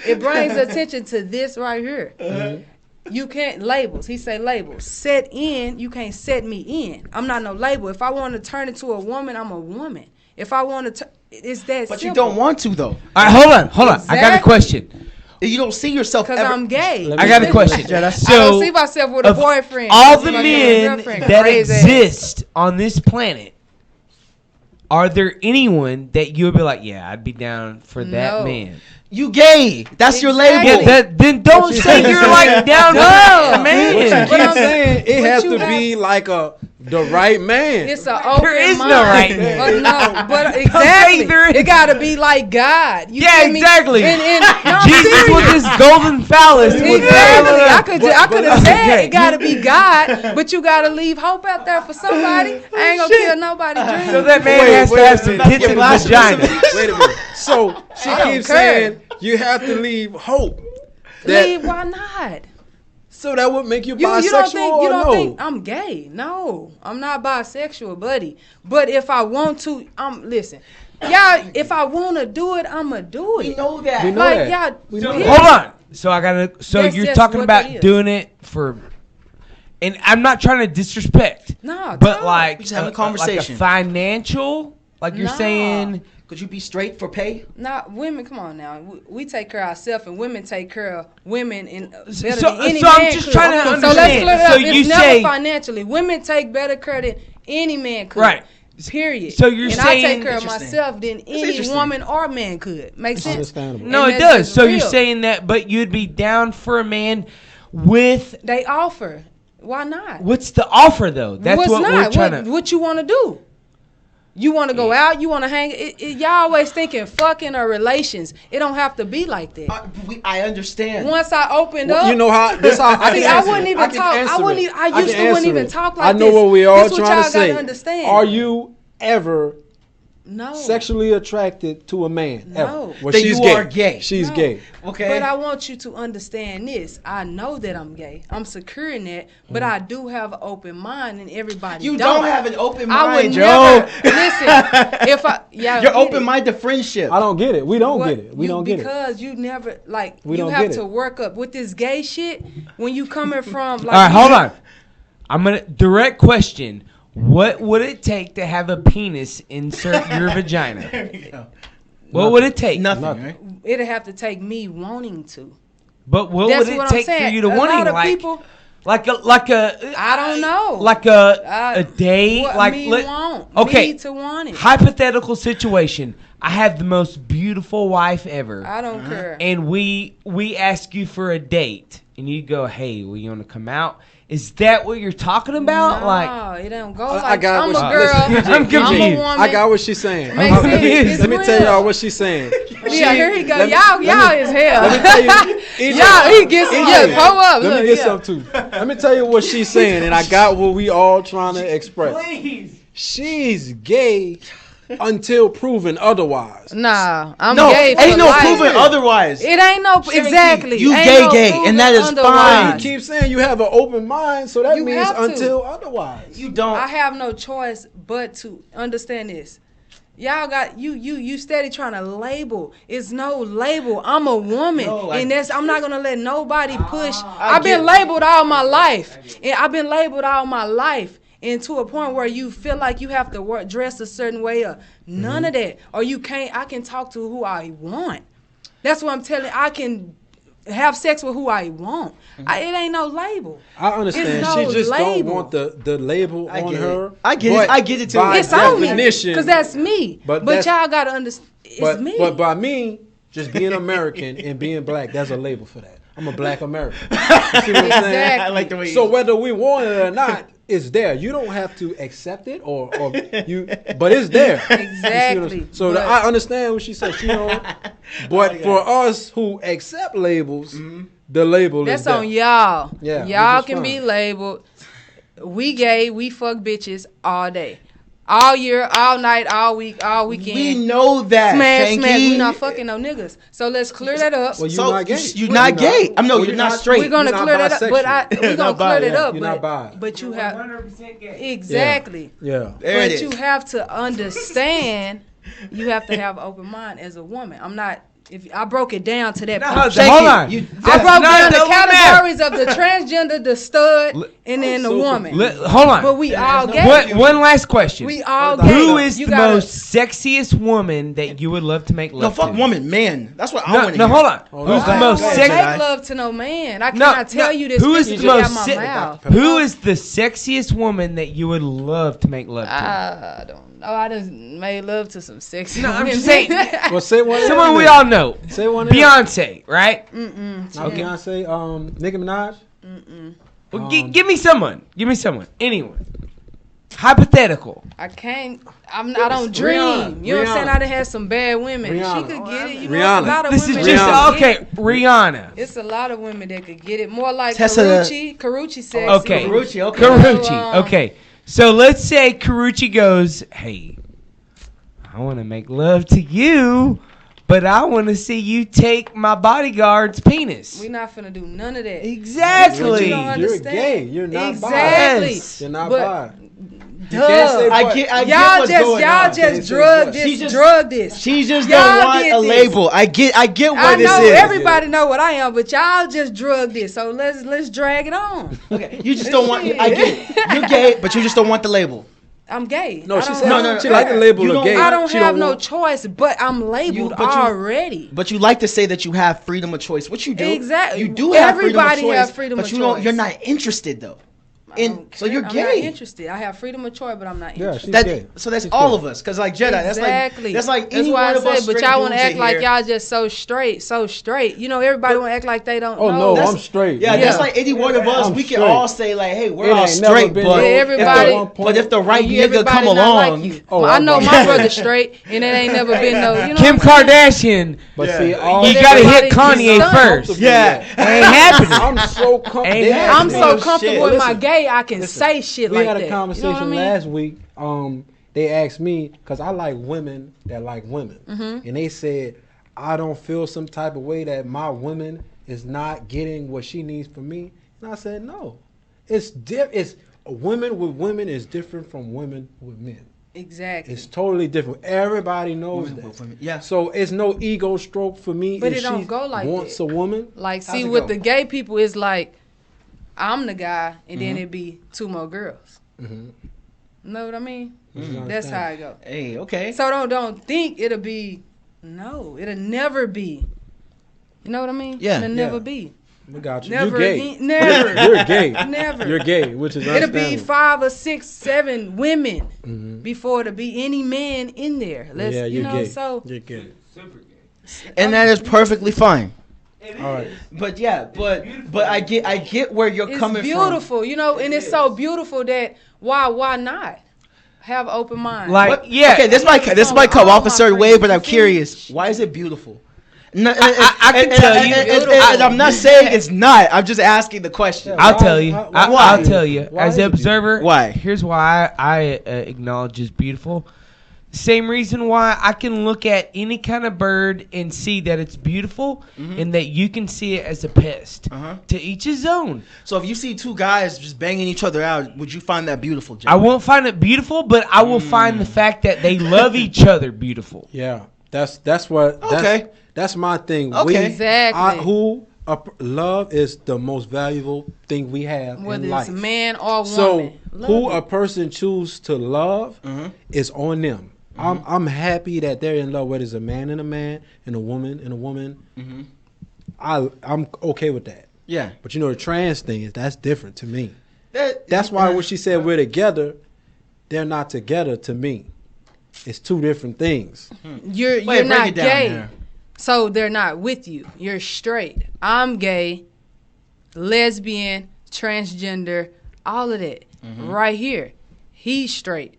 It brings attention to this right here. You can't labels. He say labels. Set in. You can't set me in. I'm not no label. If I want to turn into a woman, I'm a woman. If I want to, it's that. But simple. you don't want to though. all right, hold on. I got a Exactly. question. You don't see yourself Because ever. I'm gay. Let I me- got a question. I don't So, see myself with a of boyfriend. all I the see myself with a men girlfriend. that Crazy ass. exist on this planet, are there anyone that you would be like, yeah, I'd be down for that No. man? You gay. That's your Exactly. label. Yeah, then don't say you're like down for that No. man. What you But I'm- keep saying, it but has you to have- be like the right man. It's an open is no mind. right man. But no, but say exactly. there is. It gotta be like God. You Yeah, feel me? exactly. No, I'm Jesus serious. with his golden phallus. was Exactly. I could But- have said okay. it gotta be God, but you gotta leave hope out there for somebody. I ain't gonna kill nobody's dream. So that man Wait, has to wait, have some wait, tits in the wait, vagina. Wait a minute. So she I don't keeps care. saying you have to leave hope. That, Leave, why not? so that would make you You bisexual don't think or you don't no? think I'm gay? No, I'm not bisexual, buddy. But if I want to, listen, y'all. If I want to do it, I'ma do it. We know that. We know Like that. y'all, We know period. that. Hold on. So I gotta. So That's you're just talking what about it is. doing it for, and I'm not trying to disrespect, No, but no. like We just having a like conversation. a financial, like you're Nah. saying. Could you be straight for pay? Not women. Come on now. We take care of ourselves, and women take care of women in better So- than any so I'm man just could. trying to So let's understand. clear it up. So It's you never say- financially. Women take better care than any man could. Right. Period. So you're and saying- I take care of Interesting. myself than any interesting. woman or man could. Make sense? Understandable. No, And it that's does. just So you're real. saying that, but you'd be down for a man with. They offer. Why not? What's the offer though? That's What's what not? we're trying to. What you want to do? You want to go out? You want to hang? Y'all always thinking fucking or relations. It don't have to be like that. I understand. Once I opened Well, up, you know how this how I See, can I answer wouldn't it. even can talk. answer I wouldn't. it. Even, I can used to wouldn't answer even it. talk like I know this. what we all This what trying to y'all say. gotta understand. Are you ever no sexually attracted to a man? No. Ever? Well, Then she's you gay. are gay. She's No. gay. Okay. But I want you to understand this. I know that I'm gay. I'm secure in that, but I do have an open mind, and everybody You don't have an open I would mind, Joe. never listen. If I You're get open it. minded to friendship. I don't get it. We don't What- get it. We you- don't get it. because you never like We you don't have get to it. work up with this gay shit when you coming from like All right, hold on. I'm gonna direct question. What would it take to have a penis insert your vagina? There we go. What would it take? Nothing, Nothing. right? It'd have to take me wanting to. But what That's would it what take I'm for saying. you to A want lot it? of people, Like a I don't know. like a date, what like me let- want. okay. Me to want it. hypothetical situation. I have the most beautiful wife ever, I don't care. and we ask you for a date, and you go, "Hey, will you want to come out?" Is that what you're talking about? No, Like, it don't go I like got I'm what a she- girl. listen, I'm I'm a confused. woman. I got what she's saying. Makes sense. It's Let me tell real. y'all what she's saying. Yeah, here he go. let me- Y'all let me- is hell. Let me tell you, EJ, Y'all, he gets EJ, pull up. Let Look, me get yeah. some too. Let me tell you what she's saying, and I got what we all trying to express. please. She's gay until proven otherwise. Nah, I'm No, gay for ain't no life. proving otherwise. It ain't no Shankie, exactly. you Ain't gay, no gay, proving and that is You fine. otherwise. keep saying you have an open mind, so that You means have to. until otherwise. You don't. I have no choice but to understand this. Y'all got you steady trying to label. It's no label. I'm a woman, No, and that's I'm not gonna let nobody push. I I've been get- labeled all my life, and I've been labeled all my life, and to a point where you feel like you have to dress a certain way or none of that, or you can't. I can talk to who I want. That's what I'm telling. I can have sex with who I want. It ain't no label. I understand. It's no She just label. don't want the label I on get her. it. I get it. but I get it too. by It's on me definition, because that's me. but But that's- y'all gotta understand. It's but, me. But by me, just being American and being black, there's a label for that. I'm a black American. You see what I'm saying? Exactly. I like the way So you. whether we want it or not, it's there. You don't have to accept it or you, but it's there. Exactly. So I understand what she said. She don't. But for us who accept labels, the label that's is there. on y'all. Yeah, y'all which is can fine. be labeled. We gay. We fuck bitches all day, all year, all night, all week, all weekend. We know that. Smash, Shankie. smash. We not fucking no niggas. So let's clear that up. Well, you're not gay. You're not gay. You're not straight. We're gonna You're clear not that up, but bisexual. we're gonna clear that up. You're not bi. But you have 100% gay. exactly. Yeah. There it But is. you have to understand. You have to have an open mind as a woman. I'm not. If I broke it down to that, No, point. hold on. I broke down the categories of the transgender, the stud, and then the woman. Hold on. But we all gay. One last question. We all gay. Who is You the gotta- most sexiest woman that you would love to make No, love fuck to? woman, man. That's what I No, want to no, hear. hold on. Hold Who's on. the I most don't sexy? make love to no man. I No, cannot tell you this. who is This the out most my sick- mouth. Who is the sexiest woman that you would love to make love to? I don't know. I just made love to some sexy. No, I'm women. just saying. Well, say one. Someone we all know. Say one. Beyonce, right? Not Beyonce. Nicki Minaj. Well, give me someone. Give me someone. Anyone. Hypothetical. I can't. I don't dream. Rihanna. You know what I'm saying? Rihanna. I done had some bad women. She Rihanna. could get it. You know, Rihanna. it's a lot of This is women. just that could okay. get it. Rihanna. It's a lot of women that could get it. More like Tessa- Karuchi sexy. Okay. Karuchi, okay. Karuchi. So, Okay. So let's say Karuchi goes, "Hey, I want to make love to you, but I want to see you take my bodyguard's penis." We not finna do none of that. Exactly. You don't You're understand. gay. You're not Exactly. Yes. You're not But- bi. You Duh. can't say I but. get Y'all what's just going y'all on. Can't just say drug what. this. She just- drug this. She just Y'all don't want did a this. label. I get what I this know is. everybody know what I am, but y'all just drug this. So let's drag it on. Okay, you just don't want. I get it. You're gay, but you just don't want the label. I'm gay. No, I she don't said have- she like the label You of don't- gay. I don't She have no want- choice, but I'm labeled but you- already. But you like to say that you have freedom of choice, which you do. Exactly. You do have Everybody freedom of choice, have freedom but of you don't. choice. You're not interested though. So you're I'm gay. not interested. I have freedom of choice, but I'm not Yeah, interested. she's gay. So that's She's all gay. of us, cause like Jedi, Exactly. that's like That's any why one I of us say, but straight y'all want to dudes act in like here. y'all just so straight. You know, everybody want to act like they don't Oh know. no, I'm straight. Yeah, man. that's like any one of us. I'm We can straight. all say like, "Hey, we're It all ain't never straight," been but no- Everybody- but if the right nigga Everybody come not along, like you. Oh, I know I'm my brother's straight, and it ain't never been no. You know Kim what I'm saying? Kardashian. But Yeah. see, all You But gotta hit everybody Kanye gets first. yeah, Ain't happening. I'm so comfortable. Ain't I'm so Oh, comfortable shit. with my Listen, gay, I can say shit We like had that. a conversation You know what I mean? last week. They asked me because I like women that like women, Mm-hmm. and they said I don't feel some type of way that my woman is not getting what she needs from me, and I said no. It's women with women is different from women with men. Exactly. It's totally different. Everybody knows Women with that. women, yeah. So it's no ego stroke for me. But if it don't she go like wants that. a woman. Like, How's see, it with go? the gay people, it's like I'm the guy, and Mm-hmm. then it be two more girls. Mhm. Know what I mean? Mhm. That's how it go. Hey, okay. So don't think it'll be. No, it'll never be. You know what I mean? Yeah. It'll never be. We got you. Never You're gay. again. Never. You're gay. Never. You're gay, which is It'll be understandable. 5 or 6, 7 women Mhm. before it'll be any man in there. Let's, Yeah, you you're know, gay. so You're gay. And that is perfectly fine. All right. But yeah, but I get where you're it's coming beautiful, you know, and it's so beautiful that why not have open mind? Like, from. yeah. Okay, this might come All off a my certain way, friends, but I'm you see? curious. Why is it beautiful? No, I can tell you. and I'm not saying it's not. I'm just asking the question. Yeah. I'll Why- tell you. why- I'll tell you. why As is an it observer, Why? Here's why I acknowledge it's beautiful. Same reason why I can look at any kind of bird and see that it's beautiful, and that you can see it as a pest. Uh-huh. To each his own. So if you see two guys just banging each other out, would you find that beautiful, Jay? I won't find it beautiful, but I will find the fact that they love each other beautiful. Yeah. That's what. Okay. That's my thing. Okay. Exactly. Love is the most valuable thing we have Whether in it's life. man or woman. So Love who it. a person choose to love is on them. I'm happy that they're in love, whether it's a man and a man and a woman and a woman. I'm okay with that. Yeah. But you know the trans thing is that's different to me. That- That's why when she said we're together, they're not together to me. It's two different things. You're break not it down gay, there. so they're not with you. You're straight. I'm gay, lesbian, transgender. all of that right here. He's straight.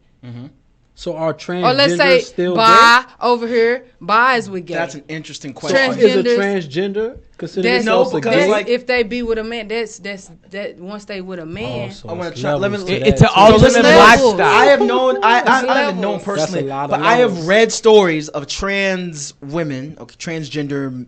So are Or transgenders let's say still bi over here. Bi is with gay. That's an interesting gay? question. So is a Transgenders- transgender considered That's, No, itself a because, gay? like- if they be with a man, that's that. Once they with a man, So I wanna it's try- let me- levels to It's that, an too. alternate levels. lifestyle. I have known. I There's haven't known levels. personally, That's a lot but of I levels. have read stories of trans women, transgender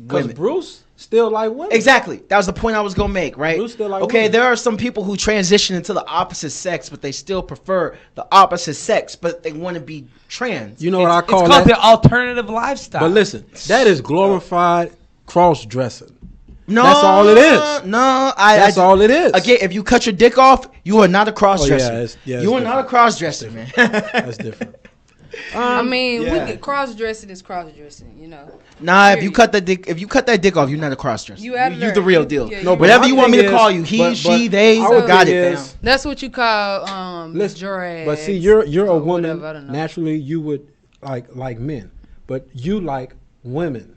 Because women. Bruce still like women. Exactly. That was the point I was gonna make, right? Bruce still like Okay, women. there are some people who transition into the opposite sex, but they still prefer the opposite sex, but they want to be trans. You know what I It's call called that? the alternative lifestyle. But listen, that is glorified cross dressing. No, That's all it is. No, That's all it is. Again, if you cut your dick off, you are not a cross dresser. it's you are not a different. cross dresser, man. That's different. I mean, yeah. we get cross dressing is cross dressing. You know, Nah, if you Period. cut that dick off, you're not a cross dresser. You out of You there. the real You- deal. yeah, No, you- but Whatever my you want me thing to call is- you, he, but she, they, our got thing it, is- fam. that's what you call Listen, drags. but see, you're a or woman. whatever, I don't know. Naturally, you would like men, but you like women,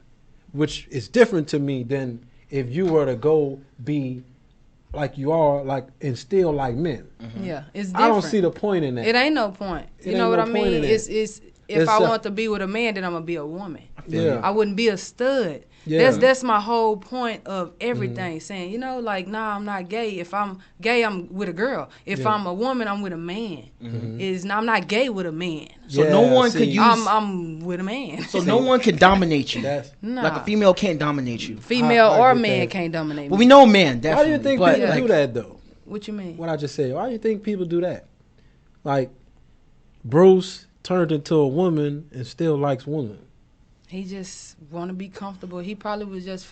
which is different to me than if you were to go be like you are, like and still like men. Yeah, it's different. I don't see the point in that. It ain't no point. It You ain't know what no I point mean? in that. It's if It's I a- want to be with a man, then I'm gonna be a woman. Yeah. I wouldn't be a stud. Yeah. That's my whole point of everything. Saying, you know, like, nah, I'm not gay. If I'm gay, I'm with a girl. If Yeah. I'm a woman, I'm with a man. I'm not gay with a man. So no one could use. I'm with a man. So no one can dominate you. That's, Nah. Like a female can't dominate you. female I or get man that. can't dominate Well, me. we know man, why definitely. do you think but, people like, do that though? What you mean? What I just said. Why do you think people do that? Like Bruce turned into a woman and still likes women. He just want to be comfortable. He probably was just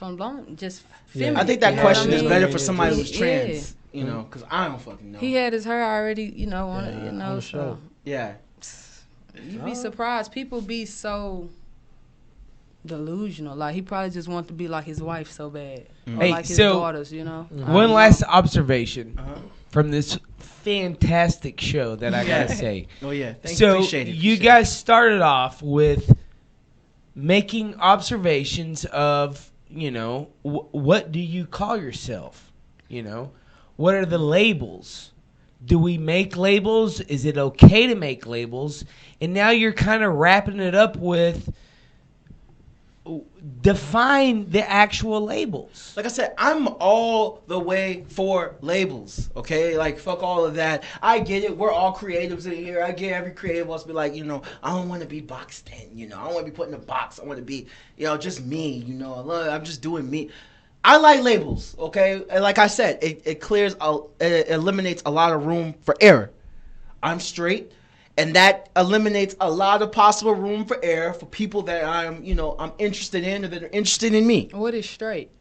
just Yeah. feminine. I think that you know what question I is mean? better Yeah, for yeah, somebody yeah. who's trans. You know, because I don't fucking know. He had his hair already, you know, on it, Yeah, you on know, the so show. Yeah. you'd be surprised. People be so delusional. Like, he probably just want to be like his wife so bad. Or Hey, like his so- daughters, you know? I One don't last know. observation Uh-huh. from this fantastic show that I gotta say. Oh yeah. So Appreciate it. you guys started off with making observations of, you know, what do you call yourself? You know, what are the labels? Do we make labels? Is it okay to make labels? And now you're kind of wrapping it up with define the actual labels. Like I said, I'm all the way for labels, okay? Like, fuck all of that. I get it. We're all creatives in here. I get every creative wants to be like, you know, I don't want to be boxed in, you know. I don't want to be put in a box. I want to be, you know, just me, you know. I'm just doing me. I like labels, okay? And like I said, it clears, it eliminates a lot of room for error. I'm straight. And that eliminates a lot of possible room for error for people that I'm interested in or that are interested in me. What is straight?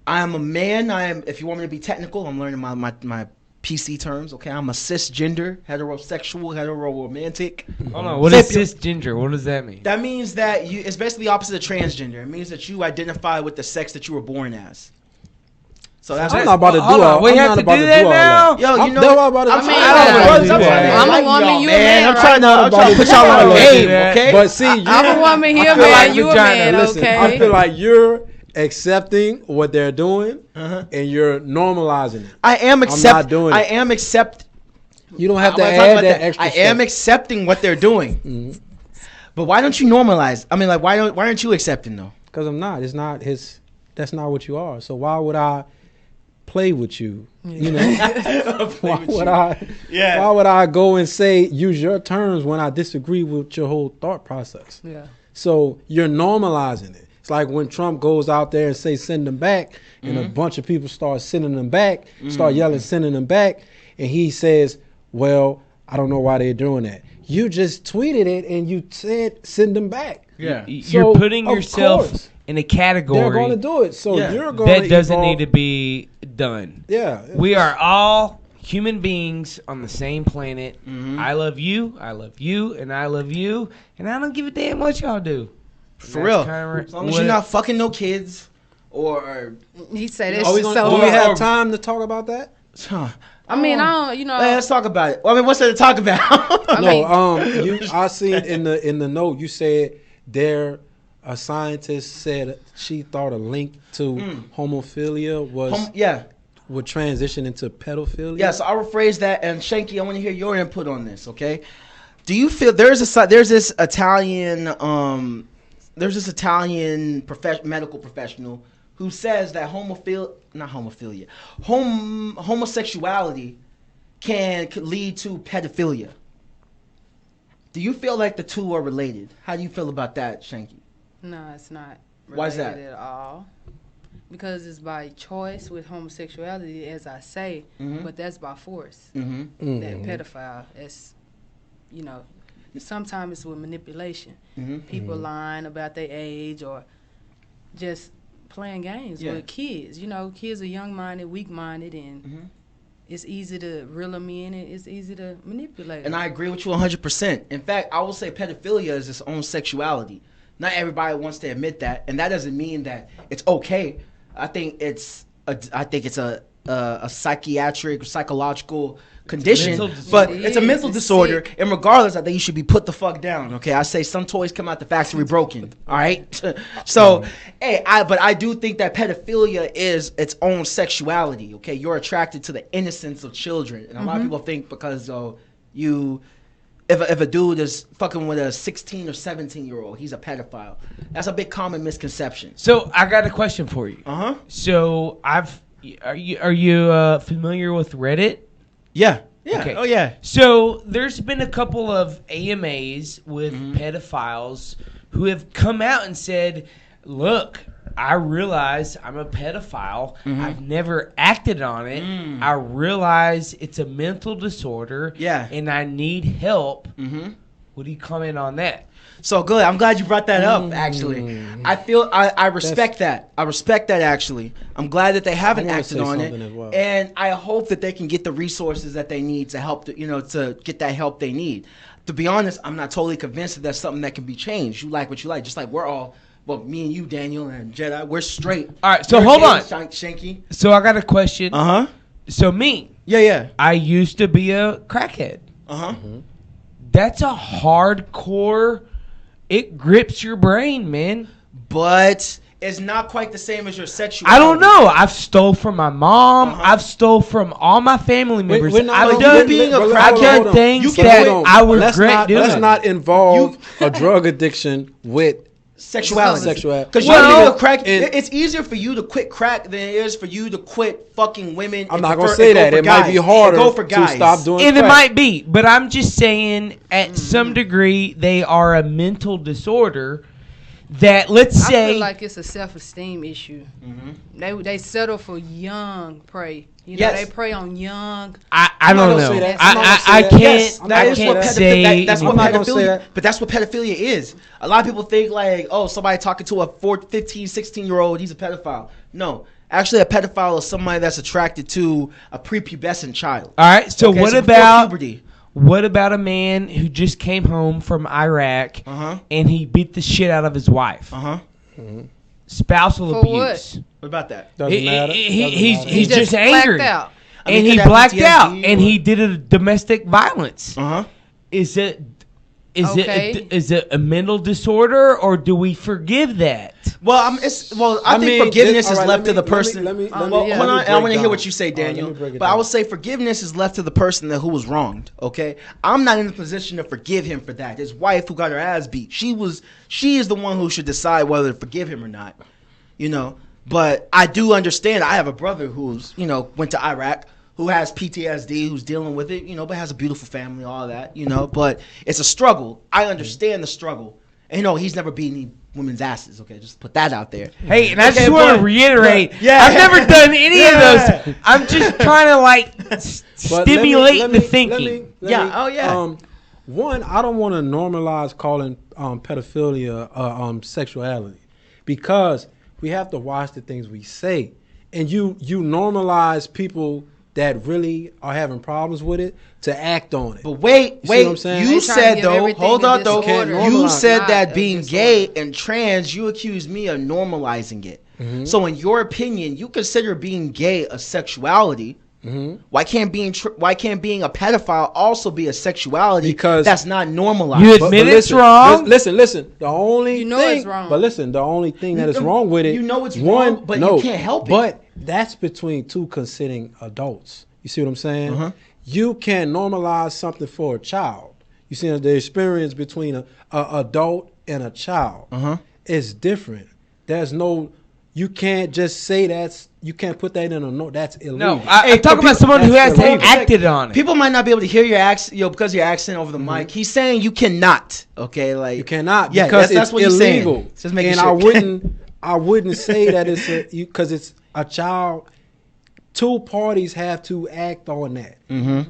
I am a man. If you want me to be technical, I'm learning my PC terms. Okay, I'm a cisgender, heterosexual, hetero-romantic. Hold on, what is Sapio- cisgender? What does that mean? That means that it's basically the opposite of transgender. It means that you identify with the sex that you were born as. So that's I'm what not about to do Hold on, all. we I'm have not to about do to that do all now? that. Yo, you I'm know, never about to. I mean, I'm I'm a woman, you a man, I'm right? trying to put y'all on I the like game, that. okay? But see, I'm a woman, he a I feel man, like you a vagina. man, listen, okay? I feel like you're accepting what they're doing Uh-huh. and you're normalizing it. I am not doing it. I am accept. You don't have I to wanna talk add about that extra. I am step. accepting what they're doing. Mhm. But why don't you normalize? I mean, like, why aren't you accepting though? Because I'm not. It's not his. That's not what you are. So why would I play with you? You know. Why would I? Yeah. Why would I go and say use your terms when I disagree with your whole thought process? Yeah. So you're normalizing it. It's like when Trump goes out there and say send them back, and a bunch of people start sending them back, start yelling sending them back, and he says, "Well, I don't know why they're doing that." You just tweeted it and you said send them back. Yeah. You're So, putting of yourself course, in a they're category going to do it. So Yeah. you're going that doesn't need to be done. Yeah. We are all human beings on the same planet. Mhm. I love you, and I love you, and I don't give a damn what y'all do. For real. Kinda As long as you're not fucking no kids or He said that Are we shit gonna, so do we hard. have time to talk about that? I mean, I don't, you know. Let's talk about it. Well, I mean, what's there to talk about? I seen in the note you said a scientist said she thought a link to homophilia was Yeah. would transition into pedophilia. Yeah, so I'll rephrase that. And Shankie, I want to hear your input on this. Okay, do you feel there's this Italian medical professional who says that homosexuality can lead to pedophilia? Do you feel like the two are related? How do you feel about that, Shankie? No, it's not related Why is that? at all. Because it's by choice with homosexuality, as I say, but that's by force. Mm-hmm. That pedophile, it's, sometimes it's with manipulation. People lying about their age or just playing games with kids. Kids are young-minded, weak-minded, and it's easy to reel them in, and it's easy to manipulate them. And I agree with you 100%. In fact, I will say pedophilia is its own sexuality. Not everybody wants to admit that, and that doesn't mean that it's okay. I think it's a psychiatric, psychological condition, but it's a mental disorder. And regardless, I think you should be put the fuck down. Okay, I say some toys come out the factory broken. All right, so but I do think that pedophilia is its own sexuality. Okay, you're attracted to the innocence of children, and a lot of people think because if a dude is fucking with a 16 or 17-year-old, he's a pedophile. That's a big common misconception. So I got a question for you. So are you familiar with Reddit? Yeah. Okay. Oh yeah. So there's been a couple of AMAs with pedophiles who have come out and said, "Look, I realize I'm a pedophile. I've never acted on it. I realize it's a mental disorder. And I need help." What do you comment on that? So good. I'm glad you brought that up. Actually, I respect that. I respect that. Actually, I'm glad that they haven't acted on it, and I hope that they can get the resources that they need to help. To get that help they need. To be honest, I'm not totally convinced that that's something that can be changed. You like what you like, just like we're all. Well, me and you, Daniel and Jedi, we're straight. All right, so hold on, Shankie. So I got a question. So me. Yeah. I used to be a crackhead. That's a hardcore. It grips your brain, man. But it's not quite the same as your sexuality. I don't know. I've stole from my mom. I've stole from all my family members. I've done being a crackhead things that I regret doing. Let's not involve a drug addiction with sexuality. Because it's easier for you to quit crack than it is for you to quit fucking women. I'm not gonna say that. It might be harder to stop doing and crack. It might be, but I'm just saying at some degree they are a mental disorder that, let's say, I feel like it's a self-esteem issue. They settle for young prey. They prey on young. I don't know. I can't say. That's what pedophilia. But that's what pedophilia is. A lot of people think like, oh, somebody talking to a 15, 16-year-old, he's a pedophile. No, actually, a pedophile is somebody that's attracted to a prepubescent child. All right. So what about puberty? What about a man who just came home from Iraq and he beat the shit out of his wife? Spousal abuse. What about that? Doesn't matter. He's just angry. Out. And he blacked out and he did a domestic violence. Is it a mental disorder, or do we forgive that? Well, I think forgiveness is left to the person. Hold on, I want to hear what you say, Daniel. But I would say forgiveness is left to the person who was wronged. Okay, I'm not in the position to forgive him for that. His wife, who got her ass beat, she is the one who should decide whether to forgive him or not. But I do understand. I have a brother who's went to Iraq, who has PTSD, who's dealing with it, but has a beautiful family, all that, but it's a struggle. I understand the struggle. And, he's never beaten any women's asses, okay? Just put that out there. Hey, and I just want to reiterate, I've never done any of those. I'm just trying to, stimulate the thinking. One, I don't want to normalize calling pedophilia sexuality, because we have to watch the things we say. And you normalize people that really are having problems with it to act on it. But wait, you said though, hold on though, you said that being gay and trans, you accused me of normalizing it. So in your opinion, you consider being gay a sexuality, Why can't being a pedophile also be a sexuality? Because that's not normalized. You admit it's wrong. Listen. The only thing, it's wrong. but listen, the only thing that is wrong with it, you know it's wrong, but you can't help it. But that's between two consenting adults. You see what I'm saying? You can't normalize something for a child. You see the experience between a adult and a child. It's different. There's no. You can't just say you can't put that in a note. That's illegal. No, I'm talking about someone who has acted on it. People might not be able to hear your accent, because of your accent over the mic. He's saying you cannot. Okay, like you cannot. Yeah, because that's what illegal. He's saying. And I wouldn't say that it's because it's a child. Two parties have to act on that.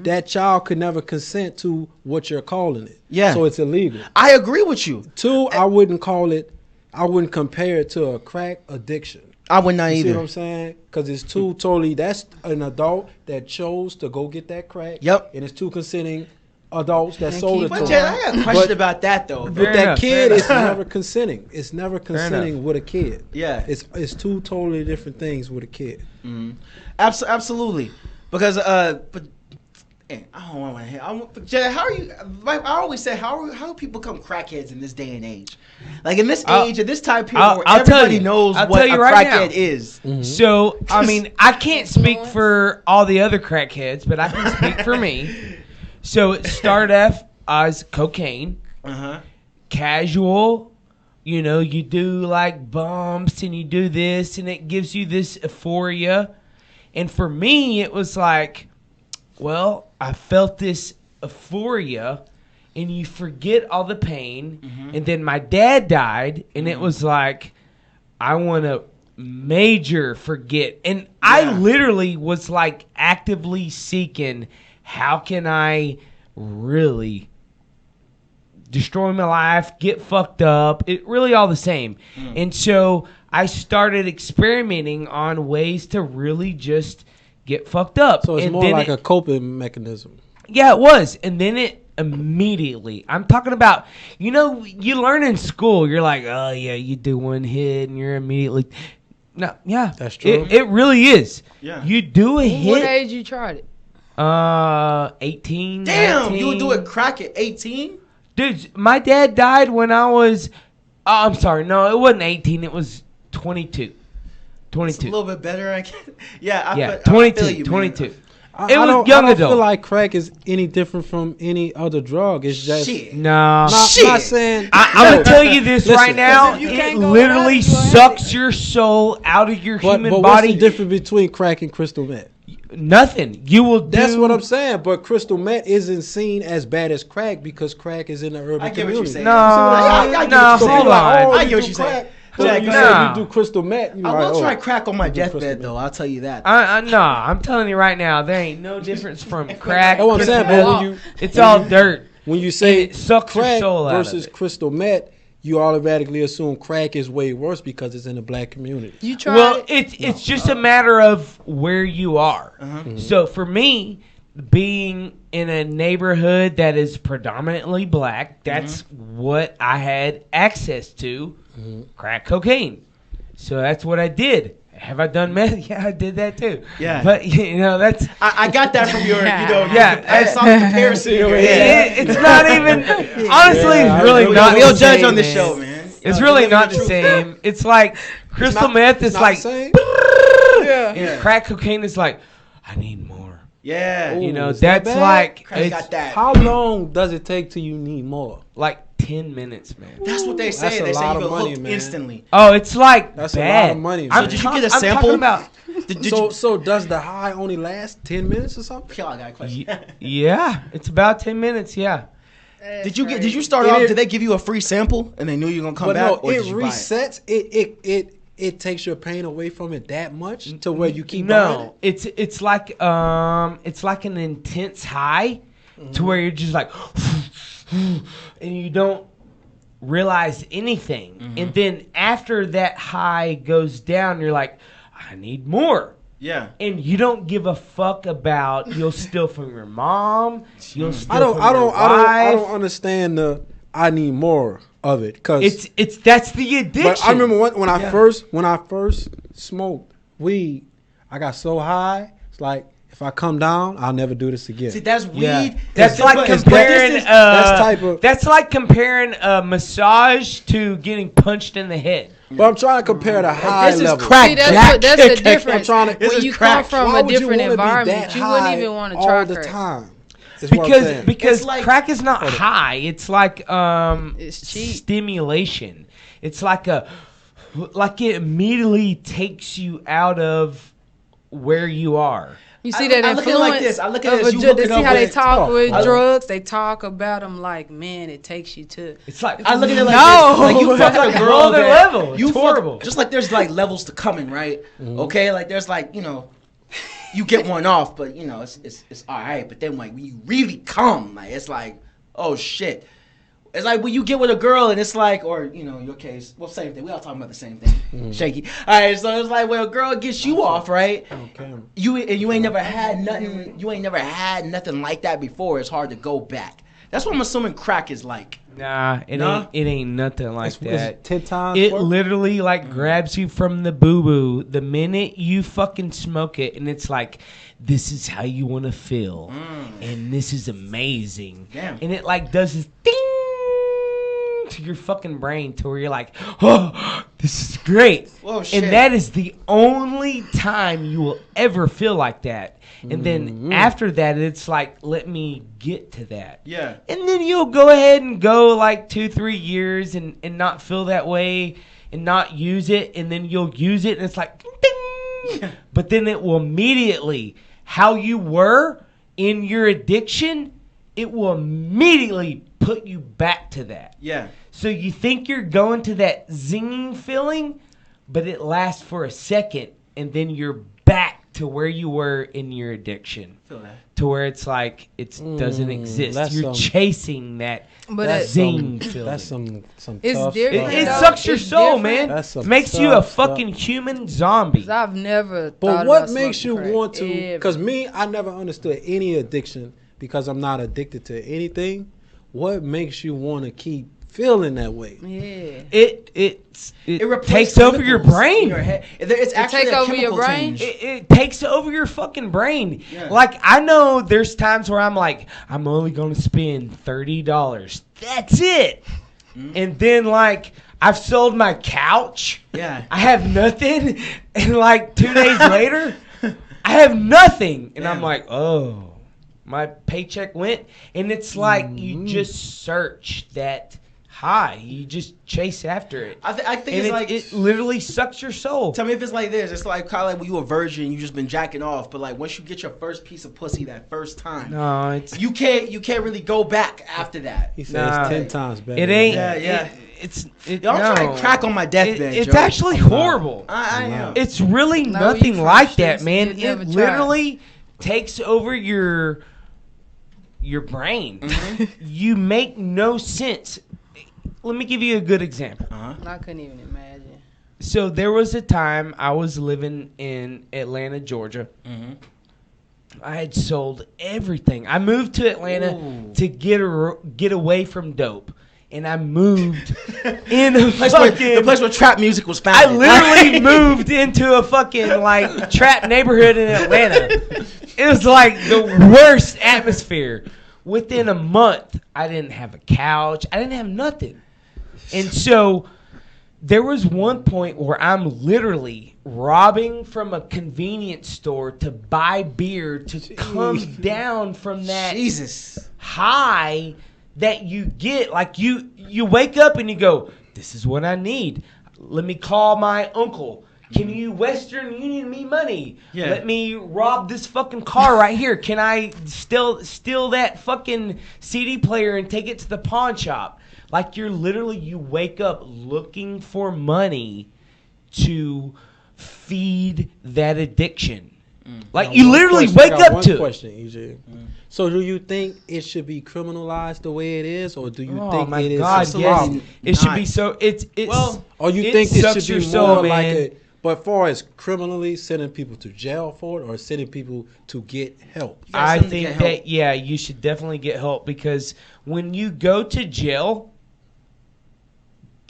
That child could never consent to what you're calling it. Yeah, so it's illegal. I agree with you. Two, I wouldn't compare it to a crack addiction. I would not either. See what I'm saying? Because it's two totally. That's an adult that chose to go get that crack. Yep. And it's two consenting adults that sold it to But them. I got a question about that though. But that kid is never consenting. It's never consenting with a kid. Yeah. It's two totally different things with a kid. Absolutely, because but. I don't want to hear. Jay, how are you? I always say, how do people become crackheads in this day and age? Like in this age, in this time period, where everybody knows what a crackhead is. So, I mean, I can't speak for all the other crackheads, but I can speak for me. So it started off as cocaine, casual. You know, you do like bumps and you do this, and it gives you this euphoria. And for me, it was like, well, I felt this euphoria, and you forget all the pain. And then my dad died, and it was like, I want to major forget. And I literally was like actively seeking, how can I really destroy my life, get fucked up? It really all the same. And so I started experimenting on ways to really just get fucked up. So it's more like a coping mechanism. Yeah, it was. And then it immediately, I'm talking about, you learn in school, you're like, oh yeah, you do one hit and you're immediately, no, yeah. That's true. It really is. Yeah. You do a hit. What age you tried it? 18. Damn, 19. you would do a crack at 18? Dude, my dad died when I was, I'm sorry, no, it wasn't 18, it was 22. 22. It's a little bit better. I 22. feel you, 22. Man. It was young I don't adult. feel like crack is any different from any other drug. It's just Shit. No. Not saying. I'm gonna tell you this right now. If you It can't go literally without it, go ahead. sucks your soul out of your But human what's body. the difference between crack and crystal meth? Nothing. You will do. That's what I'm saying. But crystal meth isn't seen as bad as crack because crack is in the urban I get what community. you're saying. No, I get what no, you're saying. hold on. I get what you're saying. So Jack, you go say ahead. you do crystal meth. I will try crack on my deathbed, though. I'll tell you that. No, I'm telling you right now, there ain't no difference from crack. That's what I'm saying. But It's all dirt. when you say It sucks your crack soul out of versus it. crystal meth, you automatically assume crack is way worse because it's in the black community. You tried Well, it? it's just a matter of where you are. So for me, being in a neighborhood that is predominantly black, that's what I had access to, crack cocaine. So that's what I did. Have I done meth? Yeah, I did that too. Yeah. But that's I got that from your, Yeah. I saw the comparison in your head. it's not even. Honestly, it's really not. We'll the judge same, on the man. show, man. It's really not the same. It's like crystal meth is like, Yeah. crack cocaine is like, I need more. Yeah. Ooh, You know, is that that's bad? like Crack it's got that. How long does it take till you need more? like 10 minutes, man. That's what they That's say. a They say lot you of get money, hooked man. instantly. Oh, it's like That's a bad. lot of money, I'm man. Did you get a I'm talking sample? about, Did you? So does the high only last 10 minutes or something? I got a question. yeah, it's about 10 minutes. Yeah. Did you start off? Did they give you a free sample and they knew you were gonna come But back? no, Or it did you buy resets. It takes your pain away from it that much to where you keep buying No, it's like an intense high to where you're just like and you don't realize anything. And then after that high goes down, you're like, I need more. Yeah. And you don't give a fuck about you'll steal from your mom, you'll steal I don't from your wife. I don't understand the I need more of it cuz It's that's the addiction. but I remember when I first smoked weed, I got so high. It's like if I come down, I'll never do this again. See, that's weed. Yeah. That's like different. comparing. That's like comparing a massage to getting punched in the head. But I'm trying to compare the high This level. is crack. See, that's the difference. This When is you crack. come from Why a would you different wanna be environment, that you wouldn't high even want to all try the crack. time. Is what I'm saying. Because It's like- crack is not high. It's like It's cheap. stimulation. It's like it immediately takes you out of where you are. You see I that look at it like influence this. I look at of it as a you drug. hooking See up how they with- talk with I- drugs? They talk about them like, man, it takes you to. It's like I look at it like No. this. Like you fuck Like a a girl whole other that- level. You It's fuck- horrible. Just like there's like levels to coming, right? Okay, like there's like you get one off, but it's all right. But then like when you really come, like it's like, oh shit. It's like when you get with a girl and it's like, or in your case, well, same thing. We all talking about the same thing. Shankie. All right, so it's like when a girl gets you off, right? Okay. You ain't never had nothing. You ain't never had nothing like that before. It's hard to go back. That's what I'm assuming crack is like. Nah, it ain't nothing like that. It's 10 times. It worse? literally like grabs you from the boo boo the minute you fucking smoke it, and it's like, this is how you want to feel, and this is amazing. Damn. And it like does this ding to your fucking brain to where you're like, oh, this is great. Whoa, shit. And that is the only time you will ever feel like that. And then after that, it's like, let me get to that. Yeah. And then you'll go ahead and go like 2-3 years and not feel that way and not use it. And then you'll use it and it's like, ding. But then it will immediately, how you were in your addiction, it will immediately put you back to that. Yeah. So you think you're going to that zinging feeling, but it lasts for a second, and then you're back to where you were in your addiction. Feel that. To where it's like it doesn't exist. that's You're chasing that But zing some, feeling. That's some It's tough different, stuff. It though. sucks your It's soul, different. man. That's some Makes you a tough stuff. fucking human zombie. 'Cause I've never thought But about what makes you smoking crack, want to? ever. Because me, I never understood any addiction because I'm not addicted to anything. What makes you want to keep feeling that way? Yeah. It replaces takes over your chemicals brain. in your head. It's actually take a over your chemical brain? change. It takes over your fucking brain. Yeah. Like, I know there's times where I'm like, I'm only going to spend $30. That's it. And then, like, I've sold my couch. Yeah. I have nothing. And, like, 2 days later, I have nothing. And I'm Damn. like, oh, my paycheck went. And it's like you just search that high. You just chase after it. I think And it's it, like it literally sucks your soul. Tell me if it's like this. It's like kind of like when you a virgin, you just been jacking off, but like once you get your first piece of pussy that first time, No, it's you can't really go back after that. He said Nah. it's 10 times better. it than ain't. that. Yeah. Yo, I'm trying to crack on my deathbed. It's Joe. actually I'm not. horrible. I am. It's really No, nothing you like fresh, that, man. you It never tried. literally takes over your brain. You make no sense. Let me give you a good example. I couldn't even imagine. So there was a time I was living in Atlanta, Georgia. I had sold everything. I moved to Atlanta Ooh. to get away from dope, and I moved in a the fucking. place where trap music was I founded. literally moved into a fucking like trap neighborhood in Atlanta. It was like the worst atmosphere. Within a month, I didn't have a couch. I didn't have nothing. And so there was one point where I'm literally robbing from a convenience store to buy beer to come down from that Jesus. high that you get. Like you wake up and you go, this is what I need. Let me call my uncle. Can you Western Union me money? Yeah. Let me rob this fucking car right here. Can I steal that fucking CD player and take it to the pawn shop? Like you wake up looking for money to feed that addiction. Like Now, you one literally question- I wake got up one to it. question, EJ. So do you think it should be criminalized the way it is, or do you Oh think my it is God, a yes. problem? It should Not. be so. It's Well, Or you it think it sucks should be your more soul, like man. a, but far as criminally sending people to jail for it, or sending people to get help? gotta I send them to think get that help. you should definitely get help because when you go to jail,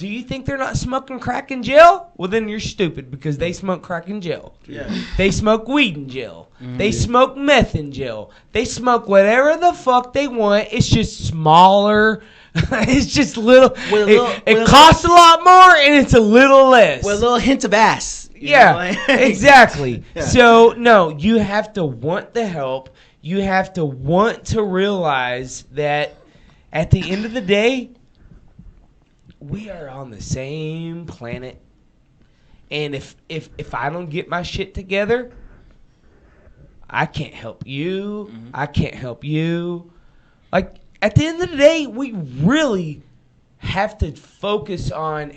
Do you think they're not smoking crack in jail? Well, then you're stupid because they smoke crack in jail. Yeah. They smoke weed in jail. They smoke meth in jail. They smoke whatever the fuck they want. It's just smaller. It's just little. It costs a lot more and it's a little less. With a little hint of ass. Yeah, exactly. Yeah. So, no, you have to want the help. You have to want to realize that at the end of the day, we are on the same planet. And if I don't get my shit together, I can't help you. I can't help you. Like, at the end of the day, we really have to focus on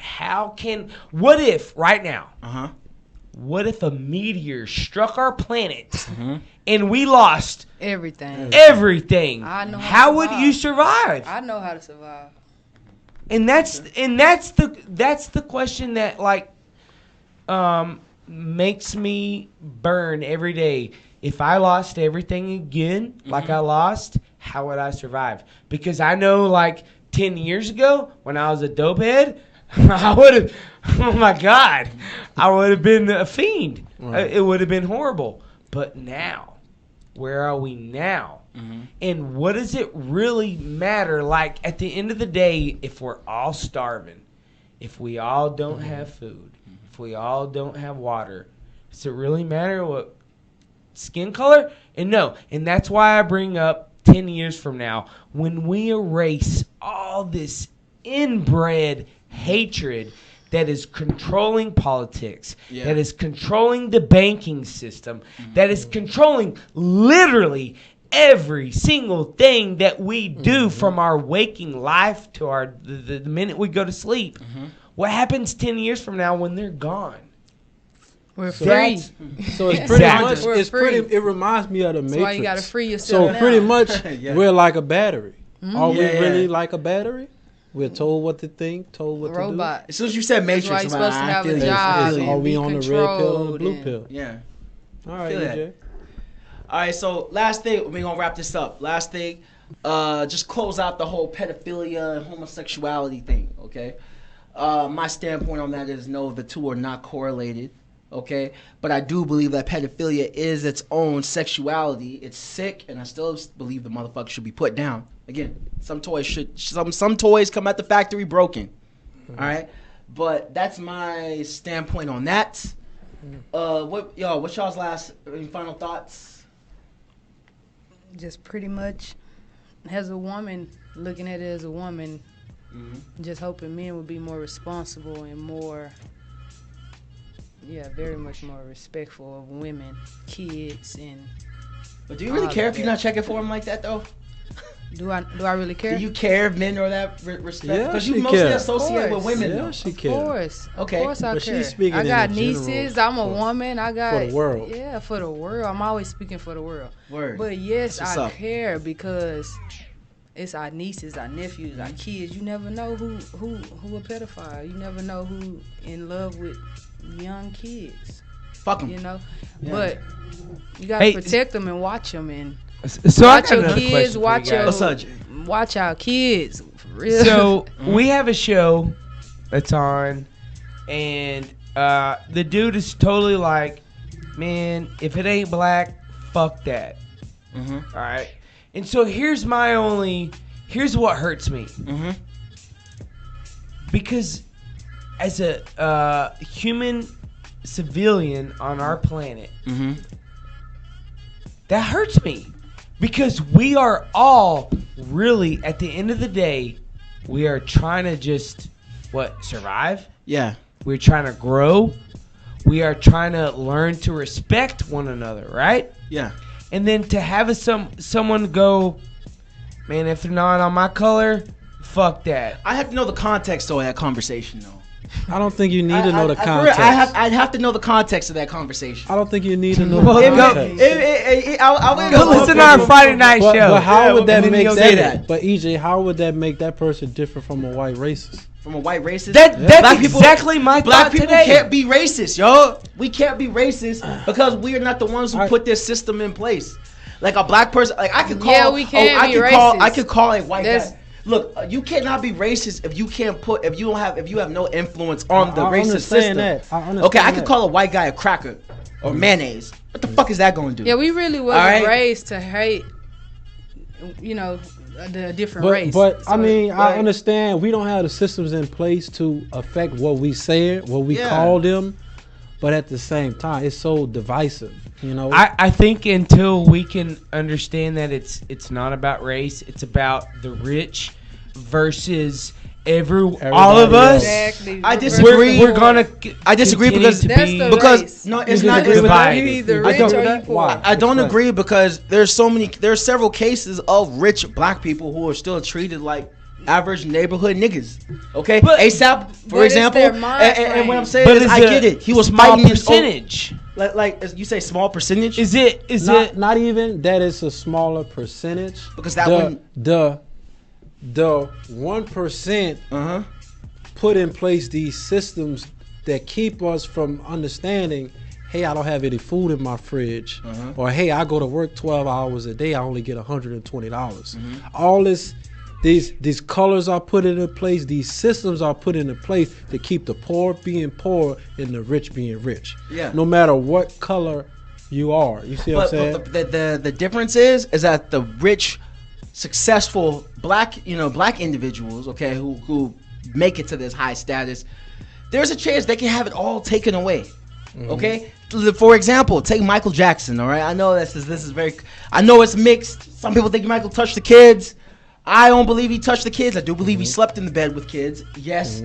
what if, right now, what if a meteor struck our planet and we lost everything? How would you survive? I know how to survive. And that's the question that like makes me burn every day. If I lost everything again, like I lost, how would I survive? Because I know like 10 years ago when I was a dope head, I would have, oh my God, I would have been a fiend. Right. It would have been horrible. But now, where are we now? And what does it really matter? Like, at the end of the day, if we're all starving, if we all don't have food, if we all don't have water, does it really matter what skin color? And no. And that's why I bring up 10 years from now, when we erase all this inbred hatred that is controlling politics, that is controlling the banking system, that is controlling literally every single thing that we do from our waking life to the minute we go to sleep. What happens 10 years from now when they're gone? We're free. So it's pretty much, it reminds me of the Matrix. That's why you got to free yourself. So pretty much, we're like a battery. Are we really like a battery? We're told what to think, told what to do. As soon as you said Matrix, that's why you're supposed to have a job. Are we on the red pill or the blue pill? Yeah. All right, EJ. All right, so last thing, we're going to wrap this up. Last thing, just close out the whole pedophilia and homosexuality thing, okay? My standpoint on that is no, the two are not correlated, okay? But I do believe that pedophilia is its own sexuality. It's sick, and I still believe the motherfucker should be put down. Again, some toys come at the factory broken, all right? But that's my standpoint on that. What's y'all's final thoughts? Just pretty much, as a woman, looking at it as a woman, just hoping men would be more responsible and more, very much more respectful of women, kids, and. But do you really care if you're not checking for them like that, though? Do I really care? Do you care if men are that respect? Yeah, because you mostly associate with women. Yeah, she cares. Of course. Okay. Of course I but care. She's speaking I got in nieces. I'm a woman. I got for the world. Yeah, for the world. I'm always speaking for the world. Word. But yes, I up. care because it's our nieces, our nephews, our kids. You never know who a pedophile. You never know who in love with young kids. Fuck them. You know. Yeah. But you gotta protect them and watch them and. So watch your kids. Watch our kids. For real. So we have a show that's on, and the dude is totally like, man, if it ain't black, fuck that. All right. And so here's what hurts me. Because as a human civilian on our planet, that hurts me. Because we are all really, at the end of the day, we are trying to just, survive? Yeah. We're trying to grow. We are trying to learn to respect one another, right? Yeah. And then to have someone go, man, if they're not on my color, fuck that. I have to know the context of that conversation, though. I don't think you need to know the context. I'd have to know the context of that conversation. I don't think you need to know the context. Go listen to our Friday night show. But how would that make that? But EJ, how would that make that person different from a white racist? From a white racist? That's exactly my black thought people today. Can't be racist, yo. We can't be racist because we are not the ones who put this system in place. Like a black person, like I could call. Yeah, we can be racist. I could call a white guy. Look, you cannot be racist if you have no influence on the racist system. I understand okay, I could that. call a white guy a cracker or mayonnaise. What the fuck is that going to do? Yeah, we really wasn't raised to hate, the different race. But So, I mean, I understand we don't have the systems in place to affect what we say, what we call them. But at the same time, it's so divisive, I think until we can understand that it's not about race, it's about the rich versus all of us. Exactly. I disagree. We're gonna. I disagree because no, it's not. divided. You either rich or you poor. Why? I don't agree because there's several cases of rich black people who are still treated like average neighborhood niggas. Okay, But- ASAP, for but it's example, their mind and what I'm frame. saying is, I get it. He was small fighting percentage. like you say, small percentage. Is it? Not even that it's a smaller percentage. Because that one, the 1% put in place these systems that keep us from understanding, hey, I don't have any food in my fridge, or hey, I go to work 12 hours a day, I only get $120. All these colors are put into place, these systems are put into place to keep the poor being poor and the rich being rich. Yeah. No matter what color you are. You see what I'm saying? But the difference is that the rich, successful black individuals, okay, who make it to this high status, there's a chance they can have it all taken away. Okay, for example, take Michael Jackson. All right, I know this is very. I know it's mixed. Some people think Michael touched the kids. I don't believe he touched the kids. I do believe he slept in the bed with kids. Yes.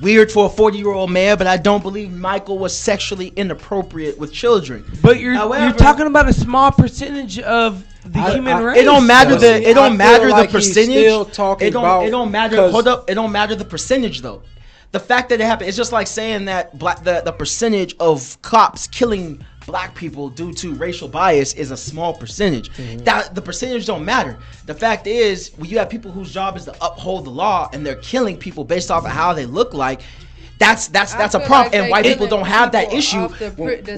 Weird for a 40-year-old man, but I don't believe Michael was sexually inappropriate with children. But you're talking about a small percentage of the human race. It don't matter though. the Like percentage. he's still talking It don't matter. 'cause- Hold up. It don't matter the percentage though. The fact that it happened, it's just like saying that the percentage of cops killing black people due to racial bias is a small percentage. That the percentage don't matter. The fact is, when you have people whose job is to uphold the law and they're killing people based off of how they look like, that's a problem. And white people don't have that issue. The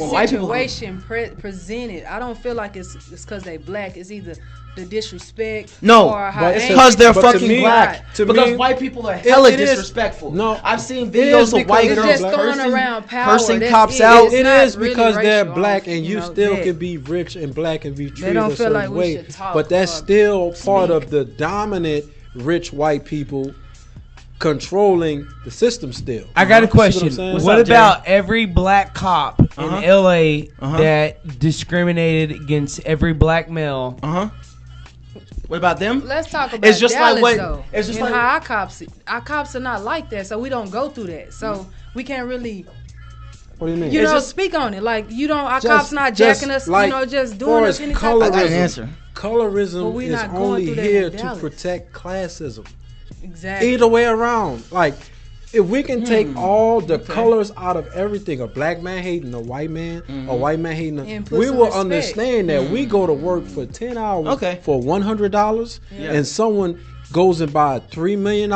white people situation presented, I don't feel like it's because they black. It's either the disrespect. No, or how but it's it's because they're but to fucking me- black. to Because me, white people are hella it is- disrespectful. No, I've seen it is videos of because white it's girls just throwing around power. cursing That's cops it. out. It's It not is really because they're racial. black and you still that. can be rich and black and be treated don't a feel certain like we way. should talk But that's or still part speak. of the dominant rich white people controlling the system still. I got a You see question. I'm saying? What up, Jay? about every black cop in LA that discriminated against every black male? What about them? Let's talk about It's just like Dallas, what- though. it's just and like- how our cops are not like that, so we don't go through that. So we can't really, What do you mean? speak on it. Like our Just- cops not just jacking us, like, just far doing as us any type colorism, I got of an answer. But Colorism we is not going only through that here in to Dallas. protect classism. Exactly. Either way around. Like, if we can take all the colors out of everything, a black man hating a white man, a white man hating And a, put we some will respect. understand that we go to work for 10 hours Okay. for $100 Yeah. and someone goes and buy a $3 million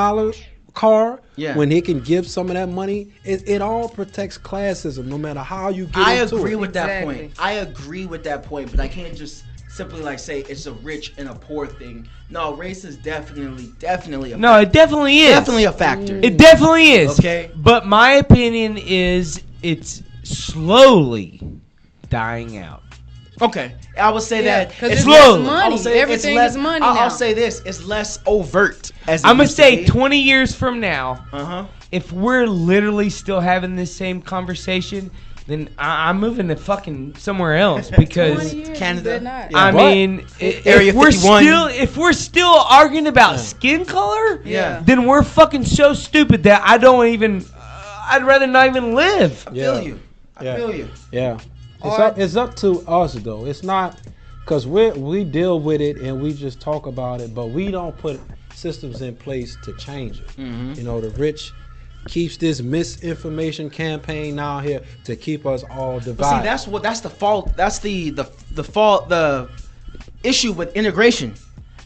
car Yeah. when he can give some of that money. It all protects classism no matter how you get I into agree it. with that Exactly. point. I agree with that point, but I can't just simply like say it's a rich and a poor thing. No, race is definitely a No, it definitely is. definitely a factor. It definitely is. Okay. But my opinion is it's slowly dying out. Okay, I would say that because it's it's less money. I would say it's Everything less, is money I'll now. say this: it's less overt. As it I'm gonna used to say be. 20 years from now, If if we're literally still having this same conversation, then I'm moving to fucking somewhere else 20 because years, Canada. you better not. Yeah. I But- mean, Area if we're 51. still arguing about skin color, Yeah. then we're fucking so stupid that I don't even. I'd rather not even live. I feel you. I feel you. Yeah. Or- It's up to us though. It's not because we deal with it and we just talk about it, but we don't put systems in place to change it. You know, the rich keeps this misinformation campaign out here to keep us all divided. But see, that's the fault. That's the fault. The issue with integration.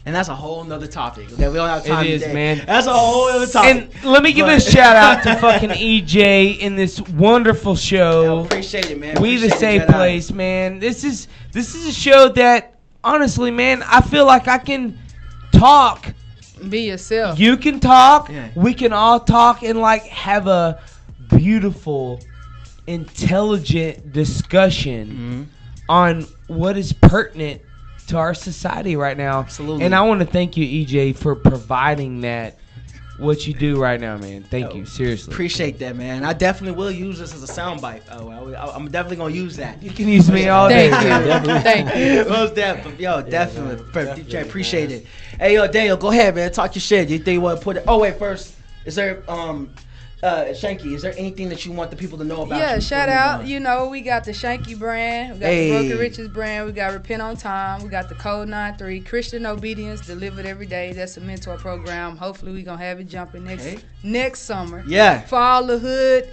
And that's a whole nother topic. Okay, we don't have time It is, today. man. That's a whole other topic. And let me give a shout out to fucking EJ in this wonderful I show. appreciate it, man. We the Appreciate safe it, Jedi. place, man. This is a show that honestly, man, I feel like I can talk Be yourself. You can talk. Yeah. We can all talk and like have a beautiful, intelligent discussion on what is pertinent to our society right now. Absolutely. And I want to thank you, EJ, for providing that. What you do right now, man. Thank you. Seriously. Appreciate that, man. I definitely will use this as a soundbite. I'm definitely gonna use that. You can use me all day. Thank you. Most definitely. Yo, definitely. DJ, appreciate it. Hey, yo, Daniel, go ahead, man. Talk your shit. You think you want to put it? Oh, wait. First, is there Shankie? Is there anything that you want the people to know about? Yeah, you shout before we out. move on? You know, we got the Shankie brand, we got the Broken Riches brand, we got Repent on Time, we got the Code 93, Christian Obedience Delivered Every Day. That's a mentor program. Hopefully, we gonna have it jumping next summer. Yeah. For all the hood,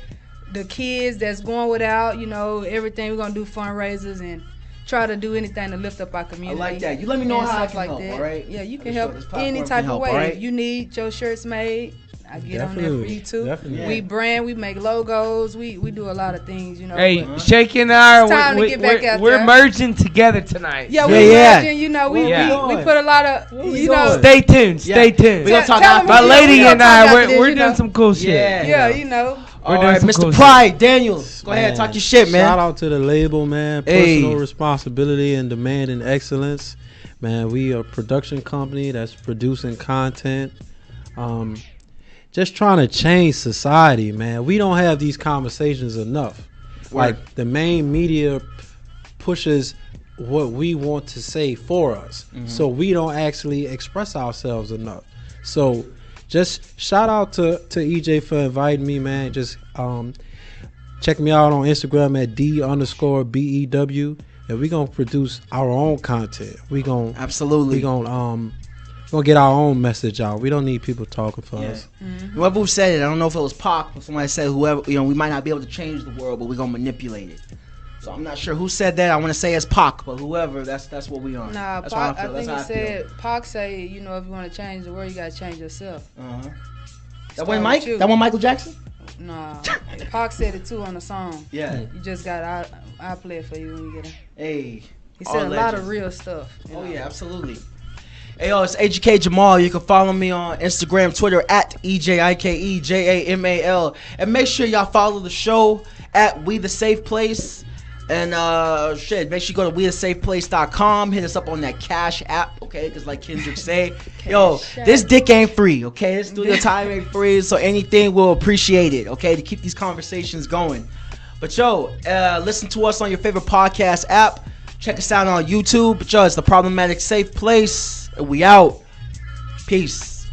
the kids that's going without, you know, everything. We're gonna do fundraisers and try to do anything to lift up our community. I like that. You let me know and how I stuff can like help, that. all right? Yeah, you I'm can sure help this platform any can type help, of way. all right? If you need your shirts made, I get on there for you too. Definitely. We brand, we make logos, we do a lot of things, you know. Hey, but- Shankie and I It's time to get back out we're there. merging together tonight. Yeah, Yeah, we yeah. imagine, you know, we Yeah. put a lot of, we you know, going? Stay tuned. Stay tuned. We gonna talk Tell after them My we lady gonna and talk I, after this, we're you doing know. some cool shit. Yeah. Yeah, you know. All doing right, some Mr. cool P.R.I.D.E, Daniel. Go ahead, talk your shit, man. Shout out to the label, man. Hey. Personal responsibility and demanding excellence. Man, we are a production company that's producing content. Just trying to change society, man. We don't have these conversations enough. Like the main media pushes what we want to say for us. So we don't actually express ourselves enough. So just shout out to EJ for inviting me, man. Just check me out on Instagram at D_BEW. And we gonna produce our own content. We gonna get our own message out. We don't need people talking for us. Whoever said it, I don't know if it was Pac or somebody said whoever, you know, we might not be able to change the world, but we're gonna manipulate it. So I'm not sure who said that. I want to say it's Pac, but whoever, that's what we on. Nah, that's Pac, how I feel. I think That's he how I said, Pac say, you know, if you want to change the world, you got to change yourself. feel. That Start one with Mike? you. That one Michael Jackson? Nah, Pac said it too on the song. Yeah. You just got, I'll play it for you when you get it. Hey. He all said a lot legends. of real stuff. You Oh know. yeah, absolutely. Hey yo, it's Ejike Jamal. You can follow me on Instagram, Twitter at EJIKEJAMAL, and make sure y'all follow the show at We the Safe Place. And make sure you go to WeTheSafePlace.com. Hit us up on that Cash app, okay? Just like Kendrick say, yo, this dick ain't free, okay? This studio time ain't free, so anything we'll appreciate it, okay? To keep these conversations going. But yo, listen to us on your favorite podcast app. Check us out on YouTube. But yo, it's the Problematic Safe Place. And we out. Peace.